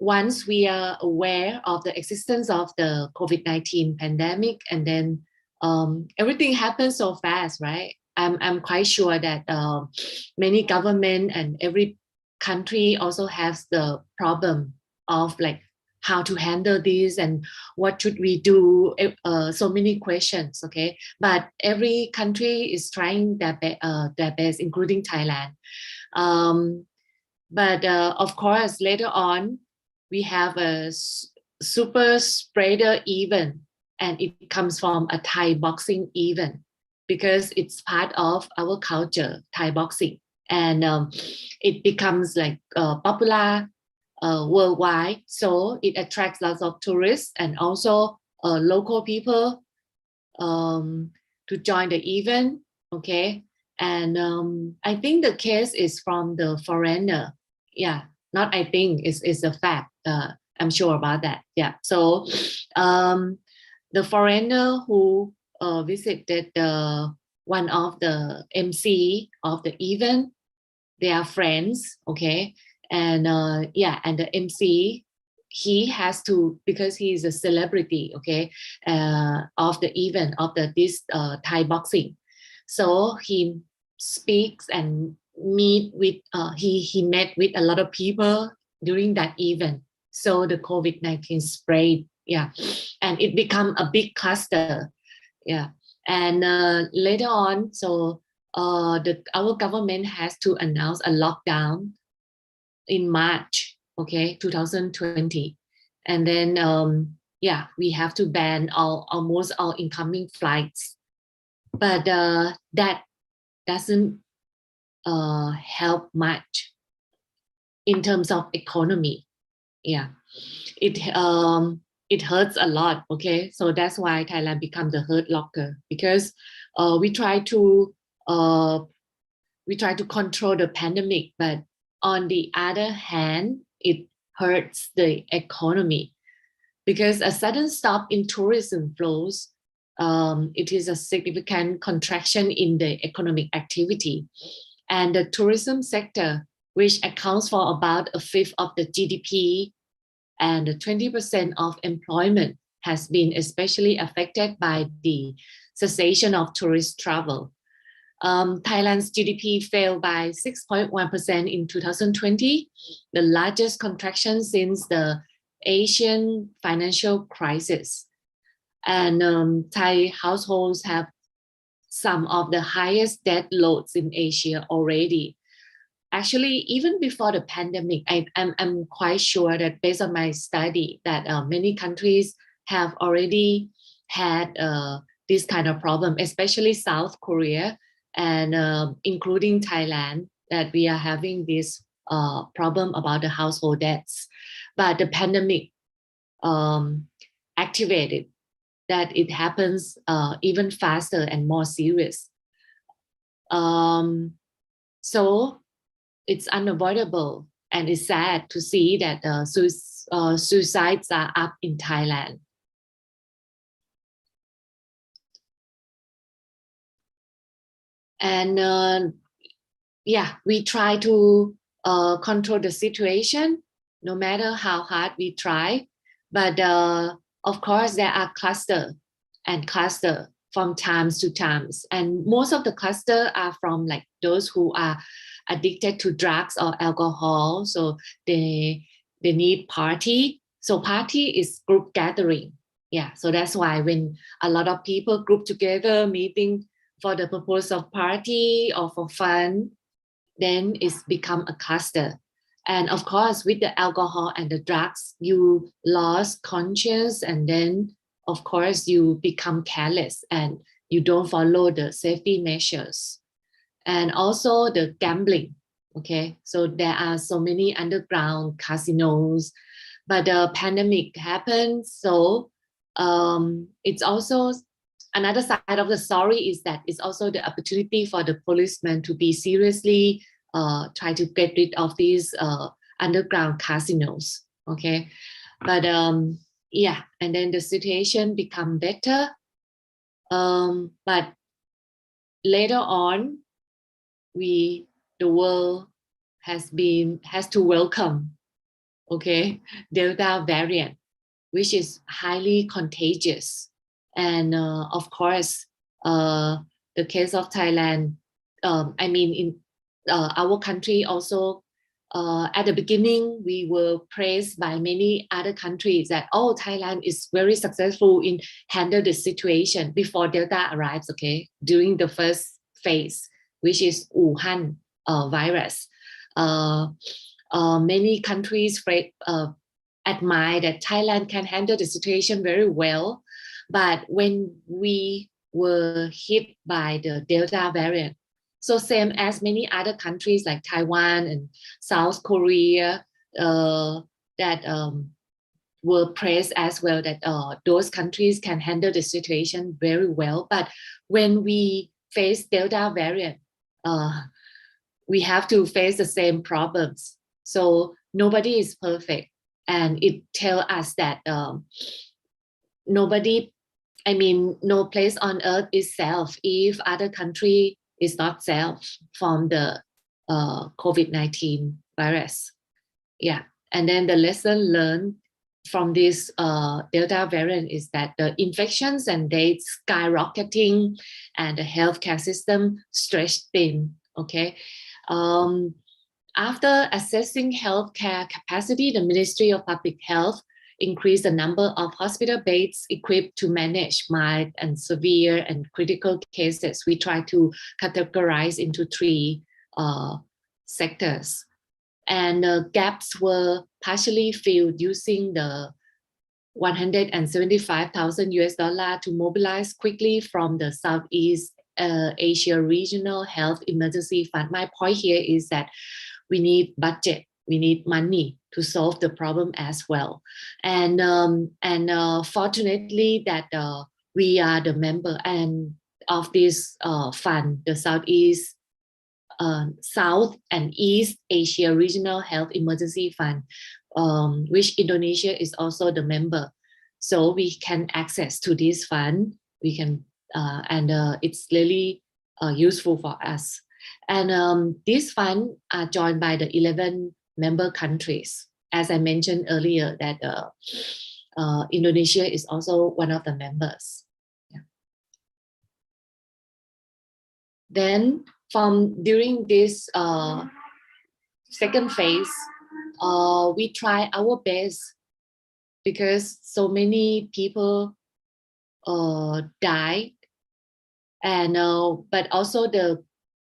once we are aware of the existence of the COVID-19 pandemic, and then everything happens so fast, right? I'm quite sure that many government and every country also has the problem of like how to handle this and what should we do, so many questions, okay? But every country is trying their best, including Thailand. But of course, later on, we have a super spreader event, and it comes from a Thai boxing event because it's part of our culture, Thai boxing. And it becomes like popular worldwide, so it attracts lots of tourists and also local people to join the event, okay? And I think the case is from the foreigner. Yeah, not I think, it's a fact. I'm sure about that. Yeah, so the foreigner who visited one of the MC of the event, they are friends, okay? And yeah, and the MC, he has to, because he is a celebrity, okay, of the event of this Thai boxing. So he speaks and meet with, he met with a lot of people during that event. So the COVID-19 spread, yeah, and it become a big cluster, yeah. And later on, so our government has to announce a lockdown in March, okay, 2020. And then, yeah, we have to ban almost all incoming flights. But that doesn't help much in terms of economy. Yeah, it hurts a lot, okay? So that's why Thailand become the hurt locker, because we try to control the pandemic, but on the other hand, it hurts the economy because a sudden stop in tourism flows, it is a significant contraction in the economic activity. And the tourism sector, which accounts for about a fifth of the GDP and 20% of employment, has been especially affected by the cessation of tourist travel. Thailand's GDP fell by 6.1% in 2020, the largest contraction since the Asian financial crisis. And Thai households have some of the highest debt loads in Asia already. Actually, even before the pandemic, I'm quite sure that based on my study that many countries have already had this kind of problem, especially South Korea and including Thailand, that we are having this problem about the household debts. But the pandemic activated that it happens even faster and more serious. So it's unavoidable, and it's sad to see that suicides are up in Thailand. And yeah, we try to control the situation, no matter how hard we try. But of course, there are cluster from times to times. And most of the cluster are from like those who are addicted to drugs or alcohol. So they need party. So party is group gathering. Yeah, so that's why when a lot of people group together, meeting for the purpose of party or for fun, then it's become a cluster. And of course, with the alcohol and the drugs, you lost conscience, and then of course you become careless and you don't follow the safety measures. And also the gambling, okay? So there are so many underground casinos, but the pandemic happened. So it's also another side of the story is that it's also the opportunity for the policemen to be seriously try to get rid of these underground casinos, okay? But yeah, and then the situation become better. But later on, the world has to welcome, okay, Delta variant, which is highly contagious. And of course, the case of Thailand, I mean, in our country also at the beginning, we were praised by many other countries that, oh, Thailand is very successful in handle the situation before Delta arrives, okay, during the first phase, which is Wuhan virus. Many countries admire that Thailand can handle the situation very well. But when we were hit by the Delta variant, so same as many other countries like Taiwan and South Korea that were praised as well, that those countries can handle the situation very well. But when we face Delta variant, we have to face the same problems. So nobody is perfect. And it tells us that no place on earth is safe if other country is not safe from the COVID-19 virus. Yeah, and then the lesson learned from this Delta variant is that the infections and deaths skyrocketing and the healthcare system stretched thin, okay? After assessing healthcare capacity, the Ministry of Public Health increase the number of hospital beds equipped to manage mild and severe and critical cases. We try to categorize into 3 sectors. And gaps were partially filled using the $175,000 to mobilize quickly from the Southeast Asia Regional Health Emergency Fund. My point here is that we need budget. We need money to solve the problem as well. And fortunately that we are the member and of this fund, the South and East Asia Regional Health Emergency Fund, which Indonesia is also the member. So we can access to this fund. We can, it's really useful for us. And this fund are joined by the 11 member countries. As I mentioned earlier, that Indonesia is also one of the members. Yeah. Then during this second phase, we try our best because so many people died, and but also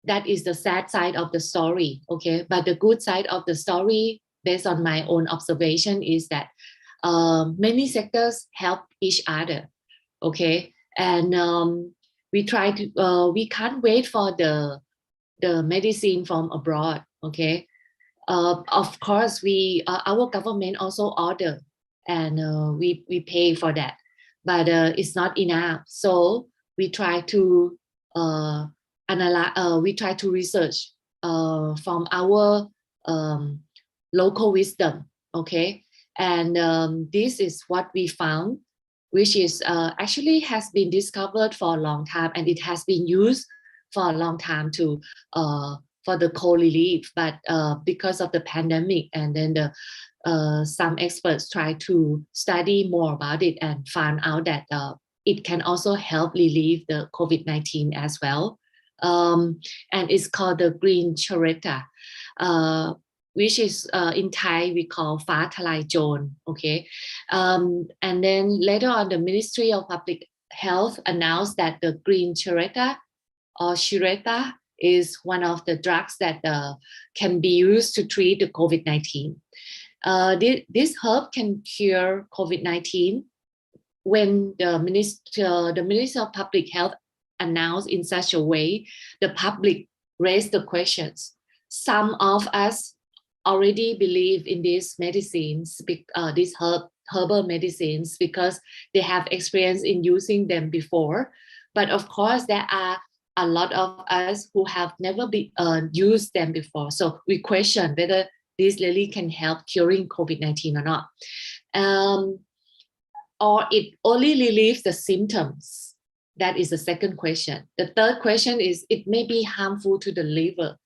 that is the sad side of the story, okay? But the good side of the story, based on my own observation, is that many sectors help each other, okay? And we can't wait for the medicine from abroad, okay? Of course, our government also order, and we pay for that, but it's not enough. So we try to we try to research from our local wisdom, okay? And this is what we found, which is actually has been discovered for a long time, and it has been used for a long time to for the cold relief. But because of the pandemic, and then some experts try to study more about it and found out that it can also help relieve the COVID-19 as well. And it's called the green charetta, which is in Thai we call Fa Thalai Joan, okay? And then later on, the Ministry of Public Health announced that the green charetta or chiretta is one of the drugs that can be used to treat the COVID-19. This herb can cure COVID-19. When the Minister of Public Health announced in such a way, the public raised the questions. Some of us already believe in these medicines, these herbal medicines, because they have experience in using them before. But of course, there are a lot of us who have never used them before. So we question whether this really can help curing COVID-19 or not. Or it only relieves the symptoms. That is the second question. The third question is it may be harmful to the liver.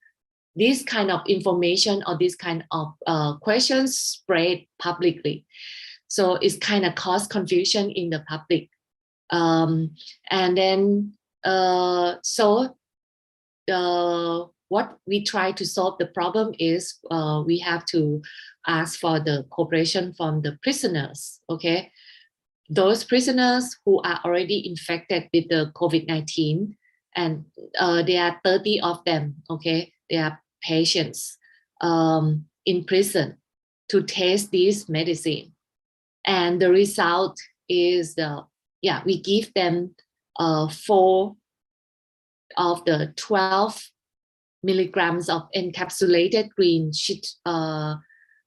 This kind of information or this kind of questions spread publicly. So it's kind of cause confusion in the public. And then, so what we try to solve the problem is we have to ask for the cooperation from the prisoners, okay? Those prisoners who are already infected with the COVID-19, and there are 30 of them, okay? They are patients in prison to test this medicine. And the result is, we give them 4 of the 12 milligrams of encapsulated green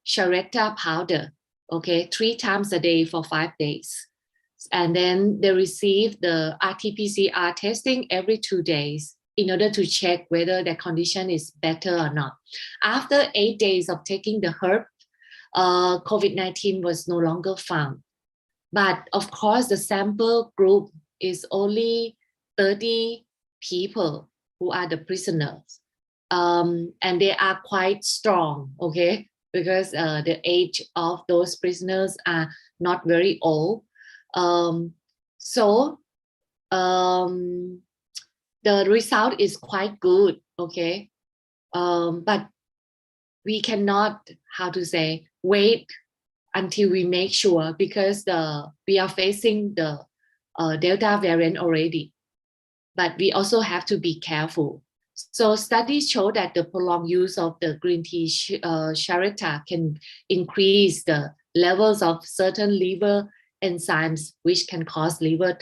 charetta powder, okay, 3 times a day for 5 days. And then they receive the RT-PCR testing every 2 days in order to check whether their condition is better or not. After 8 days of taking the herb, COVID-19 was no longer found. But of course, the sample group is only 30 people who are the prisoners. And they are quite strong, okay? Because the age of those prisoners are not very old. The result is quite good, okay? But we cannot, wait until we make sure, because we are facing the Delta variant already. But we also have to be careful. So studies show that the prolonged use of the green tea charetta can increase the levels of certain liver enzymes, which can cause liver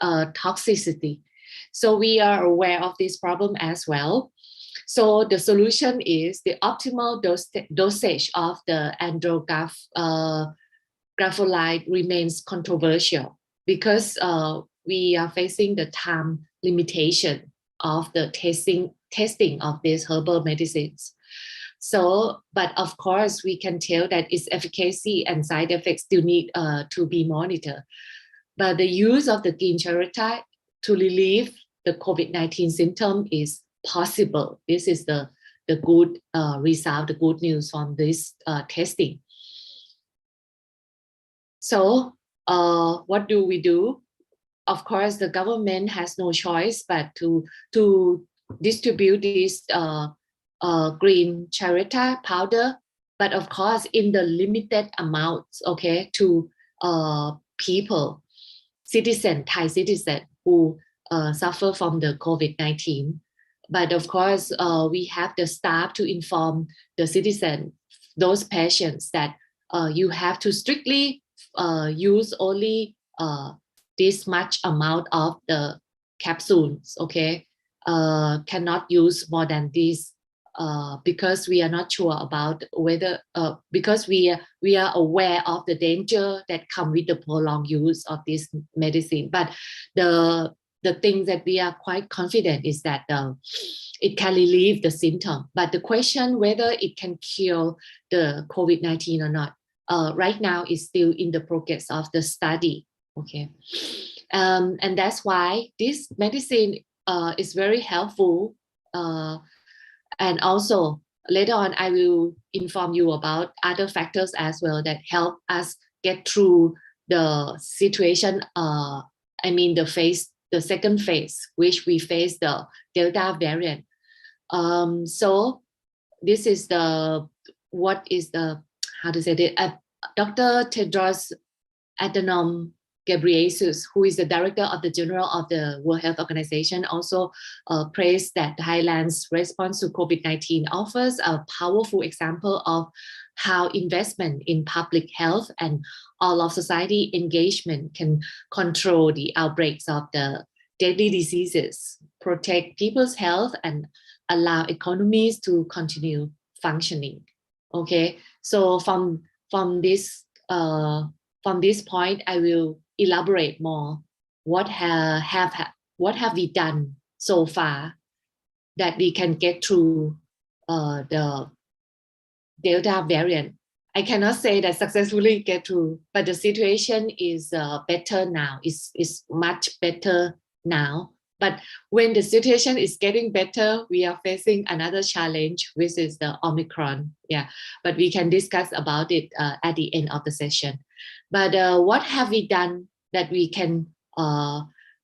toxicity. So we are aware of this problem as well. So the solution is the optimal dosage of the andrographolide remains controversial, because we are facing the time limitation of the testing of these herbal medicines. So, but of course, we can tell that its efficacy and side effects still need to be monitored. But the use of the green charetta to relieve the COVID-19 symptom is possible. This is the good result, the good news from this testing. So what do we do? Of course, the government has no choice but to distribute this green charetta powder, but of course in the limited amounts, okay, to people, Thai citizens who suffer from the COVID-19. But of course, we have the staff to inform the citizen, those patients, that you have to strictly use only this much amount of the capsules, okay? Cannot use more than this, because we are not sure about whether, because we are aware of the danger that come with the prolonged use of this medicine. But the thing that we are quite confident is that it can relieve the symptom. But the question whether it can cure the COVID-19 or not, right now is still in the progress of the study, okay? And that's why this medicine is very helpful. And also later on, I will inform you about other factors as well that help us get through the situation. The second phase, which we face the Delta variant. So this is Dr. Tedros Adhanom Ghebreyesus, who is the director of the General of the World Health Organization, also praised that Thailand's response to COVID-19 offers a powerful example of how investment in public health and all of society engagement can control the outbreaks of the deadly diseases, protect people's health, and allow economies to continue functioning. Okay, so from this point, I will elaborate more. What have we done so far that we can get through the Delta variant? I cannot say that successfully get through, but the situation is better now. It's much better now. But when the situation is getting better, we are facing another challenge, which is the Omicron. Yeah, but we can discuss about it at the end of the session. But what have we done that we can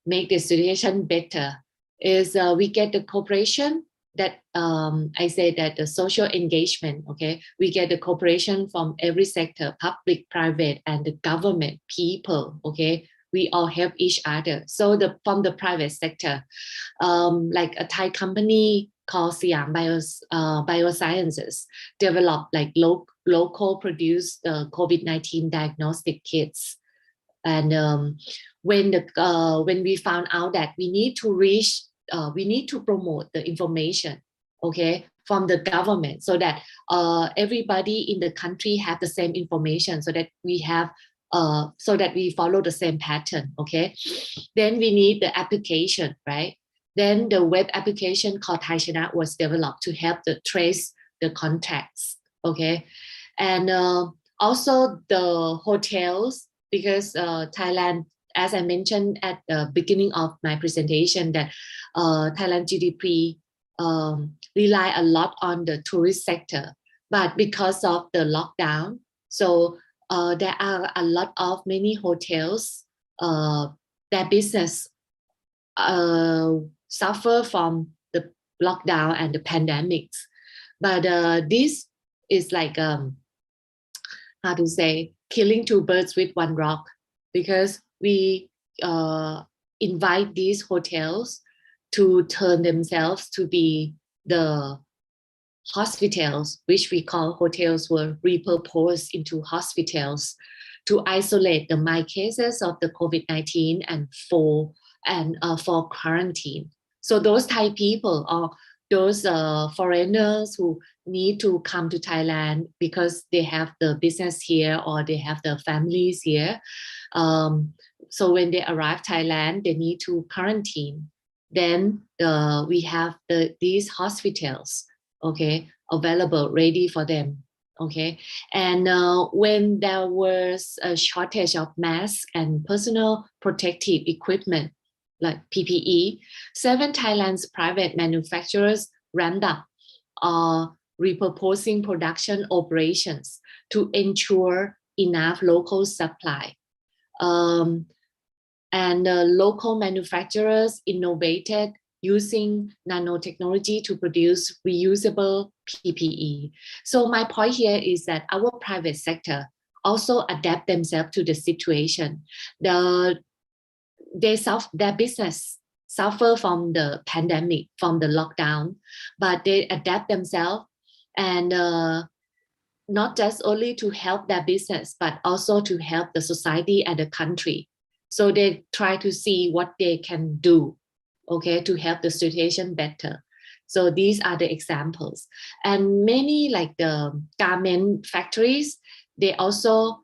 make the situation better is we get the cooperation that I say that the social engagement, okay, we get the cooperation from every sector, public, private, and the government, people, okay, we all help each other. So from the private sector, like a Thai company called Siam Biosciences developed like local produced COVID-19 diagnostic kits. And when we found out that we need to promote the information, okay, from the government, so that everybody in the country have the same information, so that we follow the same pattern, okay. Then we need the application, right? Then the web application called Thai Chana was developed to help to trace the contacts, okay. And also the hotels, because Thailand, as I mentioned at the beginning of my presentation, that Thailand GDP rely a lot on the tourist sector, but because of the lockdown, so there are a lot of many hotels, their business suffer from the lockdown and the pandemics. But this is like how to say, killing two birds with one rock, because we invite these hotels to turn themselves to be the hospitals, which we call hotels were repurposed into hospitals to isolate the mild cases of the COVID-19 and for quarantine. So those Thai people or those foreigners who need to come to Thailand because they have the business here or they have the families here. So when they arrive Thailand, they need to quarantine. Then we have these hospitals, okay, available, ready for them, okay. And when there was a shortage of masks and personal protective equipment, like PPE, 7 Thailand's private manufacturers ramped up repurposing production operations to ensure enough local supply. And local manufacturers innovated using nanotechnology to produce reusable PPE. So my point here is that our private sector also adapt themselves to the situation. Their business suffer from the pandemic, from the lockdown, but they adapt themselves, and not just only to help their business, but also to help the society and the country. So they try to see what they can do, okay, to help the situation better. So these are the examples. And many, like the garment factories, they also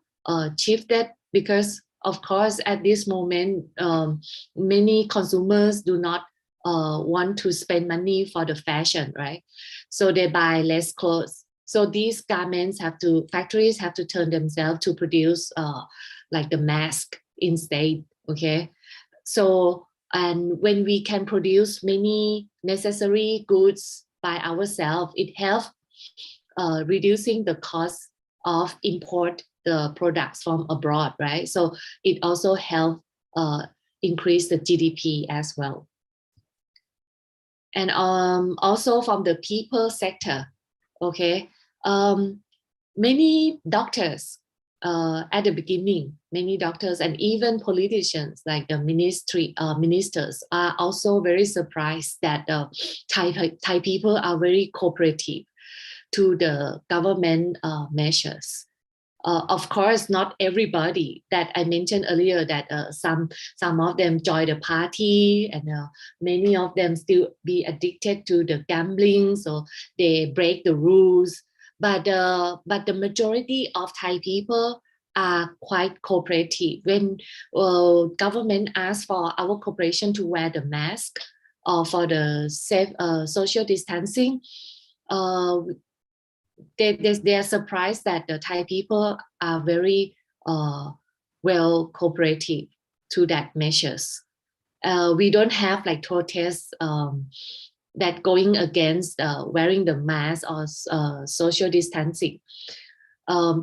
shifted, because of course, at this moment, many consumers do not want to spend money for the fashion, right? So they buy less clothes. So these factories have to turn themselves to produce like the mask instead, okay? So, and when we can produce many necessary goods by ourselves, it helps reducing the cost of import the products from abroad, right? So it also helps increase the GDP as well. And also from the people sector, okay, many doctors at the beginning, many doctors and even politicians like the ministers are also very surprised that Thai people are very cooperative to the government measures. Of course, not everybody that I mentioned earlier, that some of them join the party, and many of them still be addicted to the gambling, so they break the rules. But the majority of Thai people are quite cooperative. When government asks for our cooperation to wear the mask or for the safe social distancing, they are surprised that the Thai people are very well cooperative to that measures. We don't have like protests that going against wearing the mask or social distancing.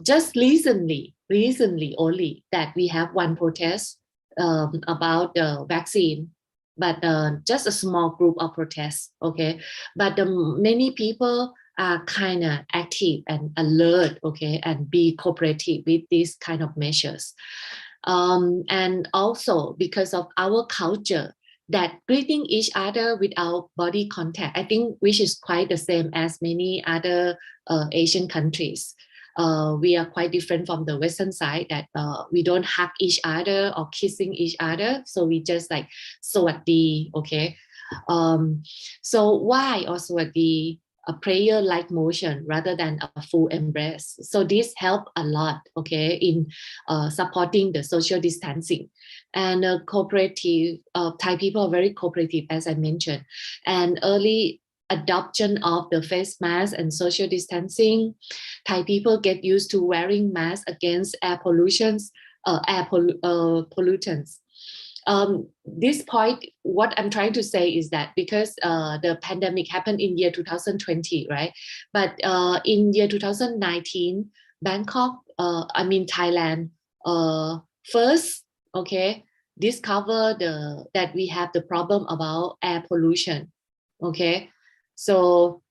Just recently only that we have one protest about the vaccine. but just a small group of protests, okay? But many people are kind of active and alert, okay, and be cooperative with these kind of measures. And also because of our culture, that greeting each other without body contact, I think, which is quite the same as many other Asian countries. We are quite different from the Western side, that we don't hug each other or kissing each other. So we just like sawasdee, okay? So why or sawasdee? A prayer-like motion rather than a full embrace. So this helped a lot, okay, in supporting the social distancing. And cooperative, Thai people are very cooperative, as I mentioned. And early adoption of the face mask and social distancing, Thai people get used to wearing masks against air pollutants. This point, what I'm trying to say is that because the pandemic happened in year 2020, right? But in year 2019, Bangkok, Thailand, first, okay, discover that we have the problem about air pollution, okay? So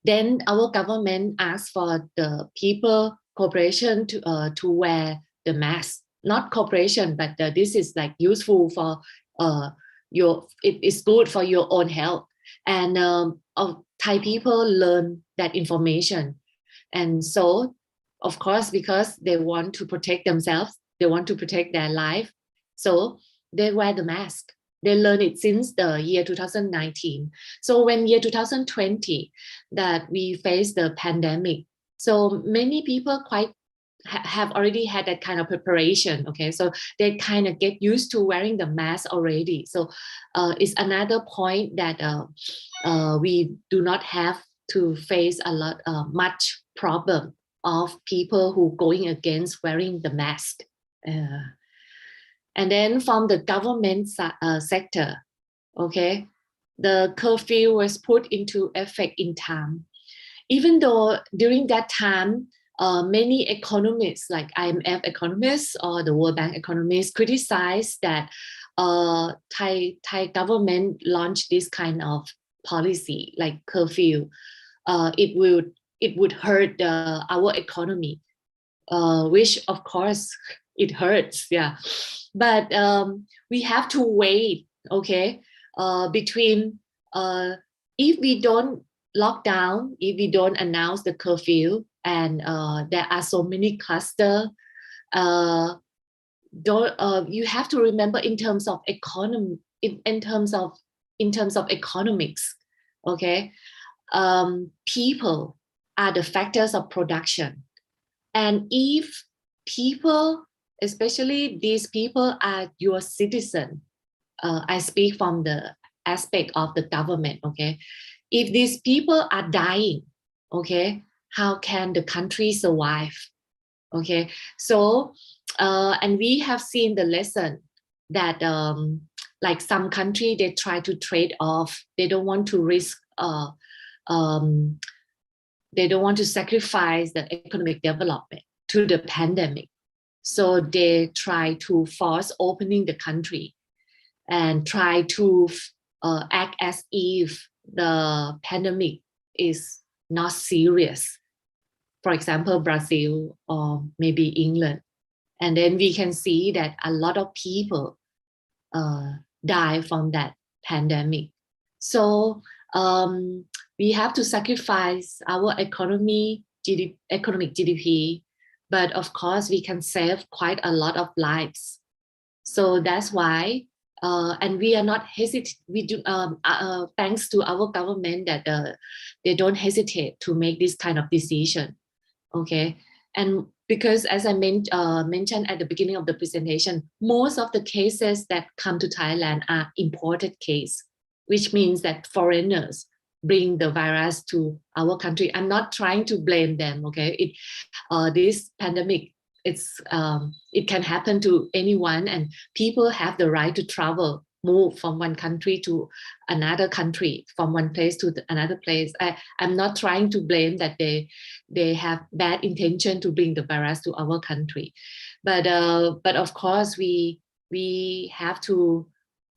then our government asked for the people cooperation to wear the mask. Not cooperation, but this is like useful for it is good for your own health. And Thai people learn that information. And so, of course, because they want to protect themselves, they want to protect their life, so they wear the mask. They learn it since the year 2019. So when year 2020 that we faced the pandemic, so many people have already had that kind of preparation, okay? So they kind of get used to wearing the mask already. So it's another point that we do not have to face much problem of people who going against wearing the mask. And then from the government sector, okay, the curfew was put into effect in time. Even though during that time, many economists, like IMF economists or the World Bank economists, criticized that Thai government launched this kind of policy, like curfew. It would hurt our economy, which of course it hurts, yeah. But we have to wait, okay, between if we don't lock down, if we don't announce the curfew, and there are so many clusters, you have to remember in terms of economy, in terms of economics, okay, people are the factors of production. And if people, especially these people, are your citizen, I speak from the aspect of the government, okay? If these people are dying, okay, how can the country survive? Okay, so, and we have seen the lesson that like some country, they try to trade off. They don't want to risk, they don't want to sacrifice the economic development to the pandemic. So they try to force opening the country and try to act as if the pandemic is not serious. For example, Brazil or maybe England. And then we can see that a lot of people die from that pandemic. So we have to sacrifice our economic GDP, but of course we can save quite a lot of lives. So that's why, and we are not hesitate. We do thanks to our government that they don't hesitate to make this kind of decision. Okay, and because as I mentioned at the beginning of the presentation, most of the cases that come to Thailand are imported cases, which means that foreigners bring the virus to our country. I'm not trying to blame them, okay? This pandemic, it can happen to anyone, and people have the right to travel, move from one country to another country, from one place to another place. I'm not trying to blame that they have bad intention to bring the virus to our country, but of course we have to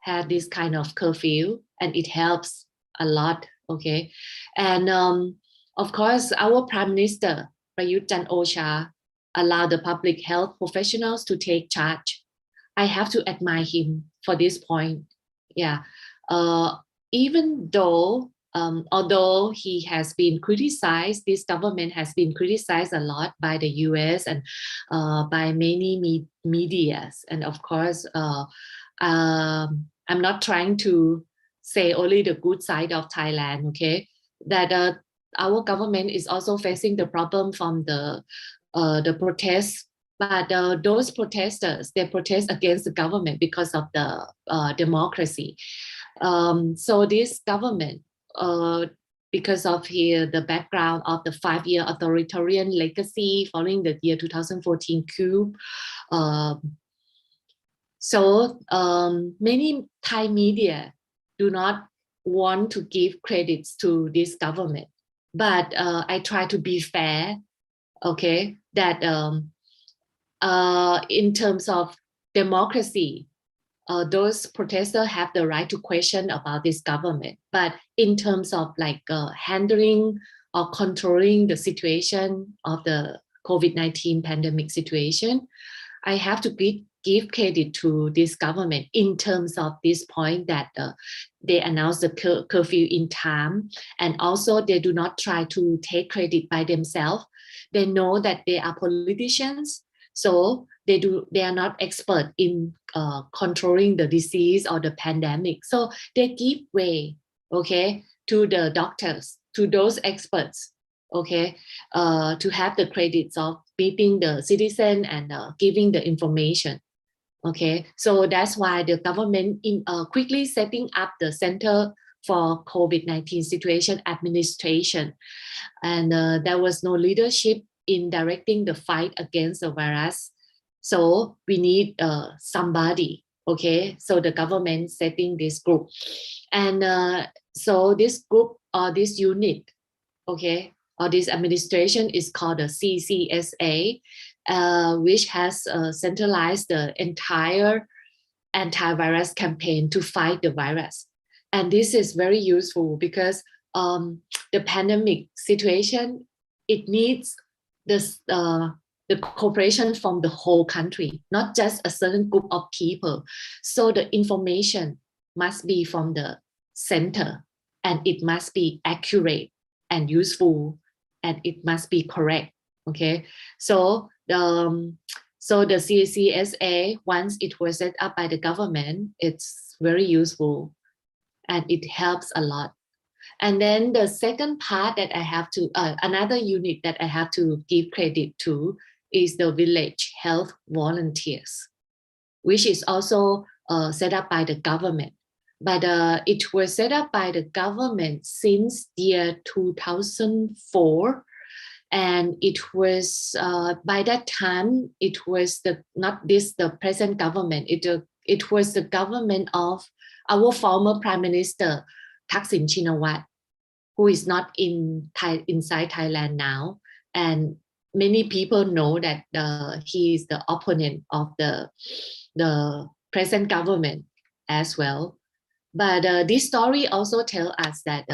had this kind of curfew, and it helps a lot. Okay, and of course, our Prime Minister Prayut Chan-o-cha allowed the public health professionals to take charge. I have to admire him for this point. Yeah, even though although he has been criticized, this government has been criticized a lot by the US and by many medias. And of course, I'm not trying to say only the good side of Thailand, okay? That our government is also facing the problem from the protests, but those protesters, they protest against the government because of the democracy. So this government, because of the background of the 5-year authoritarian legacy following the year 2014 coup, so many Thai media do not want to give credits to this government, but I try to be fair, okay, that in terms of democracy, those protesters have the right to question about this government. But in terms of like handling or controlling the situation of the COVID-19 pandemic situation, I have to give credit to this government in terms of this point that they announced the curfew in time, and also they do not try to take credit by themselves. They know that they are politicians, so they are not expert in controlling the disease or the pandemic. So they give way, okay, to the doctors, to those experts, okay, to have the credits of meeting the citizen and giving the information. Okay, so that's why the government quickly setting up the Center for COVID-19 Situation Administration. And there was no leadership in directing the fight against the virus. So we need somebody, okay? So the government setting this group. And so this group or this unit, okay, or this administration is called the CCSA, which has centralized the entire antivirus campaign to fight the virus. And this is very useful because the pandemic situation, it needs this, the cooperation from the whole country, not just a certain group of people. So the information must be from the center, and it must be accurate and useful, and it must be correct. Okay, so the CCSA, once it was set up by the government, it's very useful and it helps a lot. And then the second part that I have to, another unit that I have to give credit to is the village health volunteers, which is also set up by the government. But it was set up by the government since year 2004. And it was, by that time, it was the present government, it was the government of our former Prime Minister, Thaksin Shinawatra, who is not inside Thailand now. And many people know that he is the opponent of the present government as well. But this story also tells us that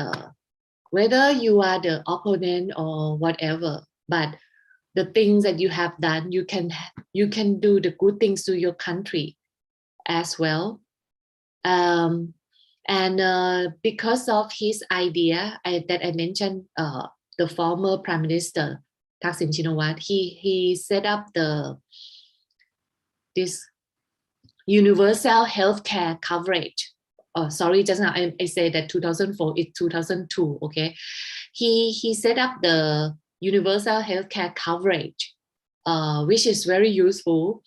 whether you are the opponent or whatever, but the things that you have done, you can do the good things to your country as well. And because of his idea that I mentioned, the former Prime Minister Thaksin Shinawatra, he set up this universal healthcare coverage. Oh, sorry, just now I said that 2004, it's 2002, okay? He set up the universal healthcare coverage, which is very useful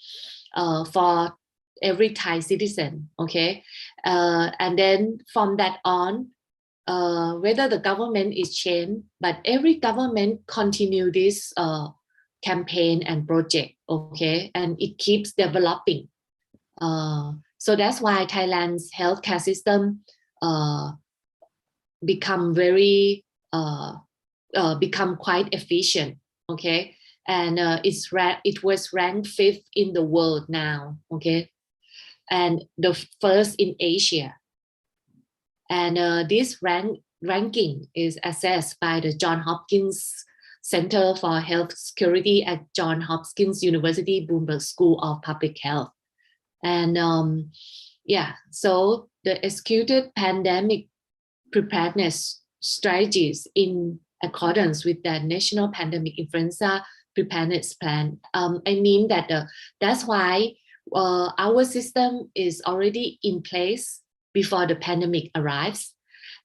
for every Thai citizen, okay? And then from that on, whether the government is changed, but every government continue this campaign and project, okay? And it keeps developing. So that's why Thailand's healthcare system become quite efficient, okay? And it was ranked 5th in the world now, okay? and the first in Asia. And this ranking is assessed by the Johns Hopkins Center for Health Security at Johns Hopkins University Bloomberg School of Public Health. And so the executed pandemic preparedness strategies in accordance with the National Pandemic Influenza Preparedness Plan. I mean that that's why our system is already in place before the pandemic arrives.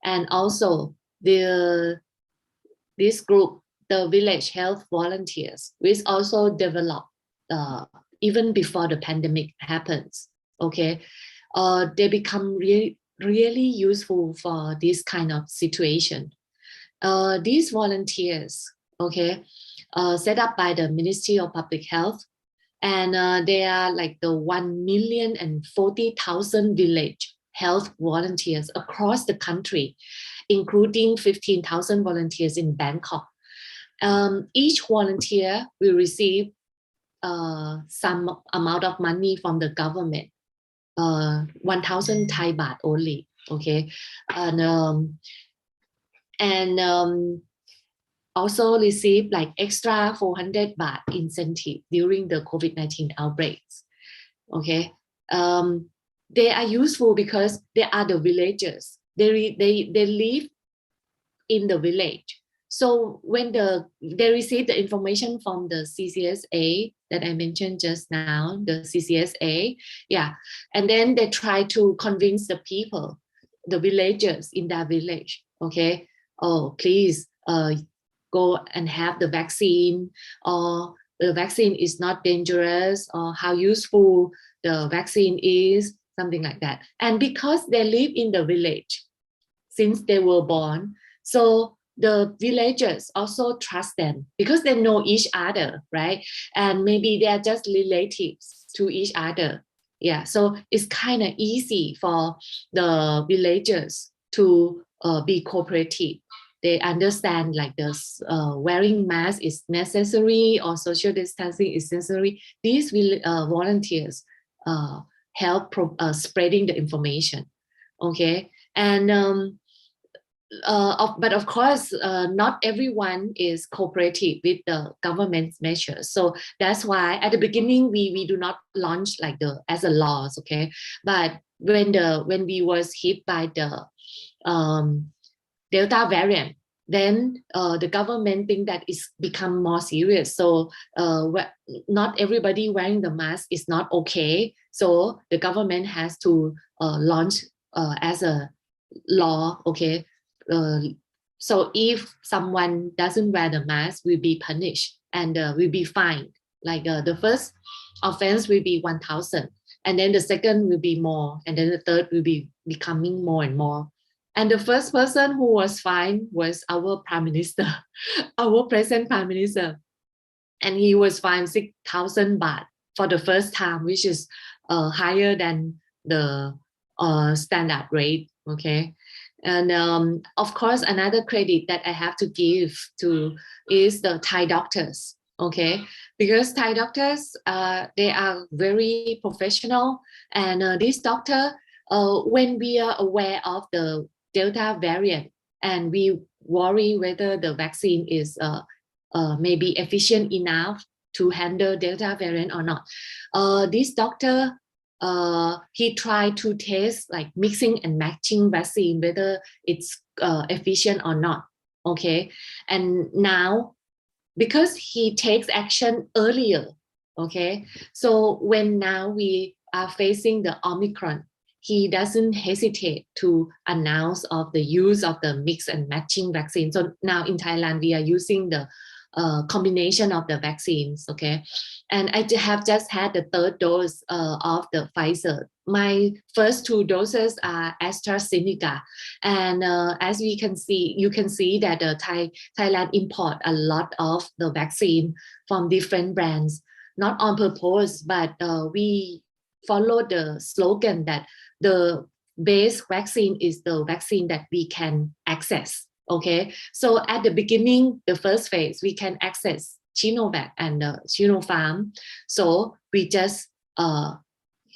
And also this group, the village health volunteers, which also developed even before the pandemic happens, okay? They become really useful for this kind of situation. These volunteers, okay, set up by the Ministry of Public Health, and they are like the 1,040,000 village health volunteers across the country, including 15,000 volunteers in Bangkok. Each volunteer will receive some amount of money from the government, 1,000 Thai baht only, okay, and also receive like extra 400 baht incentive during the COVID-19 outbreaks, okay. They are useful because they are the villagers. They live in the village. So when they receive the information from the CCSA that I mentioned just now, the CCSA, yeah, and then they try to convince the people, the villagers in that village, okay, oh, please go and have the vaccine, or the vaccine is not dangerous, or how useful the vaccine is, something like that. And because they live in the village since they were born, so the villagers also trust them because they know each other, right? And maybe they are just relatives to each other. Yeah, so it's kind of easy for the villagers to be cooperative. They understand like this wearing mask is necessary or social distancing is necessary. These volunteers help spreading the information, okay? And but of course, not everyone is cooperative with the government's measures. So that's why at the beginning we do not launch like as a laws, okay? But when we was hit by the Delta variant, then the government think that it's become more serious. So not everybody wearing the mask is not okay. So the government has to launch as a law, okay? So if someone doesn't wear the mask, will be punished and will be fined. Like the first offense will be 1,000, and then the second will be more, and then the third will be becoming more and more. And the first person who was fined was our Prime Minister, our present Prime Minister, and he was fined 6,000 baht for the first time, which is higher than the standard rate, okay? And of course, another credit that I have to give to is the Thai doctors, okay? Because Thai doctors, they are very professional. And this doctor, when we are aware of the Delta variant and we worry whether the vaccine is maybe efficient enough to handle Delta variant or not, this doctor, he tried to test like mixing and matching vaccine, whether it's efficient or not, okay? And now, because he takes action earlier, okay? So when now we are facing the Omicron, he doesn't hesitate to announce of the use of the mix and matching vaccine. So now in Thailand, we are using the combination of the vaccines, okay? And I have just had the third dose of the Pfizer. My first 2 doses are AstraZeneca. And as we can see, you can see that Thailand import a lot of the vaccine from different brands, not on purpose, but we follow the slogan that the base vaccine is the vaccine that we can access. Okay, so at the beginning, the first phase, we can access Sinovac and Sinopharm. So we just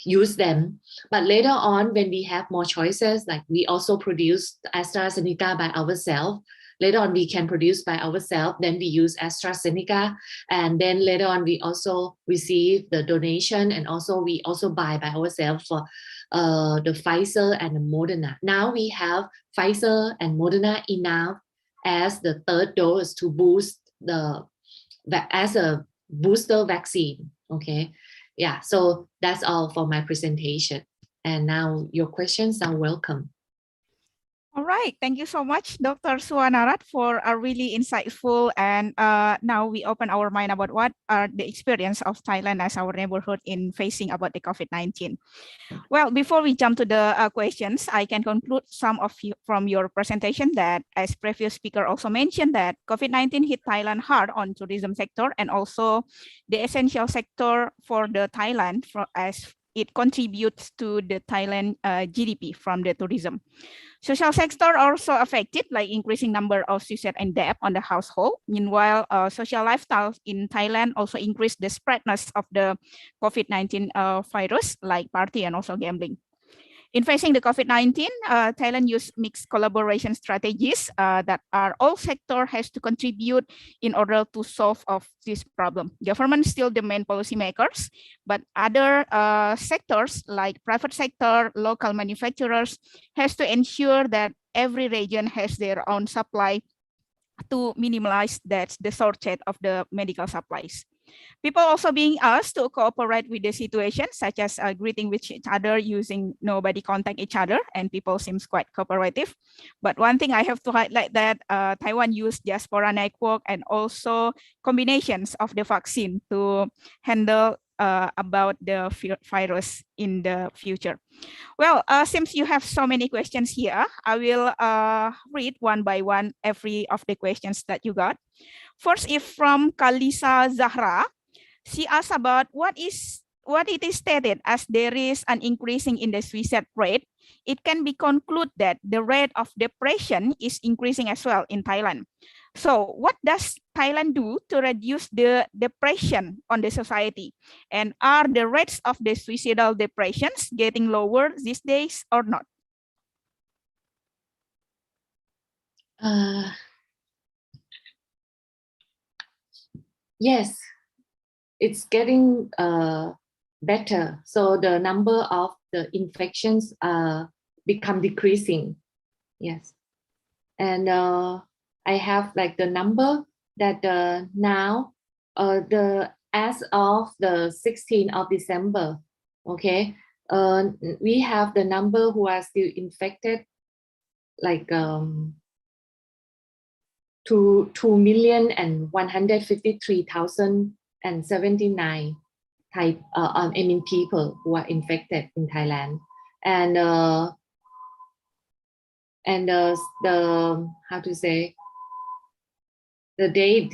use them. But later on, when we have more choices, like we also produce AstraZeneca by ourselves. Later on, we can produce by ourselves. Then we use AstraZeneca. And then later on, we also receive the donation. And also we also buy by ourselves for the Pfizer and the Moderna. Now we have Pfizer and Moderna enough as the third dose to boost as a booster vaccine. Okay. Yeah, so that's all for my presentation. And now your questions are welcome. All right, thank you so much, Dr. Suanarat, for a really insightful, and now we open our mind about what are the experience of Thailand as our neighborhood in facing about the COVID-19. Well, before we jump to the questions, I can conclude some of you from your presentation that, as previous speaker also mentioned, that COVID-19 hit Thailand hard on tourism sector and also the essential sector for the Thailand as it contributes to the Thailand GDP from the tourism. Social sector also affected, like increasing number of suicide and death on the household. Meanwhile, social lifestyle in Thailand also increased the spreadness of the COVID-19 virus, like party and also gambling. In facing the COVID-19, Thailand used mixed collaboration strategies that are all sector has to contribute in order to solve of this problem. Government still the main policymakers, but other sectors like private sector, local manufacturers has to ensure that every region has their own supply to minimize the shortage of the medical supplies. People also being asked to cooperate with the situation, such as greeting with each other using nobody contact each other, and people seems quite cooperative. But one thing I have to highlight that Taiwan used diaspora network and also combinations of the vaccine to handle about the virus in the future. Well, since you have so many questions here, I will read one by one every of the questions that you got. First is from Kalisa Zahra. She asked about what it is stated as there is an increasing in the suicide rate. It can be concluded that the rate of depression is increasing as well in Thailand. So what does Thailand do to reduce the depression on the society? And are the rates of the suicidal depressions getting lower these days or not? Yes, it's getting better. So the number of the infections become decreasing. Yes. And I have like the number that now as of the 16th of December, okay, we have the number who are still infected, like 2,153,079 people who are infected in Thailand, and the how to say, the date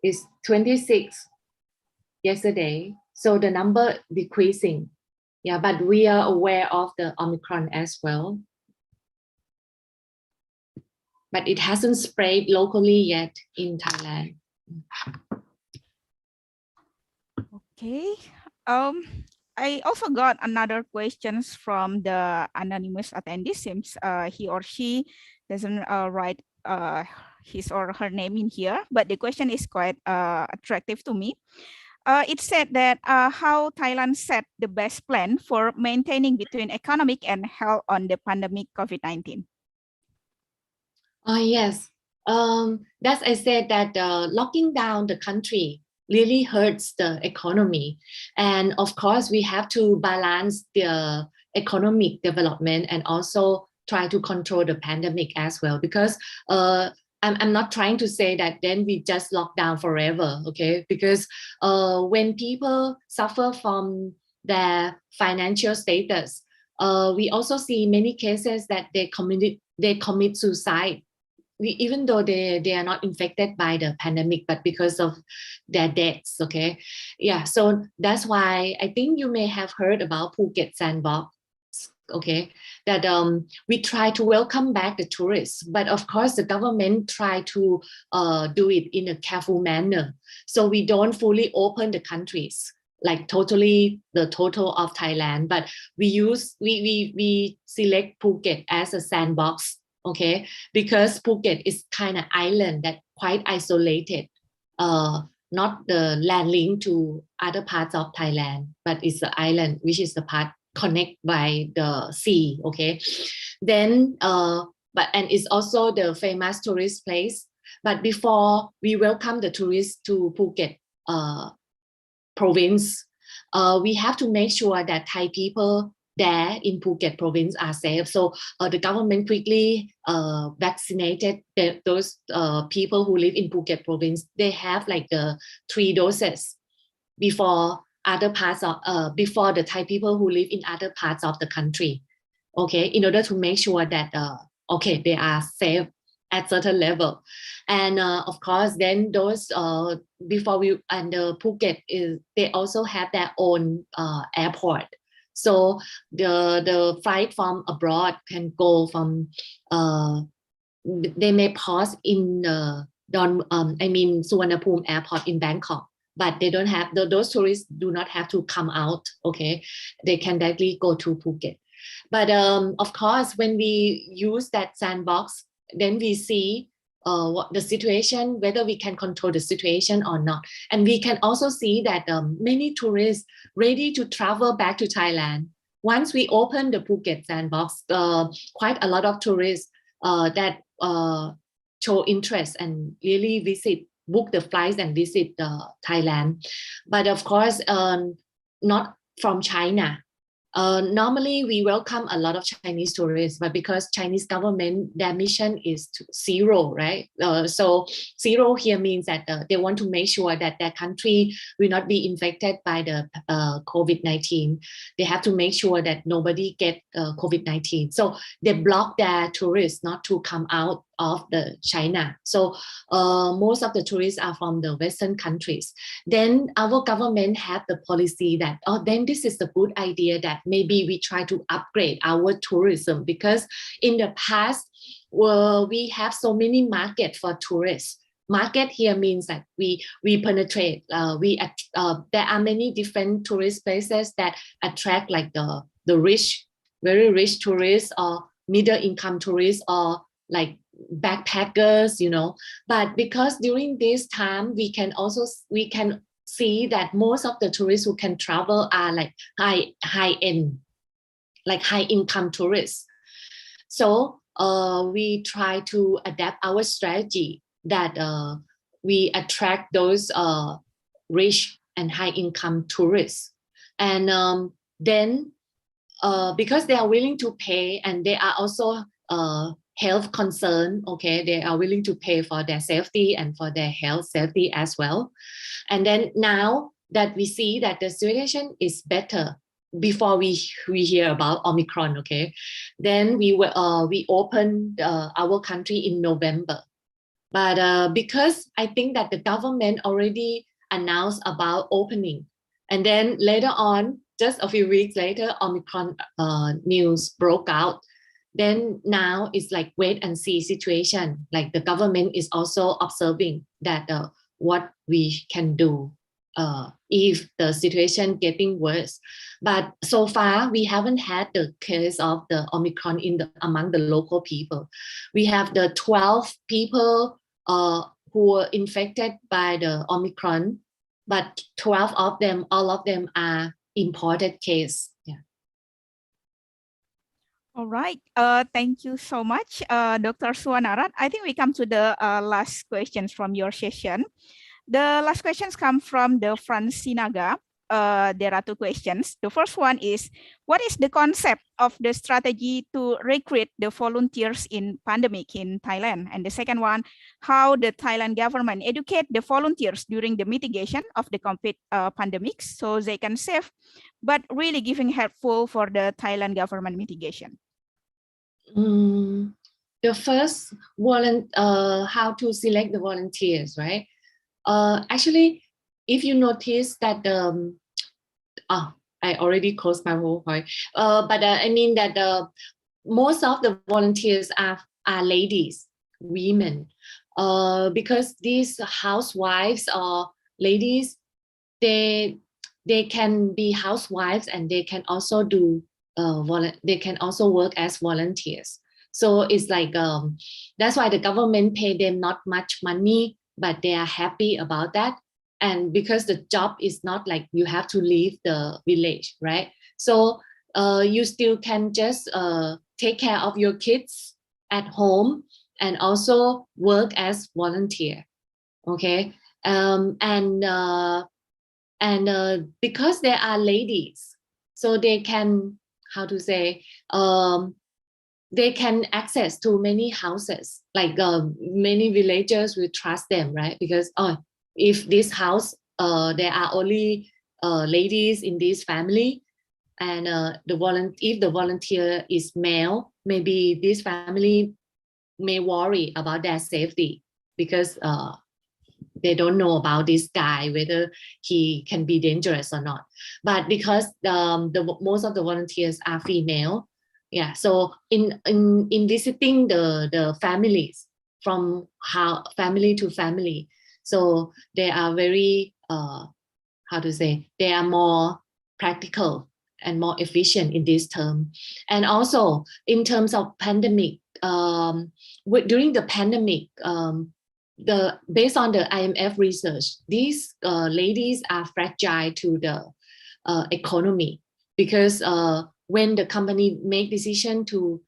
is 26 yesterday, so the number decreasing. Yeah, but we are aware of the Omicron as well, but it hasn't spread locally yet in Thailand. Okay. I also got another questions from the anonymous attendee. Seems he or she doesn't write his or her name in here, but the question is quite attractive to me. It said that how Thailand set the best plan for maintaining between economic and health on the pandemic COVID-19. Yes, that's I said that locking down the country really hurts the economy, and of course we have to balance the economic development and also try to control the pandemic as well, because I'm not trying to say that then we just lock down forever, okay? Because when people suffer from their financial status, we also see many cases that they commit suicide, even though they are not infected by the pandemic, but because of their debts, okay? Yeah, so that's why I think you may have heard about Phuket Sandbox, okay? That we try to welcome back the tourists, but of course the government try to do it in a careful manner. So we don't fully open the countries, like totally the total of Thailand, but we select Phuket as a sandbox, okay, because Phuket is kind of island that quite isolated, not the land link to other parts of Thailand, but it's the island which is the part connected by the sea, okay. Then and it's also the famous tourist place. But before we welcome the tourists to Phuket province, we have to make sure that Thai people there in Phuket province are safe. So the government quickly vaccinated those people who live in Phuket province. They have like the 3 doses before other parts of before the Thai people who live in other parts of the country, okay, in order to make sure that okay, they are safe at certain level. And of course, then those before we and Phuket is they also have their own airport. So the flight from abroad can go from they may pause in Suvarnabhumi airport in Bangkok, but they don't have those tourists do not have to come out, okay, they can directly go to Phuket. But of course, when we use that sandbox, then we see what the situation, whether we can control the situation or not. And we can also see that many tourists ready to travel back to Thailand. Once we open the Phuket sandbox, quite a lot of tourists that show interest and really book the flights and visit Thailand. But of course, not from China. Normally, we welcome a lot of Chinese tourists, but because Chinese government, their mission is to zero, right? So zero here means that they want to make sure that their country will not be infected by the COVID-19. They have to make sure that nobody get COVID-19. So they block their tourists not to come out of the China. So most of the tourists are from the Western countries. Then our government had the policy that, then this is a good idea that maybe we try to upgrade our tourism, because in the past, we have so many markets for tourists. Market here means that we penetrate, there are many different tourist places that attract like the rich, very rich tourists or middle income tourists or like backpackers, you know. But because during this time, we can see that most of the tourists who can travel are like high end, like high income tourists. So we try to adapt our strategy that we attract those rich and high income tourists. And then because they are willing to pay and they are also health concern, okay, they are willing to pay for their safety and for their health safety as well. And then now that we see that the situation is better, before we hear about Omicron, okay, then we opened our country in November. But because I think that the government already announced about opening, and then later on, just a few weeks later, Omicron news broke out. Then now it's like wait and see situation. Like the government is also observing that what we can do if the situation getting worse. But so far we haven't had the case of the Omicron among the local people. We have the 12 people who were infected by the Omicron, but 12 of them, all of them are imported case. All right. Thank you so much, Dr. Suwanarat. I think we come to the last questions from your session. The last questions come from the Francinaga. There are 2 questions. The first one is, what is the concept of the strategy to recruit the volunteers in pandemic in Thailand? And the second one, how the Thailand government educate the volunteers during the mitigation of the COVID pandemics so they can save, but really giving helpful for the Thailand government mitigation? The first, how to select the volunteers, right? Actually, if you notice that I already closed my whole point. But I mean that most of the volunteers are ladies, women, because these housewives or ladies, they they can be housewives and they can also do they can also work as volunteers. So it's like that's why the government pay them not much money, but they are happy about that. And because the job is not like you have to leave the village, right? So you still can just take care of your kids at home and also work as volunteer. Okay. Because they are ladies, so they can, how to say, they can access to many houses, like many villagers will trust them, right? Because if this house there are only ladies in this family, and if the volunteer is male, maybe this family may worry about their safety, because they don't know about this guy, whether he can be dangerous or not. But because most of the volunteers are female, yeah. So in visiting the families from family to family, so they are very how to say, they are more practical and more efficient in this term. And also in terms of pandemic, during the pandemic, based on the IMF research, these ladies are fragile to the economy, because when the company make decision to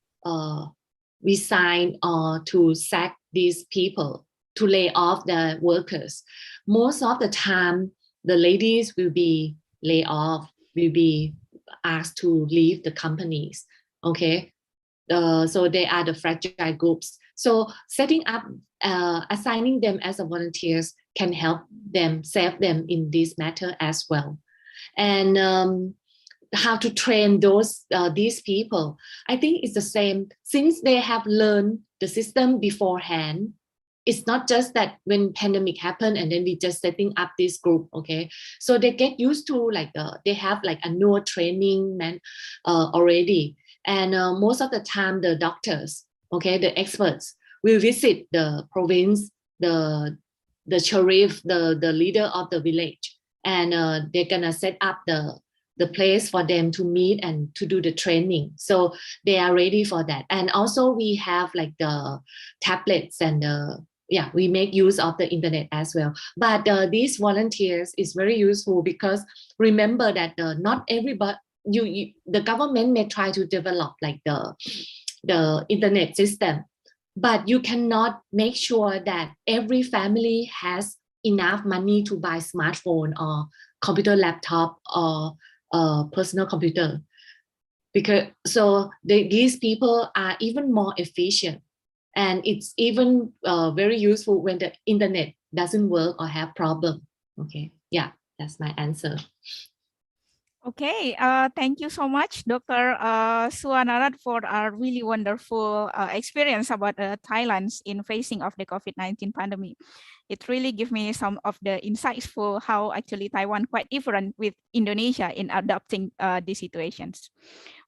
resign or to sack these people, to lay off the workers, most of the time the ladies will be laid off, will be asked to leave the companies. Okay, so they are the fragile groups. So setting up, assigning them as a volunteers can help them, save them in this matter as well. And how to train these people, I think it's the same. Since they have learned the system beforehand, it's not just that when pandemic happened and then we just setting up this group. Okay, so they get used to, like they have like annual training already. And most of the time the doctors, okay, the experts will visit the province, the sheriff, the leader of the village, and they're gonna set up the place for them to meet and to do the training. So they are ready for that. And also we have like the tablets and yeah, we make use of the internet as well. But these volunteers is very useful, because remember that not everybody, the government may try to develop like the internet system, but you cannot make sure that every family has enough money to buy smartphone or computer laptop or personal computer, because so these people are even more efficient. And it's even very useful when the internet doesn't work or have problem. Okay, yeah, that's my answer. Okay, thank you so much, Dr. Suanarat, for a really wonderful experience about Thailand's in facing of the COVID-19 pandemic. It really gives me some of the insights for how actually Taiwan quite different with Indonesia in adapting these situations.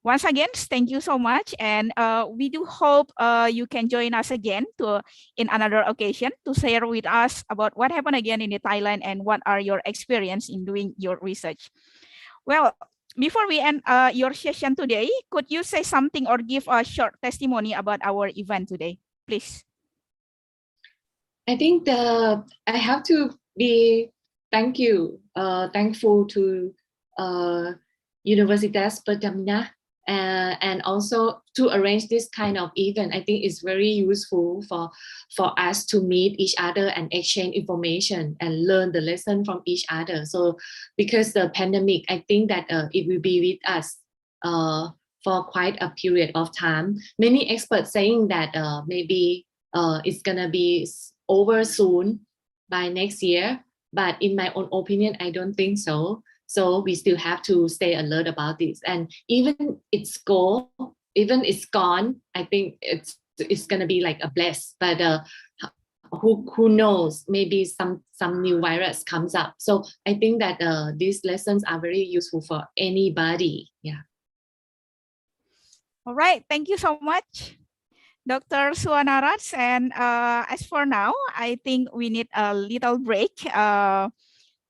Once again, thank you so much, and we do hope you can join us again in another occasion to share with us about what happened again in Thailand and what are your experience in doing your research. Well, before we end your session today, could you say something or give a short testimony about our event today, please? I think I have to be thankful to Universitas Pertamina, and also to arrange this kind of event. I think it's very useful for us to meet each other and exchange information and learn the lesson from each other. So because the pandemic, I think that it will be with us for quite a period of time. Many experts saying that maybe it's gonna be over soon by next year, but in my own opinion, I don't think so. So we still have to stay alert about this. And even it's gone, I think it's gonna be like a bless. But who knows? Maybe some new virus comes up. So I think that these lessons are very useful for anybody. Yeah. All right, thank you so much, Dr. Suanarat. And as for now, I think we need a little break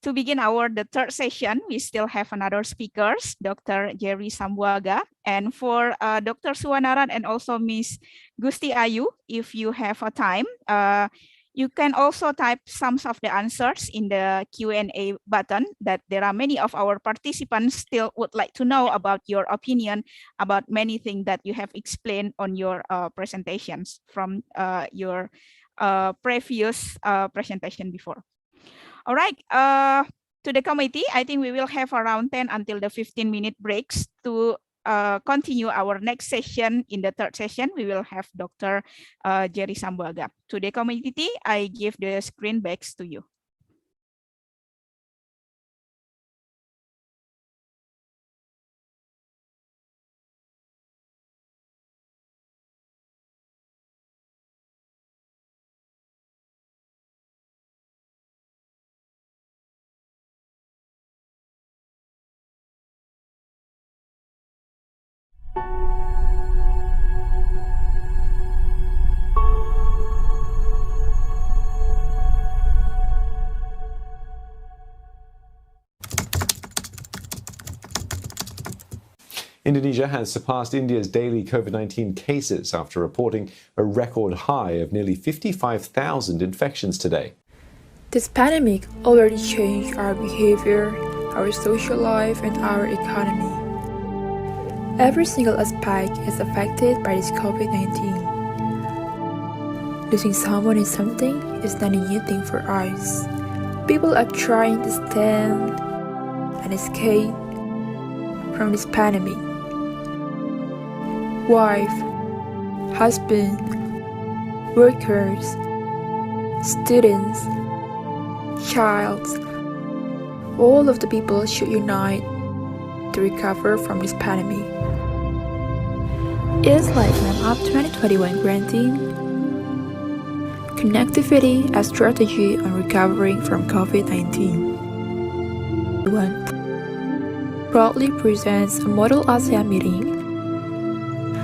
To begin the third session, we still have another speakers, Dr. Jerry Sambuaga, and for Dr. Suwanaran and also Miss Gusti Ayu, if you have a time, you can also type some of the answers in the Q&A button that there are many of our participants still would like to know about your opinion about many things that you have explained on your presentations from your previous presentation before. All right, to the committee, I think we will have around 10 until the 15-minute breaks to continue our next session. In the third session, we will have Dr. Jerry Sambuaga. To the committee, I give the screen back to you. Indonesia has surpassed India's daily COVID-19 cases after reporting a record high of nearly 55,000 infections today. This pandemic already changed our behavior, our social life, and our economy. Every single aspect is affected by this COVID-19. Losing someone in something is not a new thing for us. People are trying to stand and escape from this pandemic. Wife, husband, workers, students, child, all of the people should unite to recover from this pandemic. It's like MAM UP 2021 granting connectivity as strategy on recovering from COVID-19. One proudly presents a model ASEAN meeting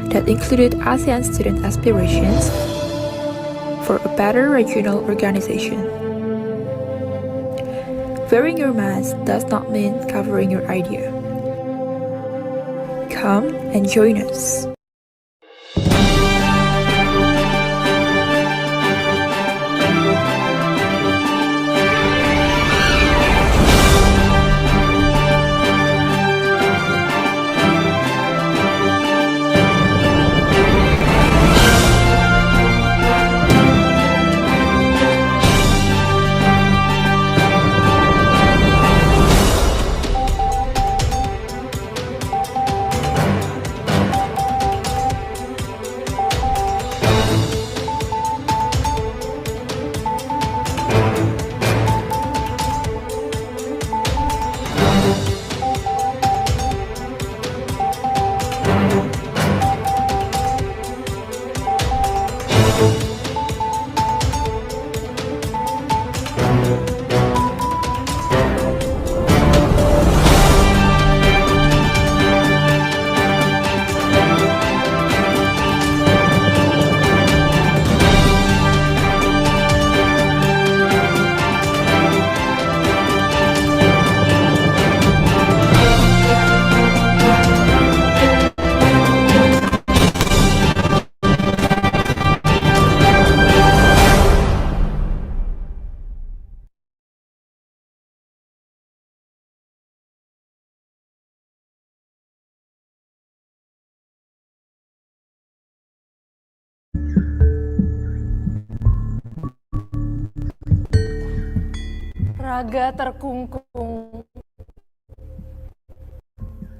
that included ASEAN student aspirations for a better regional organization. Wearing your mask does not mean covering your idea. Come and join us. Raga terkungkung,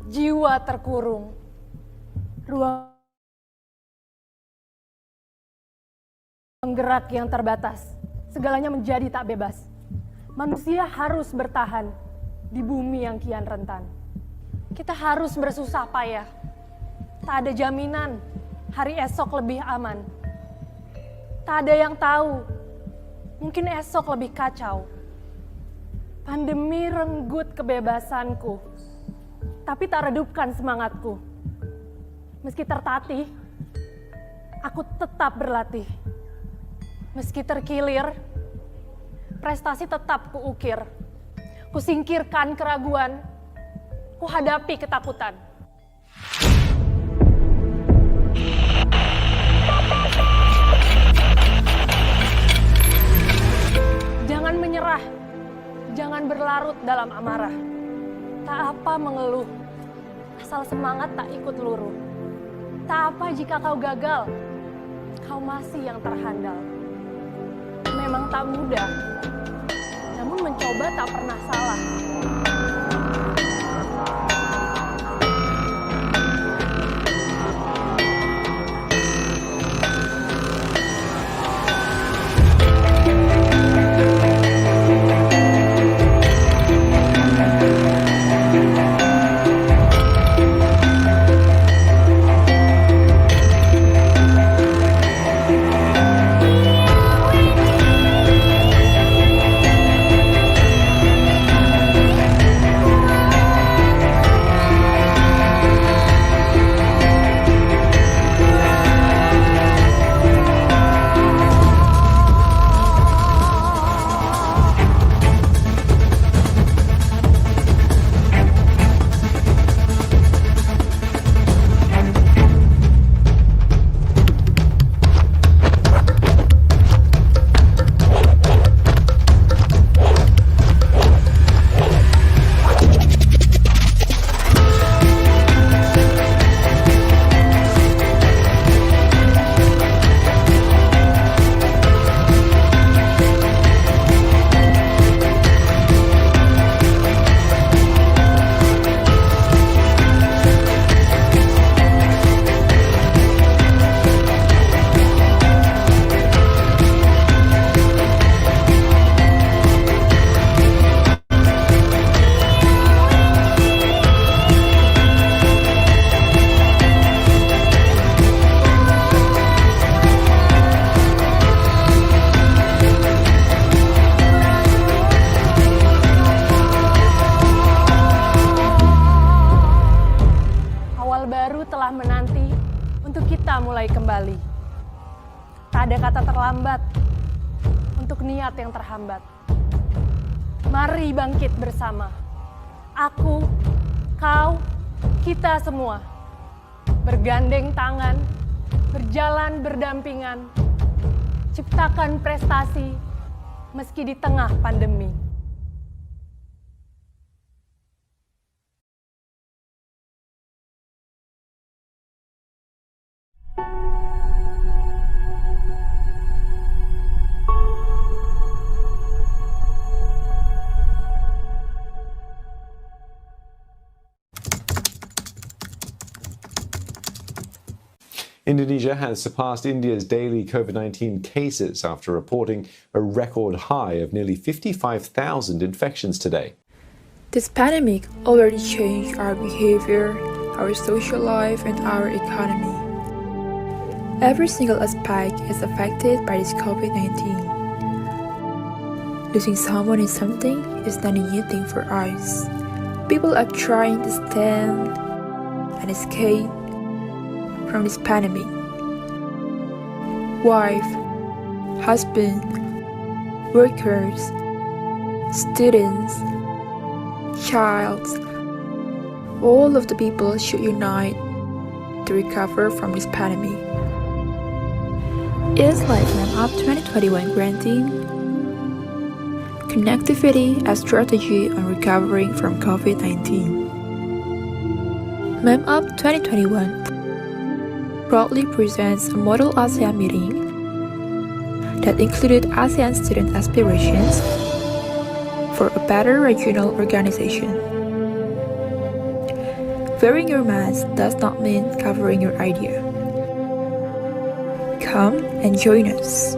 jiwa terkurung, ruang gerak yang terbatas, segalanya menjadi tak bebas. Manusia harus bertahan di bumi yang kian rentan. Kita harus bersusah payah, tak ada jaminan hari esok lebih aman. Tak ada yang tahu, mungkin esok lebih kacau. Pandemi renggut kebebasanku, tapi tak redupkan semangatku. Meski tertatih, aku tetap berlatih. Meski terkilir, prestasi tetap kuukir. Kusingkirkan keraguan, kuhadapi ketakutan. Jangan menyerah, jangan berlarut dalam amarah. Tak apa mengeluh, asal semangat tak ikut luruh. Tak apa jika kau gagal, kau masih yang terhandal. Memang tak mudah, namun mencoba tak pernah salah. Mulai kembali. Tak ada kata terlambat untuk niat yang terhambat. Mari bangkit bersama. Aku, kau, kita semua. Bergandeng tangan, berjalan berdampingan. Ciptakan prestasi meski di tengah pandemi. Indonesia has surpassed India's daily COVID-19 cases after reporting a record high of nearly 55,000 infections today. This pandemic already changed our behavior, our social life, and our economy. Every single aspect is affected by this COVID-19. Losing someone in something is not a new thing for us. People are trying to stand and escape from this pandemic. Wife, husband, workers, students, child, all of the people should unite to recover from this pandemic. It is like MAM UP 2021 granting connectivity as strategy on recovering from COVID-19. MAM UP 2021 proudly presents a model ASEAN meeting that included ASEAN student aspirations for a better regional organization. Wearing your mask does not mean covering your idea. Come and join us.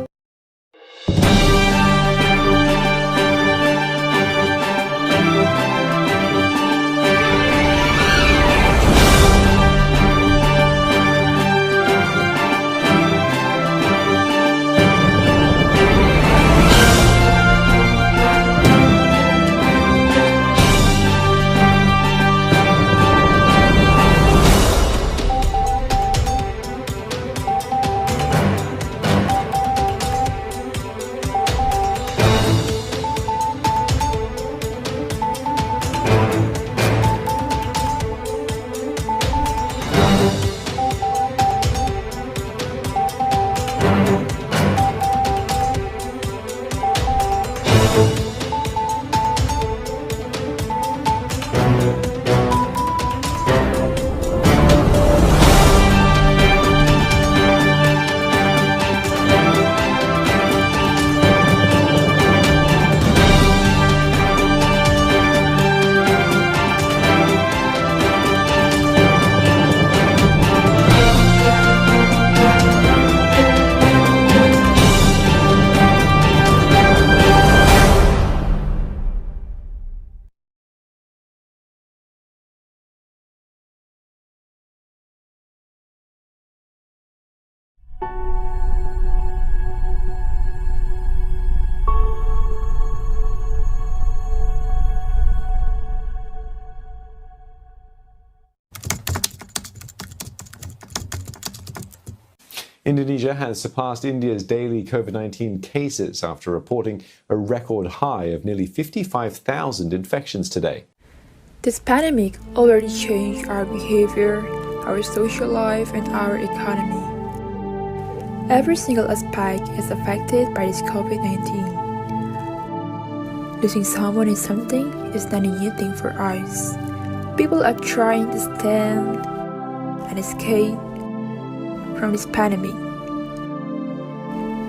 Indonesia has surpassed India's daily COVID-19 cases after reporting a record high of nearly 55,000 infections today. This pandemic already changed our behavior, our social life, and our economy. Every single aspect is affected by this COVID-19. Losing someone in something is not a new thing for us. People are trying to stand and escape from this pandemic.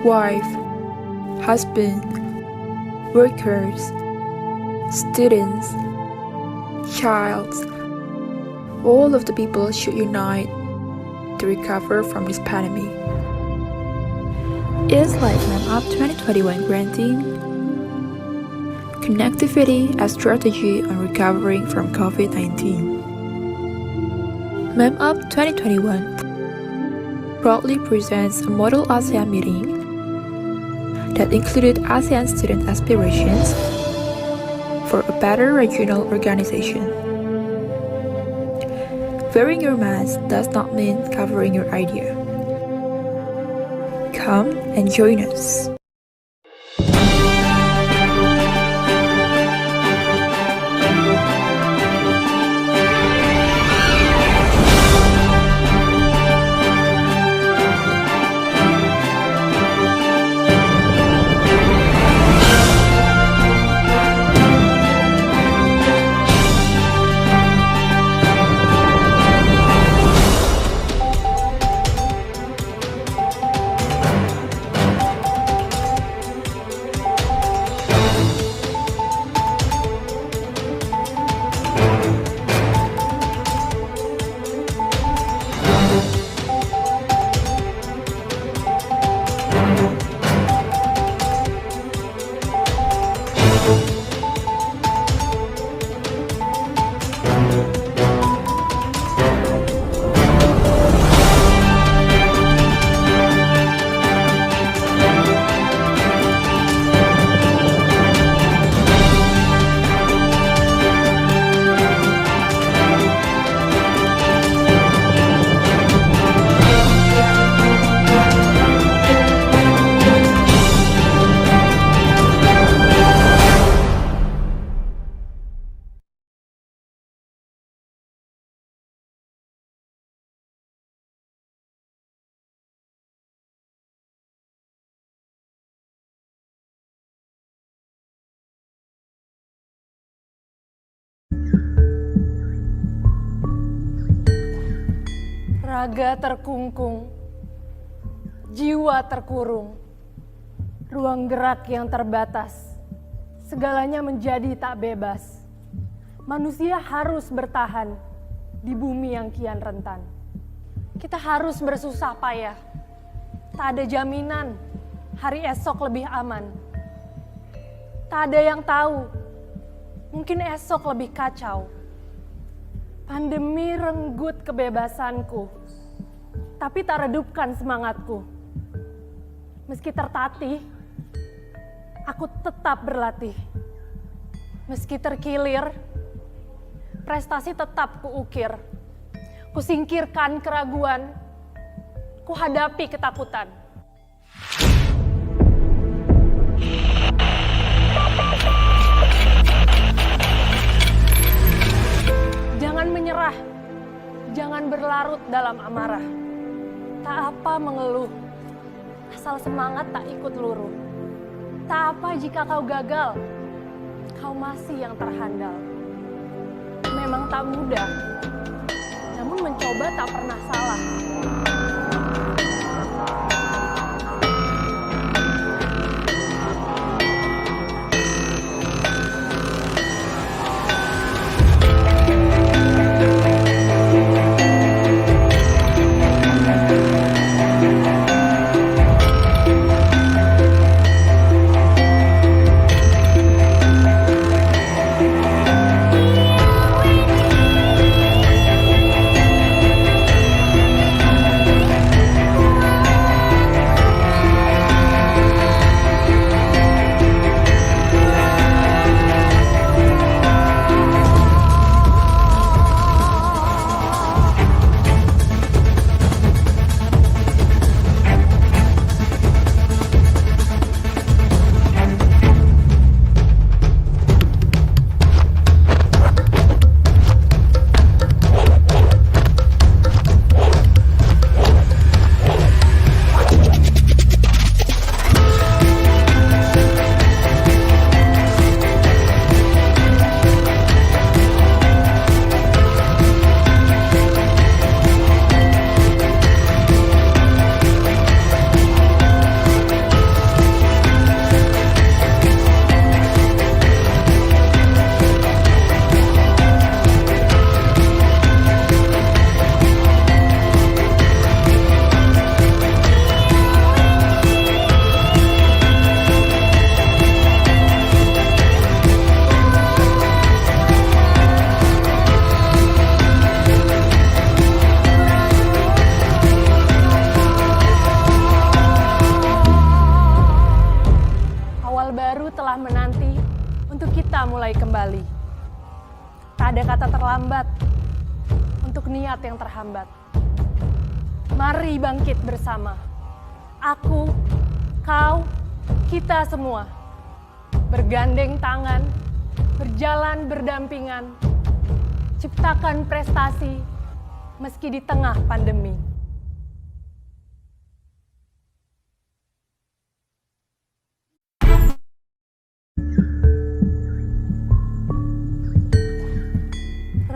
Wife, husband, workers, students, child, all of the people should unite to recover from this pandemic. It is like MAM UP 2021 granting connectivity as strategy on recovering from COVID-19. MAM UP 2021 proudly presents a model ASEAN meeting that included ASEAN student aspirations for a better regional organization. Wearing your mask does not mean covering your idea. Come and join us. Raga terkungkung, jiwa terkurung, ruang gerak yang terbatas, segalanya menjadi tak bebas. Manusia harus bertahan di bumi yang kian rentan. Kita harus bersusah payah, tak ada jaminan hari esok lebih aman. Tak ada yang tahu, mungkin esok lebih kacau. Pandemi renggut kebebasanku, tapi tak redupkan semangatku. Meski tertatih, aku tetap berlatih. Meski terkilir, prestasi tetap kuukir. Kusingkirkan keraguan, kuhadapi ketakutan. Jangan menyerah, jangan berlarut dalam amarah. Tak apa mengeluh, asal semangat tak ikut luruh. Tak apa jika kau gagal, kau masih yang terhandal. Memang tak mudah, namun mencoba tak pernah salah. Tak ada kata terlambat untuk niat yang terhambat. Mari bangkit bersama. Aku, kau, kita semua. Bergandeng tangan, berjalan berdampingan. Ciptakan prestasi meski di tengah pandemi.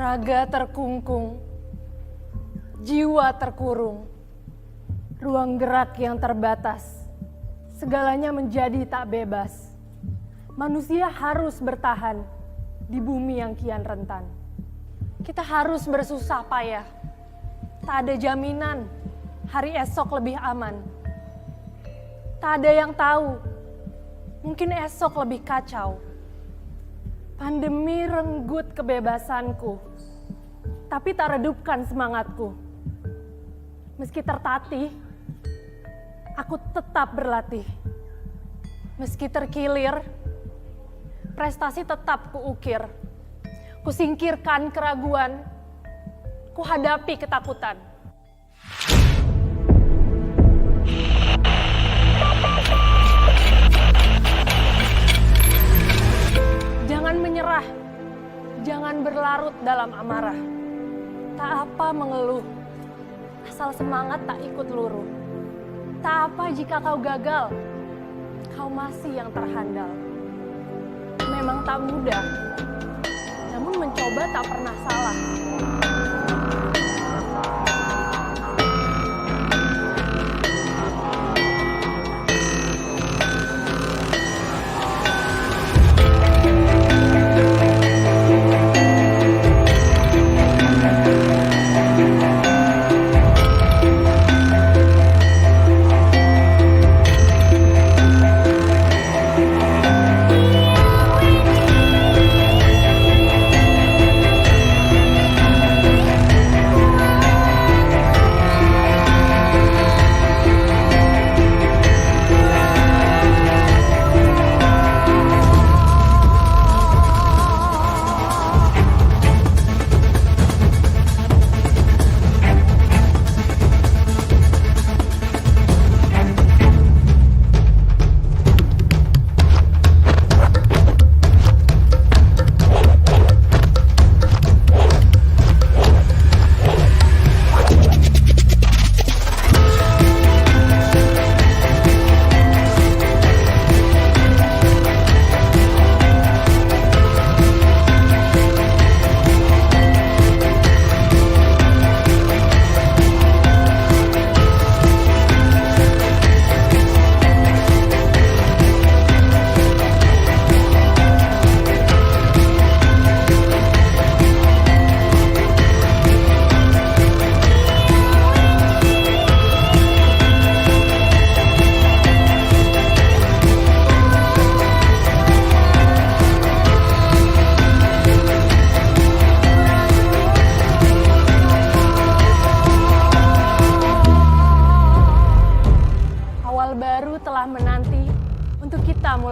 Raga terkungkung, jiwa terkurung, ruang gerak yang terbatas, segalanya menjadi tak bebas. Manusia harus bertahan di bumi yang kian rentan. Kita harus bersusah payah, tak ada jaminan hari esok lebih aman. Tak ada yang tahu, mungkin esok lebih kacau. Pandemi renggut kebebasanku, tapi tak redupkan semangatku. Meski tertatih, aku tetap berlatih. Meski terkilir, prestasi tetap kuukir. Kusingkirkan keraguan, kuhadapi ketakutan. Jangan menyerah, jangan berlarut dalam amarah. Tak apa mengeluh, asal semangat tak ikut luruh. Tak apa jika kau gagal, kau masih yang terhandal. Memang tak mudah, namun mencoba tak pernah salah.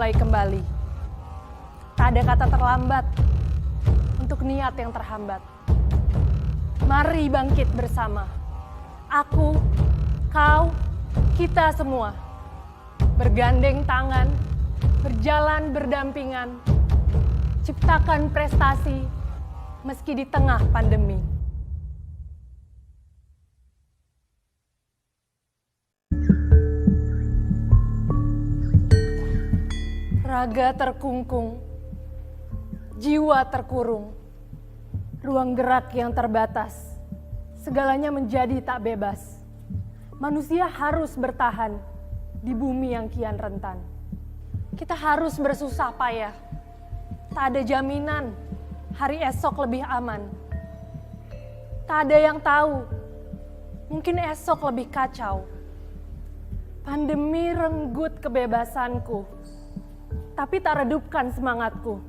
Kembali. Tak ada kata terlambat untuk niat yang terhambat. Mari bangkit bersama. Aku, kau, kita semua. Bergandeng tangan, berjalan berdampingan. Ciptakan prestasi meski di tengah pandemi. Raga terkungkung, jiwa terkurung, ruang gerak yang terbatas, segalanya menjadi tak bebas. Manusia harus bertahan di bumi yang kian rentan. Kita harus bersusah payah, tak ada jaminan hari esok lebih aman. Tak ada yang tahu, mungkin esok lebih kacau. Pandemi renggut kebebasanku, tapi tak redupkan semangatku.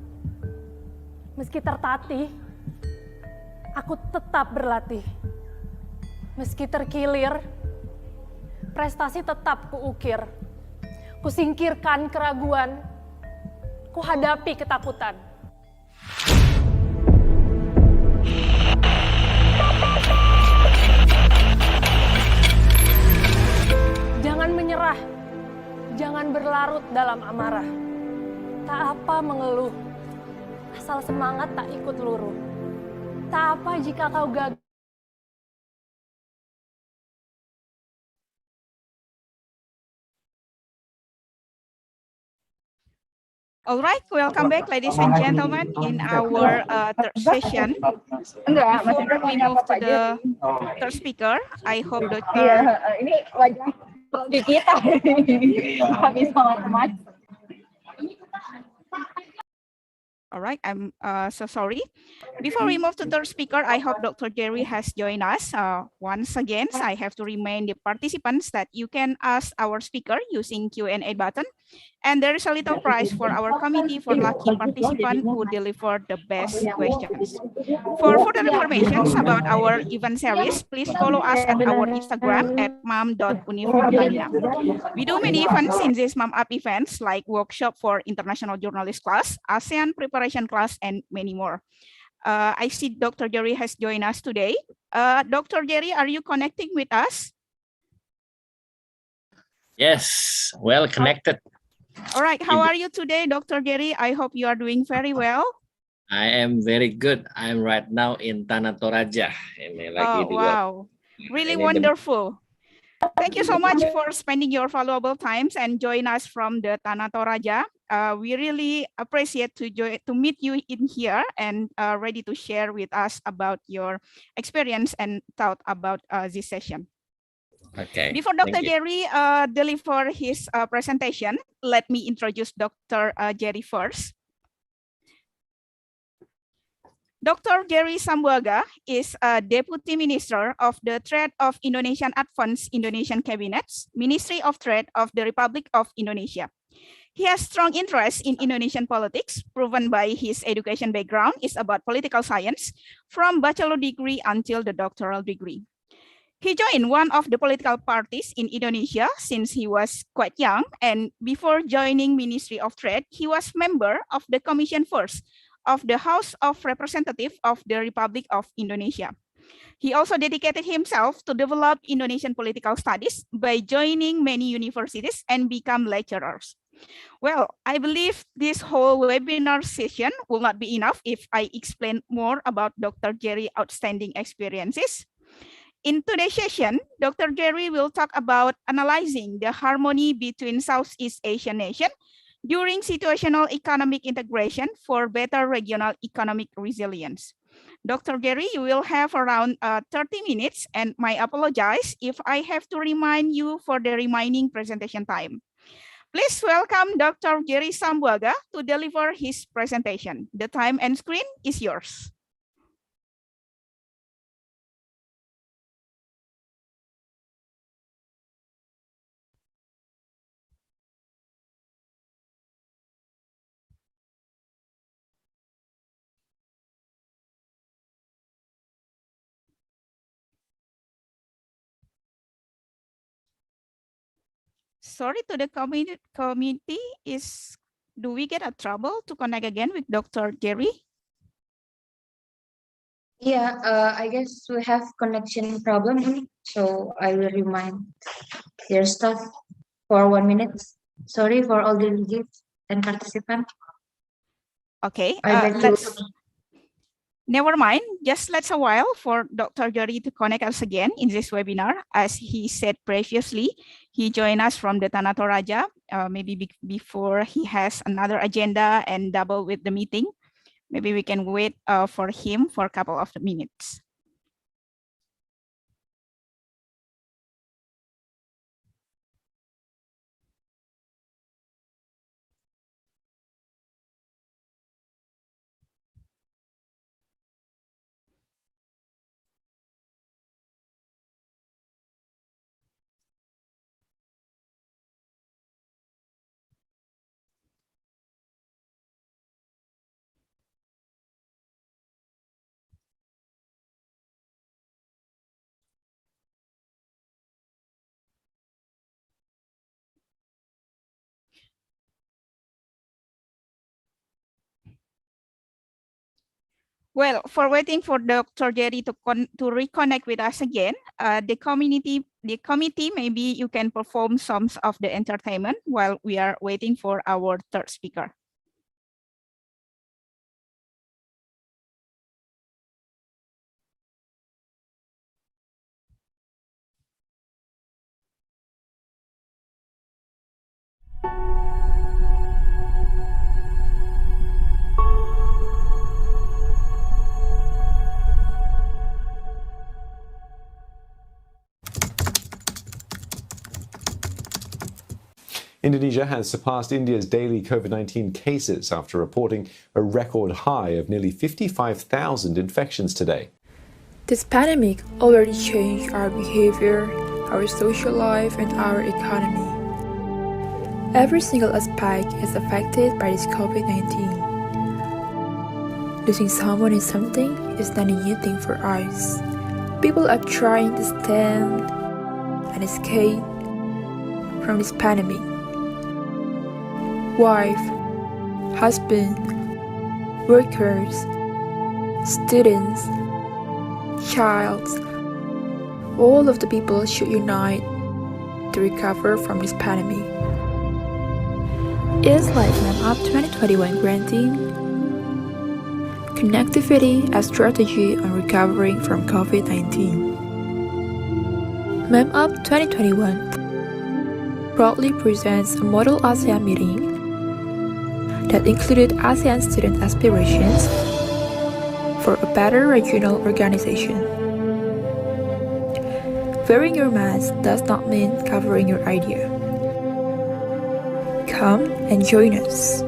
Meski tertatih, aku tetap berlatih. Meski terkilir, prestasi tetap kuukir. Kusingkirkan keraguan, kuhadapi ketakutan. amarah. Tak apa mengeluh, asal semangat tak ikut luruh. Tak apa jika kau gagal. All right, welcome back, ladies and gentlemen, in our third session. Before we move to the third speaker, I hope Dr. Ini wajah di kita. Habis macam-macam. All right, I'm so sorry. Before we move to third speaker, I hope Dr. Jerry has joined us. Once again, I have to remind the participants that you can ask our speaker using Q&A button. And there is a little prize for our committee for lucky participant who deliver the best questions. For further information about our event series, please follow us at our Instagram at mam.univ.pertamina. We do many events in this MAM UP events like workshop for international journalist class, ASEAN preparation class, and many more. I see Dr. Jerry has joined us today. Dr. Jerry, are you connecting with us? Yes, well connected. All right, how are you today, Dr. Jerry? I hope you are doing very well. I am very good. I'm right now in Tanah Toraja. Ini lagi di wow, really wonderful. Thank you so much for spending your valuable times and join us from the Tanah Toraja. We really appreciate to meet you in here and ready to share with us about your experience and thought about this session. Okay. Before Dr. Jerry deliver his presentation, let me introduce Dr. Jerry first. Dr. Jerry Sambuaga is a Deputy Minister of the Trade of Indonesian Advanced Indonesian Cabinets, Ministry of Trade of the Republic of Indonesia. He has strong interest in Indonesian politics, proven by his education background is about political science, from bachelor degree until the doctoral degree. He joined one of the political parties in Indonesia since he was quite young, and before joining Ministry of Trade, he was member of the Commission First of the House of Representatives of the Republic of Indonesia. He also dedicated himself to develop Indonesian political studies by joining many universities and become lecturers. Well, I believe this whole webinar session will not be enough if I explain more about Dr. Jerry's outstanding experiences. In today's session, Dr. Jerry will talk about analyzing the harmony between Southeast Asian nations during situational economic integration for better regional economic resilience. Dr. Jerry, you will have around 30 minutes, and I apologize if I have to remind you for the remaining presentation time. Please welcome Dr. Jerry Sambuaga to deliver his presentation. The time and screen is yours. Sorry to the committee, do we get a trouble to connect again with Dr. Jerry? Yeah, I guess we have connection problem, so I will remind your staff for 1 minute. Sorry for all the delegates and participants. Okay, never mind. Just let's a while for Dr. Jerry to connect us again in this webinar. As he said previously, he joined us from the Tanah Toraja, maybe before he has another agenda and double with the meeting. Maybe we can wait for him for a couple of minutes. Well, for waiting for Dr. Jerry to reconnect with us again, the committee, maybe you can perform some of the entertainment while we are waiting for our third speaker. Indonesia has surpassed India's daily COVID-19 cases after reporting a record high of nearly 55,000 infections today. This pandemic already changed our behavior, our social life, and our economy. Every single aspect is affected by this COVID-19. Losing someone in something is not a new thing for us. People are trying to stand and escape from this pandemic. Wife, husband, workers, students, child, all of the people should unite to recover from this pandemic. It is like MAM UP 2021 granting connectivity as strategy on recovering from COVID-19. MAM UP 2021 proudly presents a model ASEAN meeting that included ASEAN student aspirations for a better regional organization. Wearing your mask does not mean covering your idea. Come and join us.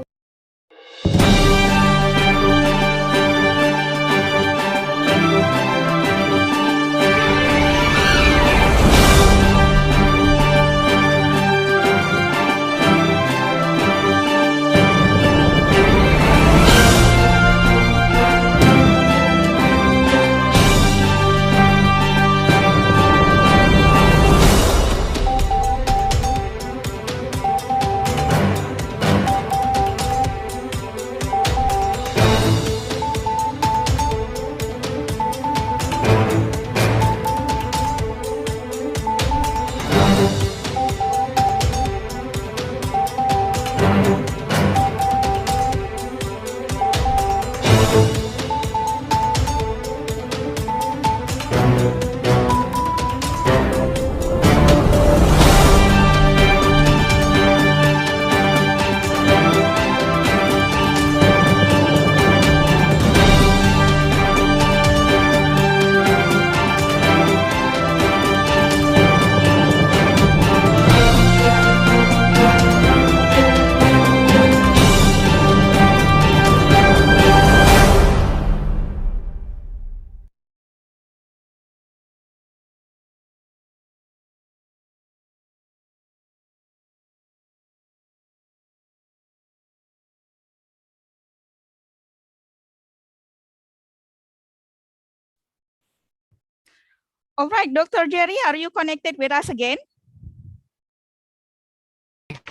All right, Dr. Jerry, are you connected with us again?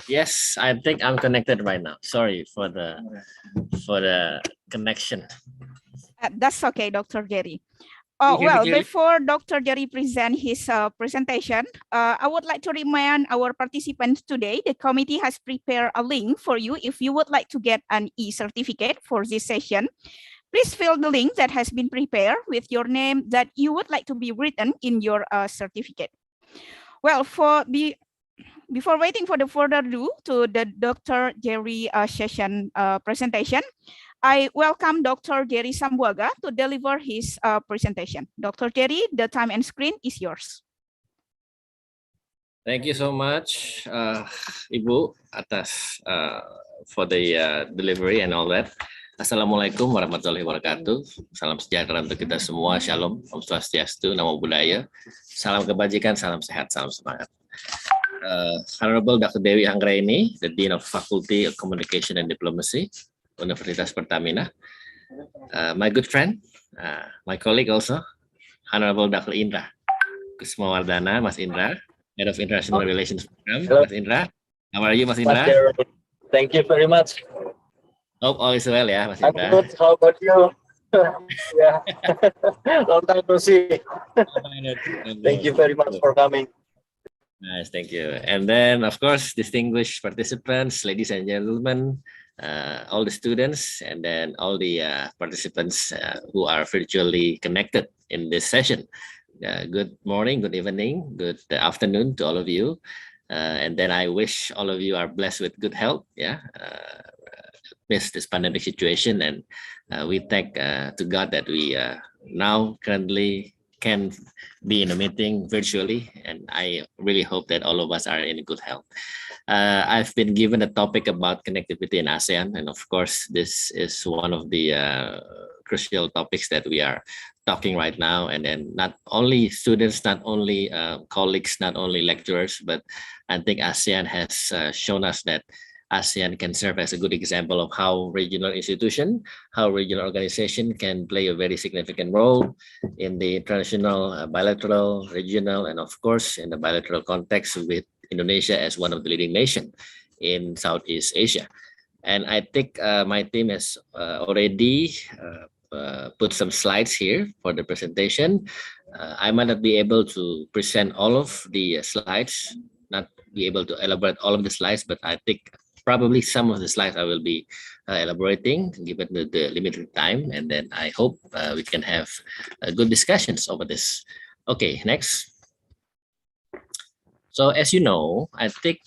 Yes, I think I'm connected right now. Sorry for the connection. That's okay, Dr. Jerry. Well, before Dr. Jerry present his presentation, I would like to remind our participants today, the committee has prepared a link for you if you would like to get an e-certificate for this session. Please fill the link that has been prepared with your name that you would like to be written in your certificate. Well, before waiting for the further ado to the Dr. Jerry session presentation, I welcome Dr. Jerry Sambuaga to deliver his presentation. Dr. Jerry, the time and screen is yours. Thank you so much, Ibu, atas for the delivery and all that. Assalamualaikum warahmatullahi wabarakatuh. Salam sejahtera untuk kita semua. Shalom, Om Swastiastu, Namo Buddhaya. Salam kebajikan, salam sehat, salam semangat. Honorable Dr. Dewi Anggraini, the Dean of Faculty of Communication and Diplomacy, Universitas Pertamina. My good friend, my colleague also, Honorable Dr. Indra Kusmawardana, Mas Indra, Head of International Relations Program. Hello. Mas Indra, how are you, Mas Indra? Thank you very much. Hope all is well ya, Mas Indra. I'm good. How about you? Yeah, long time no see. Thank you very much for coming. Nice, thank you. And then, of course, distinguished participants, ladies and gentlemen, all the students, and then all the participants who are virtually connected in this session. Good morning, good evening, good afternoon to all of you. And then I wish all of you are blessed with good health. Yeah, amidst this pandemic situation, and we thank to God that we now currently can be in a meeting virtually, and I really hope that all of us are in good health. I've been given a topic about connectivity in ASEAN, and of course, this is one of the crucial topics that we are talking right now. And then not only students, not only colleagues, not only lecturers, but I think ASEAN has shown us that ASEAN can serve as a good example of how regional institution, how regional organization can play a very significant role in the international, bilateral, regional, and of course in the bilateral context with Indonesia as one of the leading nations in Southeast Asia. And I think my team has already put some slides here for the presentation. I might not be able to present all of the slides, not be able to elaborate all of the slides, but I think probably some of the slides I will be elaborating given the limited time, and then I hope we can have good discussions over this. Okay, next. So as you know, I think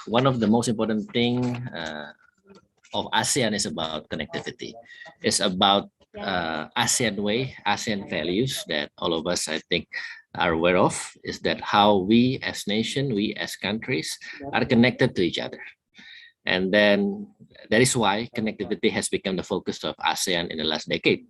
one of the most important thing of ASEAN is about connectivity. It's about ASEAN way, ASEAN values that all of us, I think, are aware of, is that how we as nation, we as countries are connected to each other. And then that is why connectivity has become the focus of ASEAN in the last decade.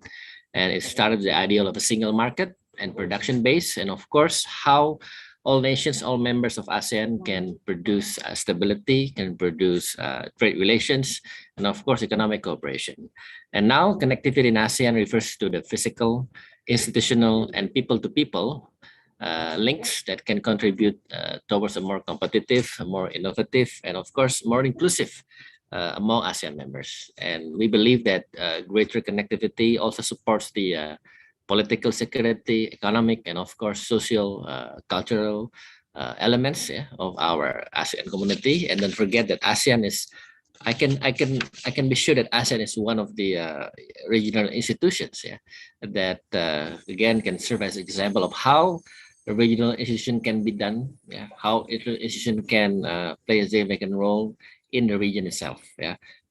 And it started the ideal of a single market and production base. And of course, how all nations, all members of ASEAN can produce stability, can produce trade relations, and of course, economic cooperation. And now connectivity in ASEAN refers to the physical, institutional, and people-to-people links that can contribute towards a more competitive, more innovative, and of course, more inclusive among ASEAN members. And we believe that greater connectivity also supports the political security, economic, and of course, social, cultural elements of our ASEAN community. And don't forget that ASEAN is, I can be sure that ASEAN is one of the regional institutions that again can serve as an example of how a regional institution can be done, how an institution can play a significant role in the region itself.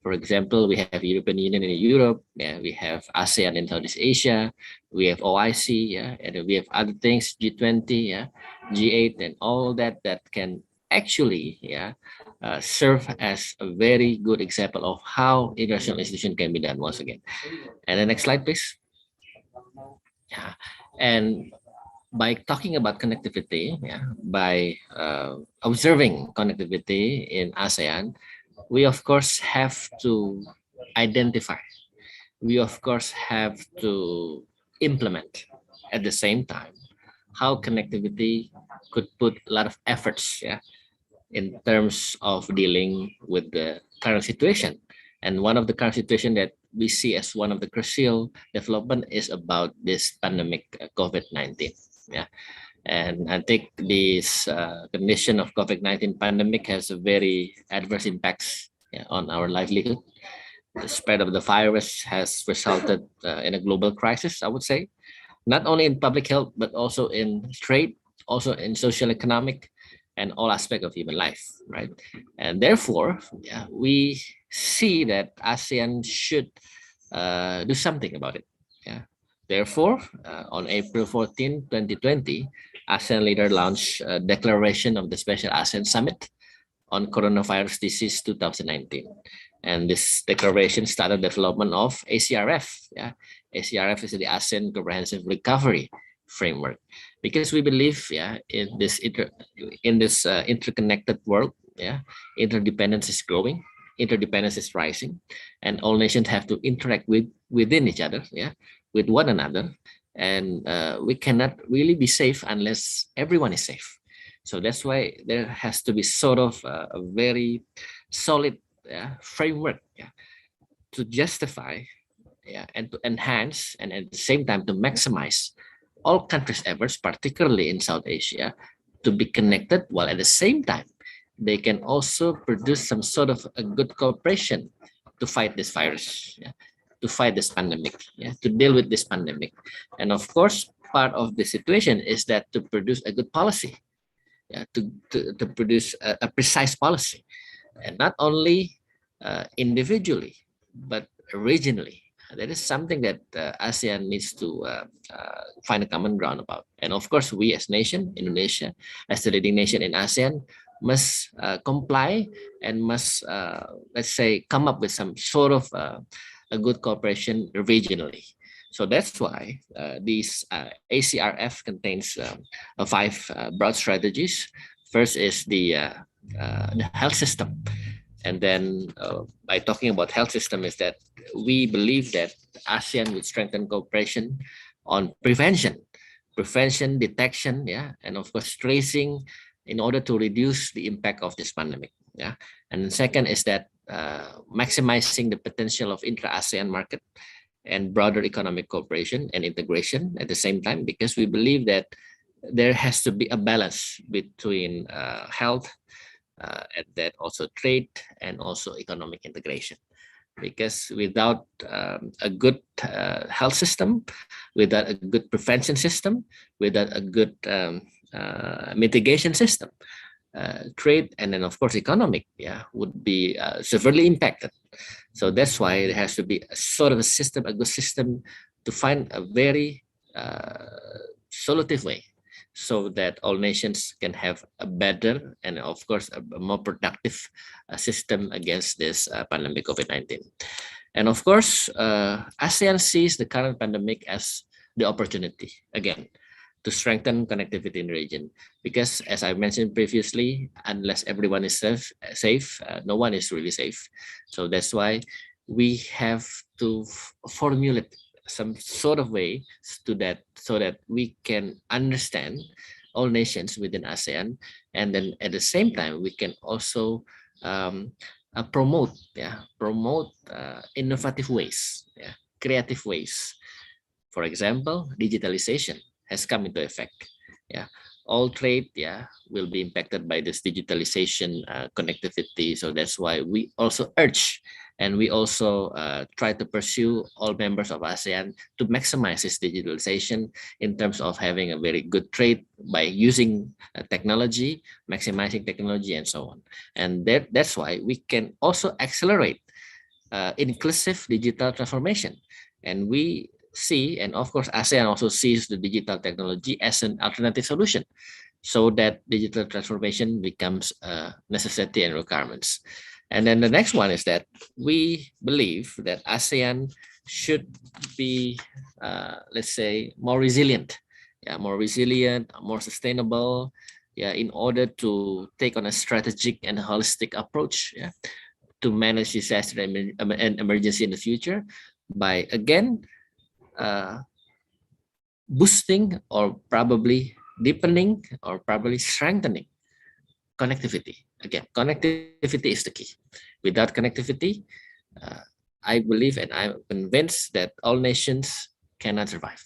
For example, we have European Union in Europe, we have ASEAN in Southeast Asia, we have OIC, and we have other things, G20, G8, and all that can actually serve as a very good example of how international institution can be done once again. And the next slide, please. And by talking about connectivity, by observing connectivity in ASEAN, we of course have to identify, we of course have to implement at the same time how connectivity could put a lot of efforts in terms of dealing with the current situation. And one of the current situation that we see as one of the crucial development is about this pandemic COVID-19. And I think this condition of COVID-19 pandemic has a very adverse impacts on our livelihood. The spread of the virus has resulted in a global crisis, I would say, not only in public health, but also in trade, also in social economic, and all aspects of human life, right? And therefore, we see that ASEAN should do something about it. Therefore, on April 14, 2020, ASEAN leader launched a declaration of the Special ASEAN Summit on Coronavirus Disease 2019. And this declaration started development of ACRF. ACRF is the ASEAN Comprehensive Recovery Framework, because we believe in this interconnected world, interdependence is growing, interdependence is rising, and all nations have to interact within each other, with one another, and we cannot really be safe unless everyone is safe. So that's why there has to be sort of a very solid framework to justify yeah, and to enhance and at the same time to maximize all countries' efforts, particularly in South Asia, to be connected, while at the same time they can also produce some sort of a good cooperation to fight this virus, yeah, to fight this pandemic, yeah, to deal with this pandemic. And of course, part of the situation is that to produce a good policy, yeah, to produce a precise policy, and not only individually, but regionally. That is something that ASEAN needs to find a common ground about. And of course, we as nation, Indonesia, as the leading nation in ASEAN, must comply and must, let's say, come up with some sort of a good cooperation regionally. So that's why these ACRF contains 5 broad strategies. First is the health system. And then by talking about health system is that we believe that ASEAN would strengthen cooperation on prevention, detection, yeah, and of course tracing in order to reduce the impact of this pandemic. Yeah, and the second is that maximizing the potential of intra-ASEAN market and broader economic cooperation and integration at the same time, because we believe that there has to be a balance between health and that also trade and also economic integration. Because without a good health system, without a good prevention system, without a good mitigation system, trade and then of course economic, yeah, would be severely impacted. So that's why there has to be a sort of a system, a good system, to find a very solutive way, so that all nations can have a better and of course a more productive system against this pandemic COVID-19. And of course, ASEAN sees the current pandemic as the opportunity, again, to strengthen connectivity in the region. Because as I mentioned previously, unless everyone is safe, no one is really safe. So that's why we have to formulate some sort of way to that, so that we can understand all nations within ASEAN, and then at the same time we can also promote innovative ways, yeah, creative ways. For example, digitalization has come into effect. Yeah, all trade, yeah, will be impacted by this digitalization connectivity. So that's why we also urge and we also try to pursue all members of ASEAN to maximize this digitalization in terms of having a very good trade by using technology, maximizing technology, and so on. And that's why we can also accelerate inclusive digital transformation. And we see, and of course ASEAN also sees the digital technology as an alternative solution, so that digital transformation becomes a necessity and requirements. And then the next one is that we believe that ASEAN should be, let's say, more resilient, more sustainable, yeah, in order to take on a strategic and holistic approach, yeah, to manage disaster and emergency in the future by, again, boosting or probably deepening or probably strengthening connectivity. Again, connectivity is the key. Without connectivity, I believe and I'm convinced that all nations cannot survive.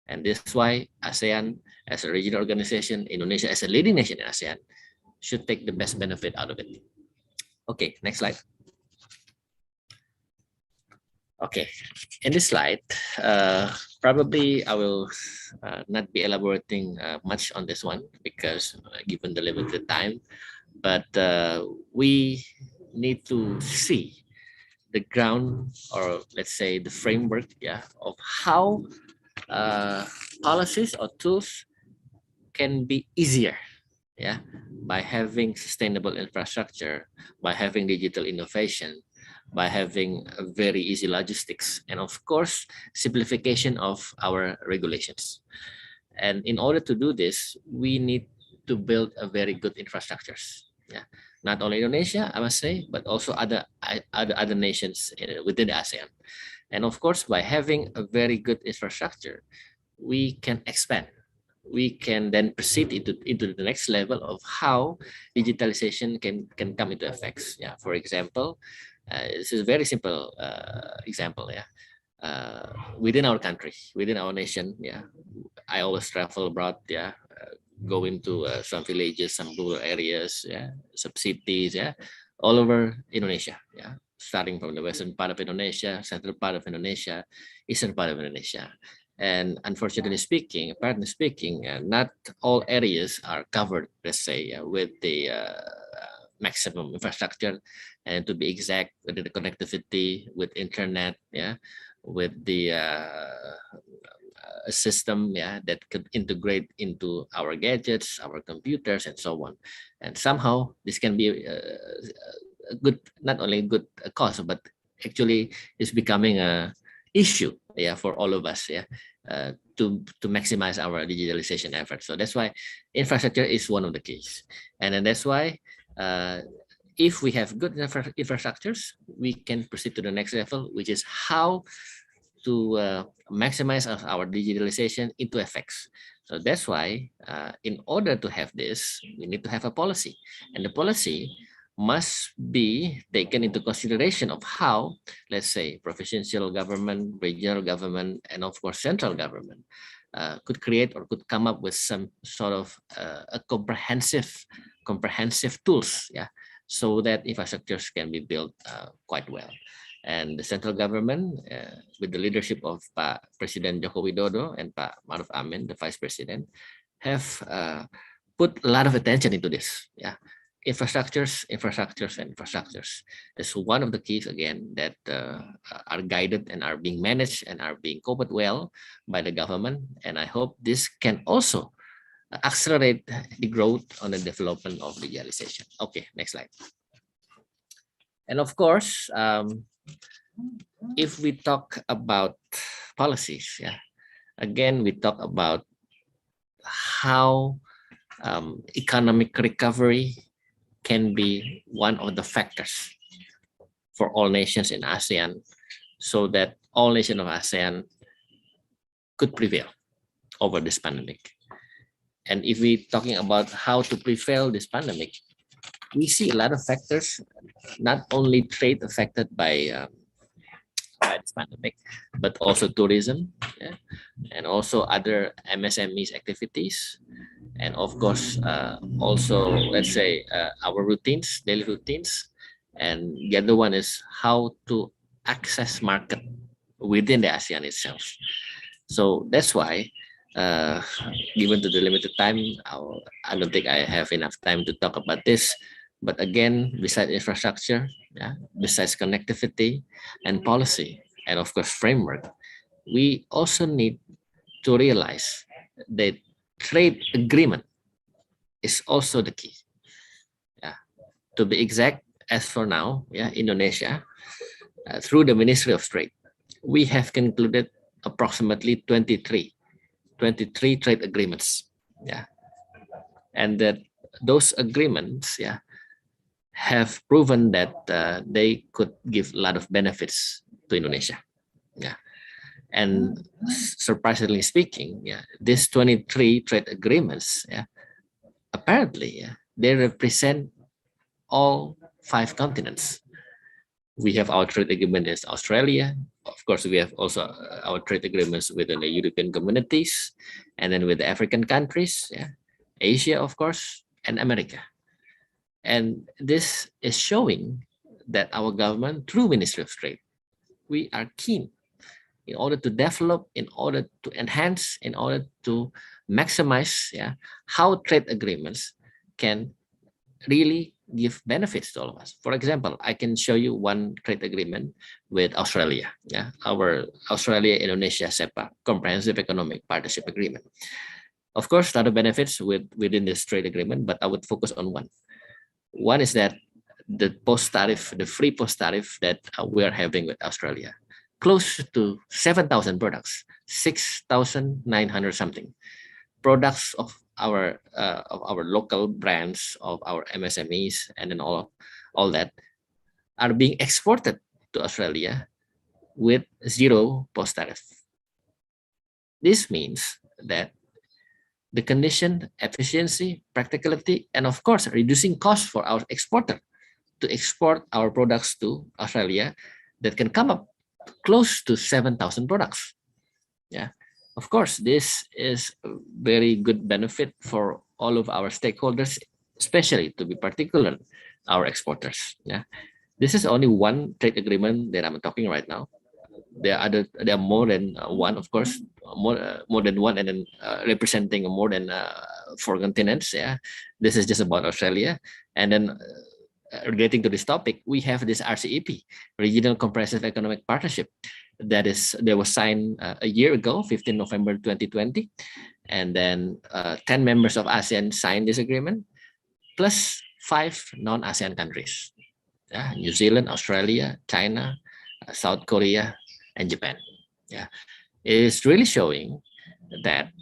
And this is why ASEAN as a regional organization, Indonesia as a leading nation in ASEAN, should take the best benefit out of it. Okay, next slide. Okay, in this slide, probably I will not be elaborating much on this one because given the limited time, but we need to see the ground, or let's say the framework, yeah, of how policies or tools can be easier, yeah, by having sustainable infrastructure, by having digital innovation, by having a very easy logistics, and of course simplification of our regulations. And in order to do this, we need to build a very good infrastructures, yeah, not only Indonesia, I must say, but also other nations within the ASEAN. And of course, by having a very good infrastructure, we can expand. We can then proceed into the next level of how digitalization can come into effects. Yeah, for example, this is a very simple example. Yeah, within our country, within our nation. Yeah, I always travel abroad. Yeah, going to some villages, some rural areas, yeah, some cities, yeah, all over Indonesia. Yeah, starting from the western part of Indonesia, central part of Indonesia, eastern part of Indonesia. And unfortunately speaking, apparently speaking, not all areas are covered, let's say, with the maximum infrastructure, and to be exact, with the connectivity, with internet, yeah, with the a system, yeah, that could integrate into our gadgets, our computers, and so on. And somehow this can be a good, not only good cost, but actually is becoming a issue, yeah, for all of us, yeah, to maximize our digitalization efforts. So that's why infrastructure is one of the keys, and then that's why if we have good infrastructures, we can proceed to the next level, which is how to maximize our digitalization into effects. So that's why in order to have this, we need to have a policy, and the policy must be taken into consideration of how, let's say, provincial government, regional government, and of course central government could create or could come up with some sort of a comprehensive tools, yeah, so that infrastructures can be built quite well. And the central government, with the leadership of Pak Presiden Joko Widodo and Pak Maruf Amin, the Vice President, have put a lot of attention into this. Yeah, infrastructures. That's one of the keys again that are guided and are being managed and are being covered well by the government. And I hope this can also accelerate the growth on the development of digitalization. Okay, next slide. And of course, if we talk about policies, yeah, again, we talk about how economic recovery can be one of the factors for all nations in ASEAN, so that all nations of ASEAN could prevail over this pandemic. And if we're talking about how to prevail this pandemic, we see a lot of factors, not only trade affected by this pandemic, but also tourism, yeah, and also other MSMEs activities, and of course also, let's say, our routines, daily routines. And the other one is how to access market within the ASEAN itself. So that's why, given to the limited time, I don't think I have enough time to talk about this. But again, besides infrastructure, yeah, besides connectivity and policy, and of course framework, we also need to realize that trade agreement is also the key. Yeah, to be exact, as for now, yeah, Indonesia, through the Ministry of Trade, we have concluded approximately 23 trade agreements. Yeah, and that those agreements, yeah, have proven that they could give a lot of benefits to Indonesia. Yeah, and surprisingly speaking, yeah, these 23 trade agreements, yeah, apparently, yeah, they represent all 5 continents. We have our trade agreement with Australia. Of course, we have also our trade agreements within the European communities, and then with the African countries, yeah, Asia, of course, and America. And this is showing that our government, through Ministry of Trade, we are keen in order to develop, in order to enhance, in order to maximize, yeah, how trade agreements can really give benefits to all of us. For example, I can show you one trade agreement with Australia, yeah, our Australia-Indonesia SEPA, Comprehensive Economic Partnership Agreement. Of course, a lot of benefits within this trade agreement, but I would focus on one. One is that the post tariff, the free post tariff that we are having with Australia, close to 7,000 products, 6,900 something products of our local brands, of our MSMEs, and then all that are being exported to Australia with 0 post tariff. This means that the condition, efficiency, practicality, and of course, reducing costs for our exporter to export our products to Australia that can come up close to 7,000 products. Yeah, of course, this is a very good benefit for all of our stakeholders, especially to be particular, our exporters. Yeah, this is only one trade agreement that I'm talking right now. There are more than one, of course, more than one, and then representing more than 4 continents. Yeah, this is just about Australia, and then relating to this topic, we have this RCEP, Regional Comprehensive Economic Partnership, that was signed a year ago, 15 November 2020, and then 10 members of ASEAN signed this agreement, plus 5 non-ASEAN countries, New Zealand, Australia, China, South Korea, and Japan. Yeah, it's really showing that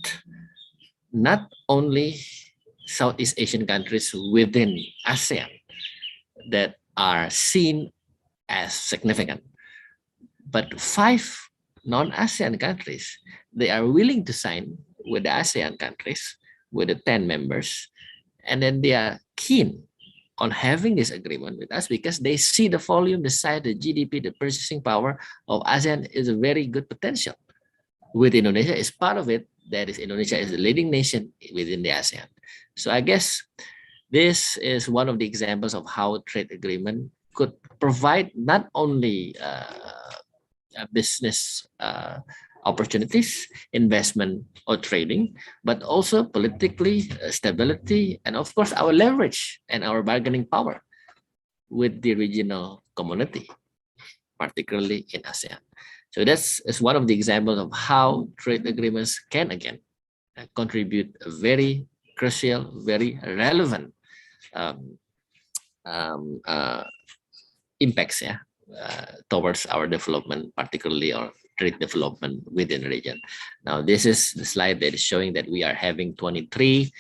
not only Southeast Asian countries within ASEAN that are seen as significant, but 5 non-ASEAN countries, they are willing to sign with the ASEAN countries, with the 10 members, and then they are keen on having this agreement with us because they see the volume, the size, the GDP, the purchasing power of ASEAN is a very good potential. With Indonesia is part of it, that is Indonesia is the leading nation within the ASEAN. So I guess this is one of the examples of how trade agreement could provide not only business opportunities, investment or trading, but also politically stability, and of course our leverage and our bargaining power with the regional community, particularly in ASEAN. So that's one of the examples of how trade agreements can again contribute a very crucial, very relevant impacts towards our development, particularly our trade development within the region. Now, this is the slide that is showing that we are having 23.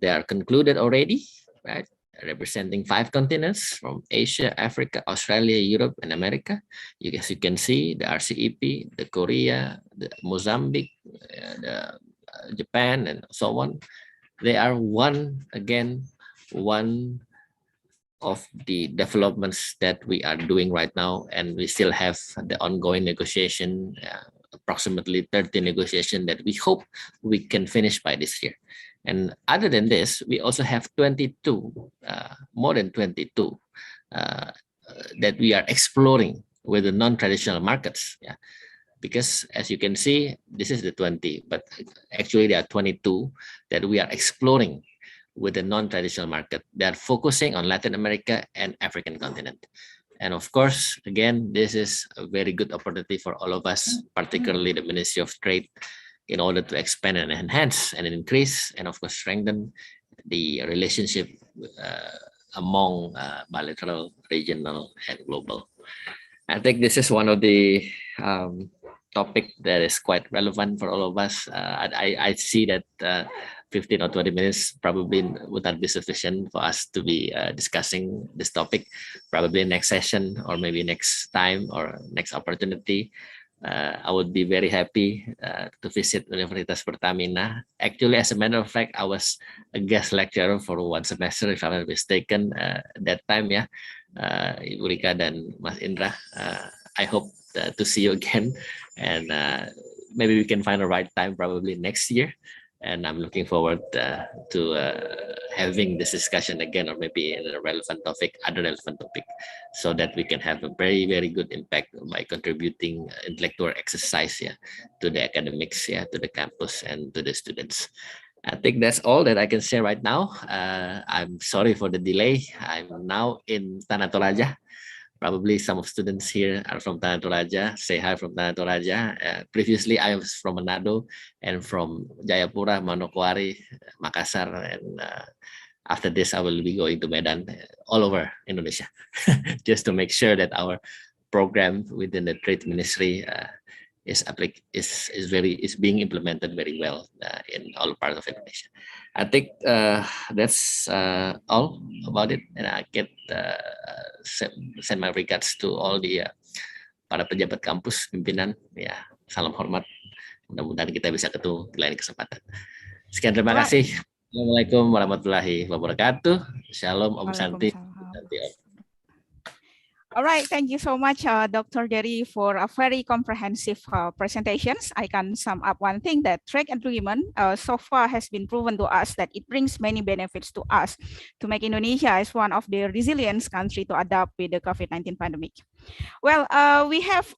They are concluded already, right? Representing 5 continents from Asia, Africa, Australia, Europe, and America. As you can see, the RCEP, the Korea, the Mozambique, the Japan, and so on. They are one of the developments that we are doing right now, and we still have the ongoing negotiation, approximately 30 negotiation that we hope we can finish by this year. And other than this, we also have 22, more than 22 that we are exploring with the non-traditional markets. Yeah, because as you can see, this is the 20, but actually there are 22 that we are exploring with the non-traditional market. They are focusing on Latin America and African continent. And of course, again, this is a very good opportunity for all of us, particularly the Ministry of Trade, in order to expand and enhance and increase and of course strengthen the relationship among bilateral, regional, and global. I think this is one of the topic that is quite relevant for all of us. I see that 15 or 20 minutes probably would not be sufficient for us to be discussing this topic. Probably next session or maybe next time or next opportunity, I would be very happy to visit Universitas Pertamina. Actually, as a matter of fact, I was a guest lecturer for 1 semester, if I'm not mistaken, that time, yeah. Ibu Rika dan Mas Indra, I hope to see you again, and maybe we can find the right time probably next year. And I'm looking forward to having this discussion again, or maybe in a relevant topic, other relevant topic, so that we can have a very, very good impact by contributing intellectual exercise, yeah, to the academics, yeah, to the campus and to the students. I think that's all that I can say right now. I'm sorry for the delay. I'm now in Tanah Toraja. Probably some of students here are from Tanah Toraja. Say hi from Tanah Toraja. Previously, I was from Manado and from Jayapura, Manokwari, Makassar, and after this, I will be going to Medan, all over Indonesia, just to make sure that our program within the Trade Ministry is being implemented very well in all parts of Indonesia. I think that's all about it, and I get send my regards to all the para pejabat kampus, pimpinan, ya, salam hormat. Mudah-mudahan kita bisa ketemu di lain kesempatan. Sekian, terima kasih. Assalamualaikum warahmatullahi wabarakatuh. Shalom, Om Santi. All right, thank you so much, Dr. Jerry, for a very comprehensive presentations. I can sum up one thing that trade agreement so far has been proven to us that it brings many benefits to us to make Indonesia as one of the resilient country to adapt with the COVID-19 pandemic. Well, we have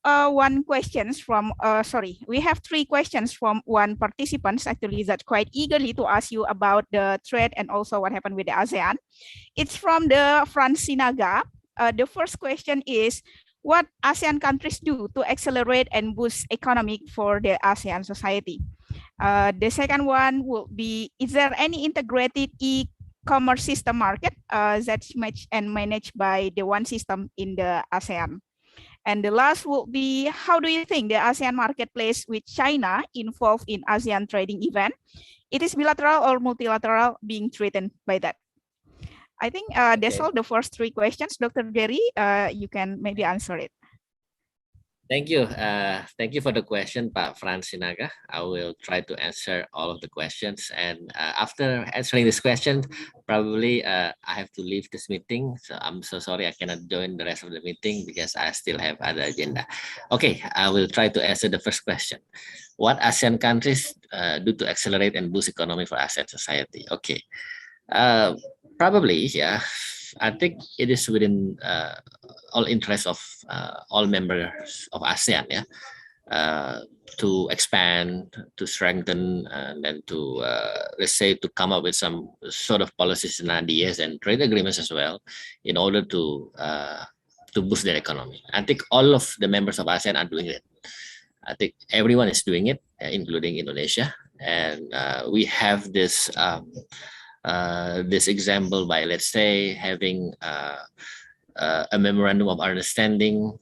we have 3 questions from one participant actually that quite eagerly to ask you about the trade and also what happened with the ASEAN. It's from the Francinaga. The first question is, what ASEAN countries do to accelerate and boost economic for the ASEAN society? The second one will be, is there any integrated e-commerce system market that's matched and managed by the one system in the ASEAN? And the last will be, how do you think the ASEAN marketplace with China involved in ASEAN trading event? It is bilateral or multilateral being threatened by that? I think that's all the first 3 questions. Dr. Jerry, you can maybe answer it. Thank you. Thank you for the question, Pak Francinaga. I will try to answer all of the questions. And after answering this question, probably I have to leave this meeting. So I'm so sorry I cannot join the rest of the meeting because I still have other agenda. Okay, I will try to answer the first question. What ASEAN countries do to accelerate and boost economy for ASEAN society? Okay. Probably, yeah. I think it is within all interests of all members of ASEAN, yeah, to expand, to strengthen, and then to let's say to come up with some sort of policies and ideas and trade agreements as well, in order to boost their economy. I think all of the members of ASEAN are doing it. I think everyone is doing it, including Indonesia, and we have this. This example by, let's say, having a memorandum of understanding,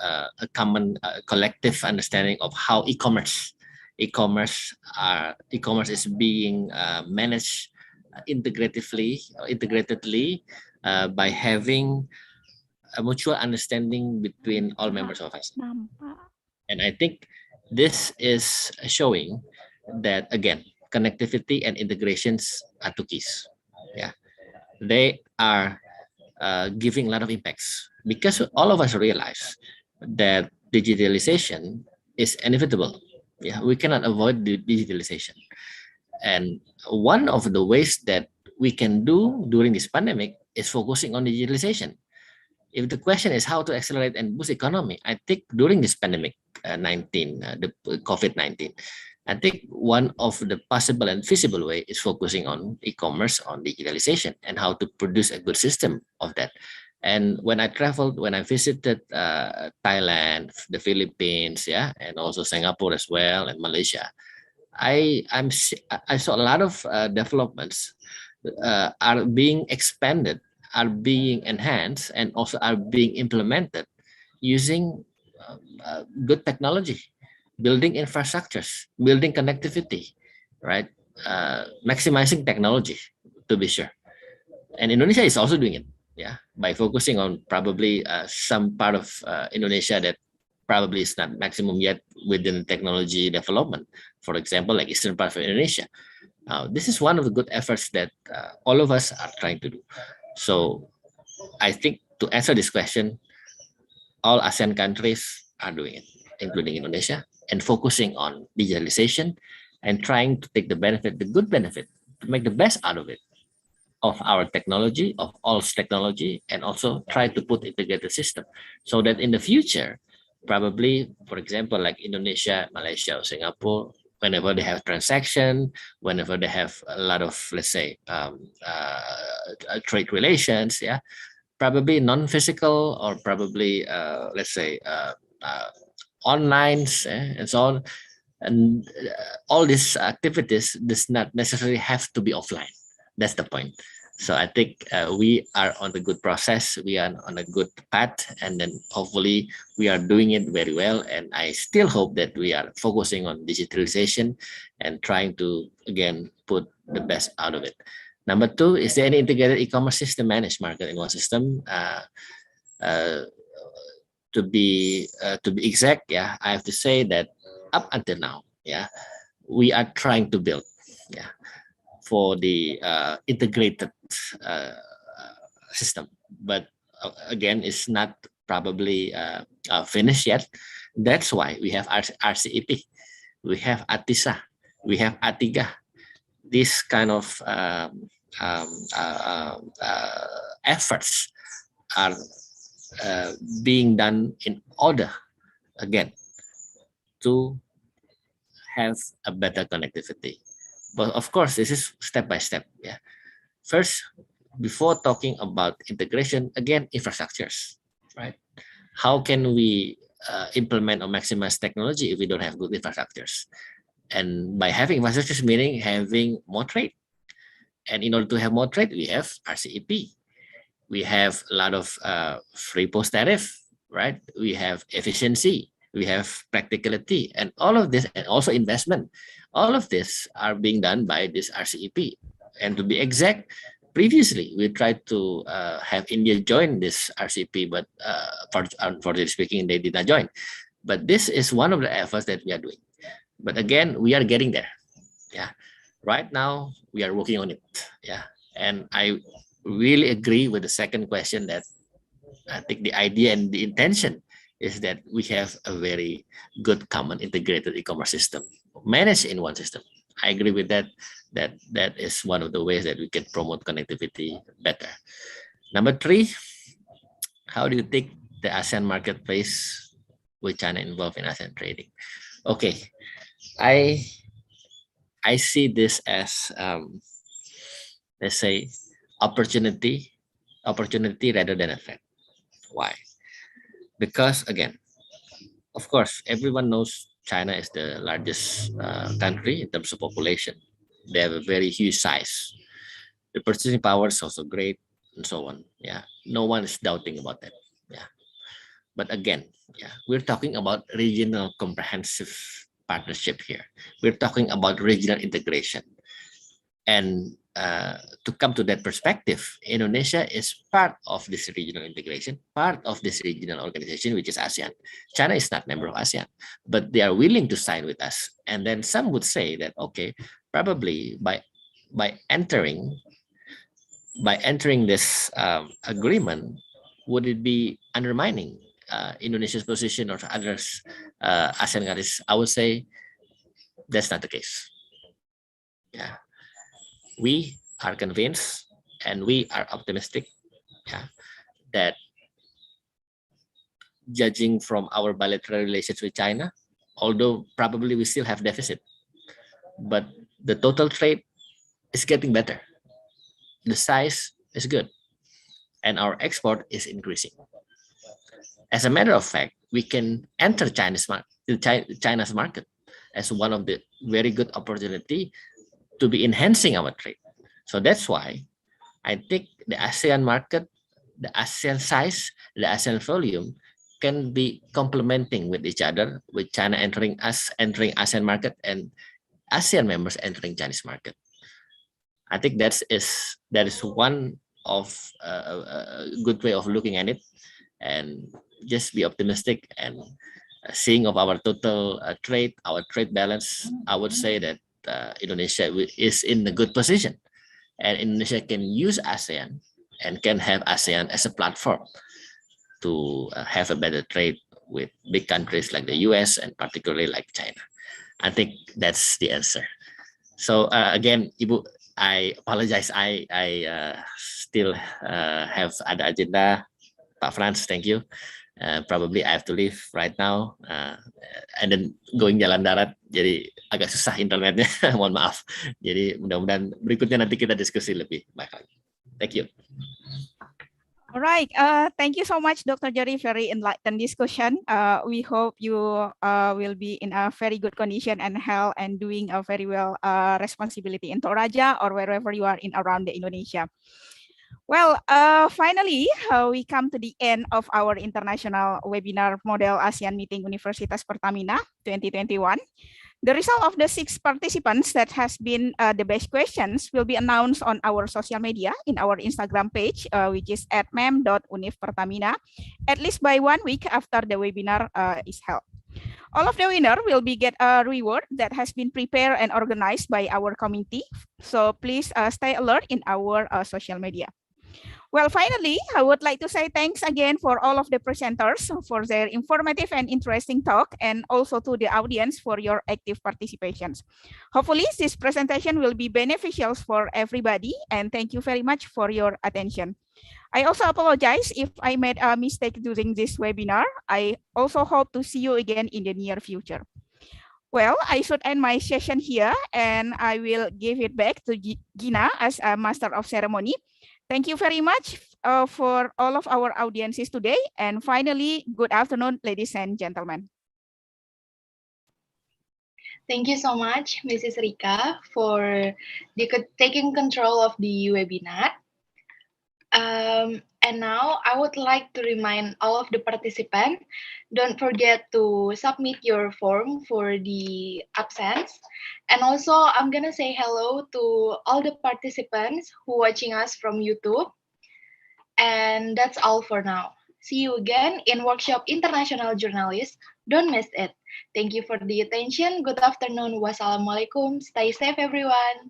a common collective understanding of how e-commerce is being managed integratedly by having a mutual understanding between all members of ASEAN. And I think this is showing that, again, connectivity and integrations are 2 keys. Yeah, they are giving a lot of impacts because all of us realize that digitalization is inevitable. Yeah, we cannot avoid the digitalization. And one of the ways that we can do during this pandemic is focusing on digitalization. If the question is how to accelerate and boost economy, I think during this pandemic, the COVID-19, I think one of the possible and feasible way is focusing on e-commerce, on digitalization, and how to produce a good system of that. And when I traveled, when I visited Thailand, the Philippines, yeah, and also Singapore as well, and Malaysia, I saw a lot of developments are being expanded, are being enhanced, and also are being implemented using good technology. Building infrastructures, building connectivity, right? Maximizing technology, to be sure. And Indonesia is also doing it, yeah, by focusing on probably some part of Indonesia that probably is not maximum yet within technology development. For example, like eastern part of Indonesia. This is one of the good efforts that all of us are trying to do. So I think to answer this question, all ASEAN countries are doing it, including Indonesia, and focusing on digitalization and trying to take the benefit, the good benefit, to make the best out of it, of our technology, of all technology, and also try to put it together system so that in the future, probably, for example, like Indonesia, Malaysia, or Singapore, whenever they have transaction, whenever they have a lot of, let's say, trade relations, yeah, probably non-physical or probably, let's say, online and so on, and all these activities does not necessarily have to be offline. That's the point. So I think we are on the good process, we are on a good path, and then hopefully we are doing it very well. And I still hope that we are focusing on digitalization and trying to, again, put the best out of it. Number 2, is there any integrated e-commerce system managed market in one system? To be exact, yeah, I have to say that up until now, yeah, we are trying to build, yeah, for the integrated system. But again, is not probably finished yet. That's why we have RCEP, we have ATISA, we have ATIGA. This kind of efforts are being done in order, again, to have a better connectivity. But of course, this is step by step. Yeah. First, before talking about integration, again, infrastructures, right? How can we implement or maximize technology if we don't have good infrastructures? And by having infrastructures, meaning having more trade. And in order to have more trade, we have RCEP. We have a lot of free post tariff, right? We have efficiency, we have practicality, and all of this, and also investment. All of this are being done by this RCEP. And to be exact, previously we tried to have India join this RCEP, but unfortunately speaking, they did not join. But this is one of the efforts that we are doing. But again, we are getting there. Yeah, right now we are working on it. Yeah, and I really agree with the second question, that I think the idea and the intention is that we have a very good common integrated e-commerce system managed in one system. I agree with that. That is one of the ways that we can promote connectivity better. Number 3, how do you take the ASEAN marketplace with China involved in ASEAN trading? Okay, I see this as let's say opportunity rather than a threat. Why? Because again, of course, everyone knows China is the largest country in terms of population. They have a very huge size. The purchasing power is also great, and so on. Yeah, no one is doubting about that. Yeah, but again, yeah, we're talking about regional comprehensive partnership here. We're talking about regional integration, and to come to that perspective, Indonesia is part of this regional integration, part of this regional organization, which is ASEAN. China is not member of ASEAN, but they are willing to sign with us. And then some would say that, okay, probably by entering this agreement, would it be undermining Indonesia's position or others ASEAN countries? I would say that's not the case. Yeah, we are convinced and we are optimistic, yeah, that judging from our bilateral relations with China, although probably we still have deficit, but the total trade is getting better. The size is good, and our export is increasing. As a matter of fact, we can enter China's market as one of the very good opportunity to be enhancing our trade. So that's why I think the ASEAN market, the ASEAN size, the ASEAN volume can be complementing with each other, with China entering ASEAN market and ASEAN members entering Chinese market. I think that is one of a good way of looking at it, and just be optimistic. And seeing of our total trade, our trade balance, I would say that Indonesia is in a good position, and Indonesia can use ASEAN and can have ASEAN as a platform to have a better trade with big countries like the US and particularly like China. I think that's the answer. So again, Ibu, I apologize. I still have ada agenda. Pak Frans, thank you. Probably I have to leave right now, and then going jalan darat, jadi agak susah internetnya. Mohon maaf. Jadi mudah-mudahan berikutnya nanti kita diskusi lebih baik lagi. Thank you. All right. Thank you so much, Dr. Jerry. Very enlightened discussion. We hope you will be in a very good condition and health and doing a very well responsibility in Toraja or wherever you are in around the Indonesia. Well, finally, we come to the end of our international webinar model ASEAN Meeting Universitas Pertamina 2021. The result of the 6 participants that has been the best questions will be announced on our social media in our Instagram page, which is @mam.univpertamina, at least by 1 week after the webinar is held. All of the winner will get a reward that has been prepared and organized by our committee. So please stay alert in our social media. Well, finally, I would like to say thanks again for all of the presenters for their informative and interesting talk, and also to the audience for your active participations. Hopefully, this presentation will be beneficial for everybody, and thank you very much for your attention. I also apologize if I made a mistake during this webinar. I also hope to see you again in the near future. Well, I should end my session here, and I will give it back to Gina as a master of ceremony. Thank you very much for all of our audiences today. And finally, good afternoon, ladies and gentlemen. Thank you so much, Mrs. Rika, for taking control of the webinar. And now I would like to remind all of the participants, don't forget to submit your form for the absence. And also I'm gonna say hello to all the participants who watching us from YouTube. And that's all for now. See you again in Workshop International Journalists. Don't miss it. Thank you for the attention. Good afternoon. Wassalamualaikum. Stay safe, everyone.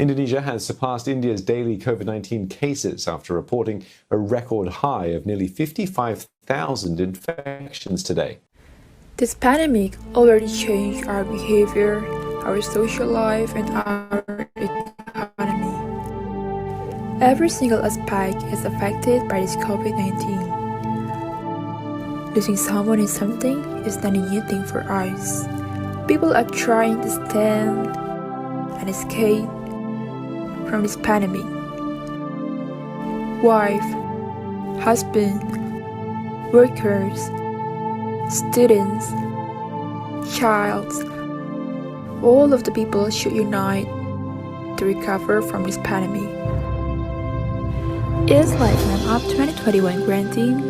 Indonesia has surpassed India's daily COVID-19 cases after reporting a record high of nearly 55,000 infections today. This pandemic already changed our behavior, our social life, and our economy. Every single aspect is affected by this COVID-19. Losing someone in something is not a new thing for us. People are trying to stand and escape from this pandemic. Wife, husband, workers, students, child, all of the people should unite to recover from this pandemic. It's like MAM UP 2021 granting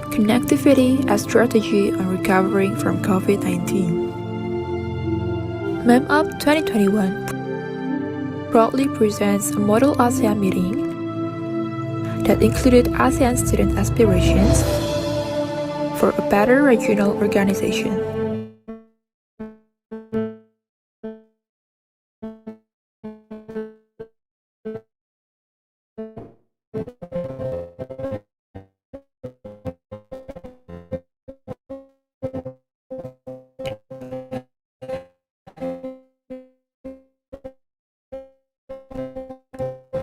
connectivity as strategy on recovering from COVID-19. MAM UP 2021 proudly presents a model ASEAN meeting that included ASEAN student aspirations for a better regional organization.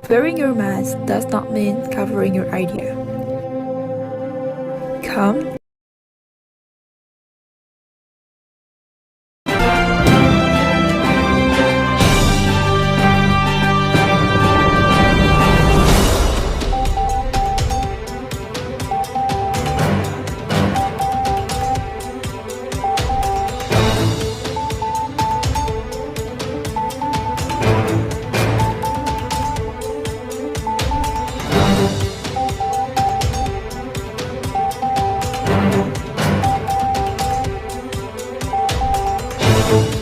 Wearing your mask does not mean covering your idea. Come Thank you.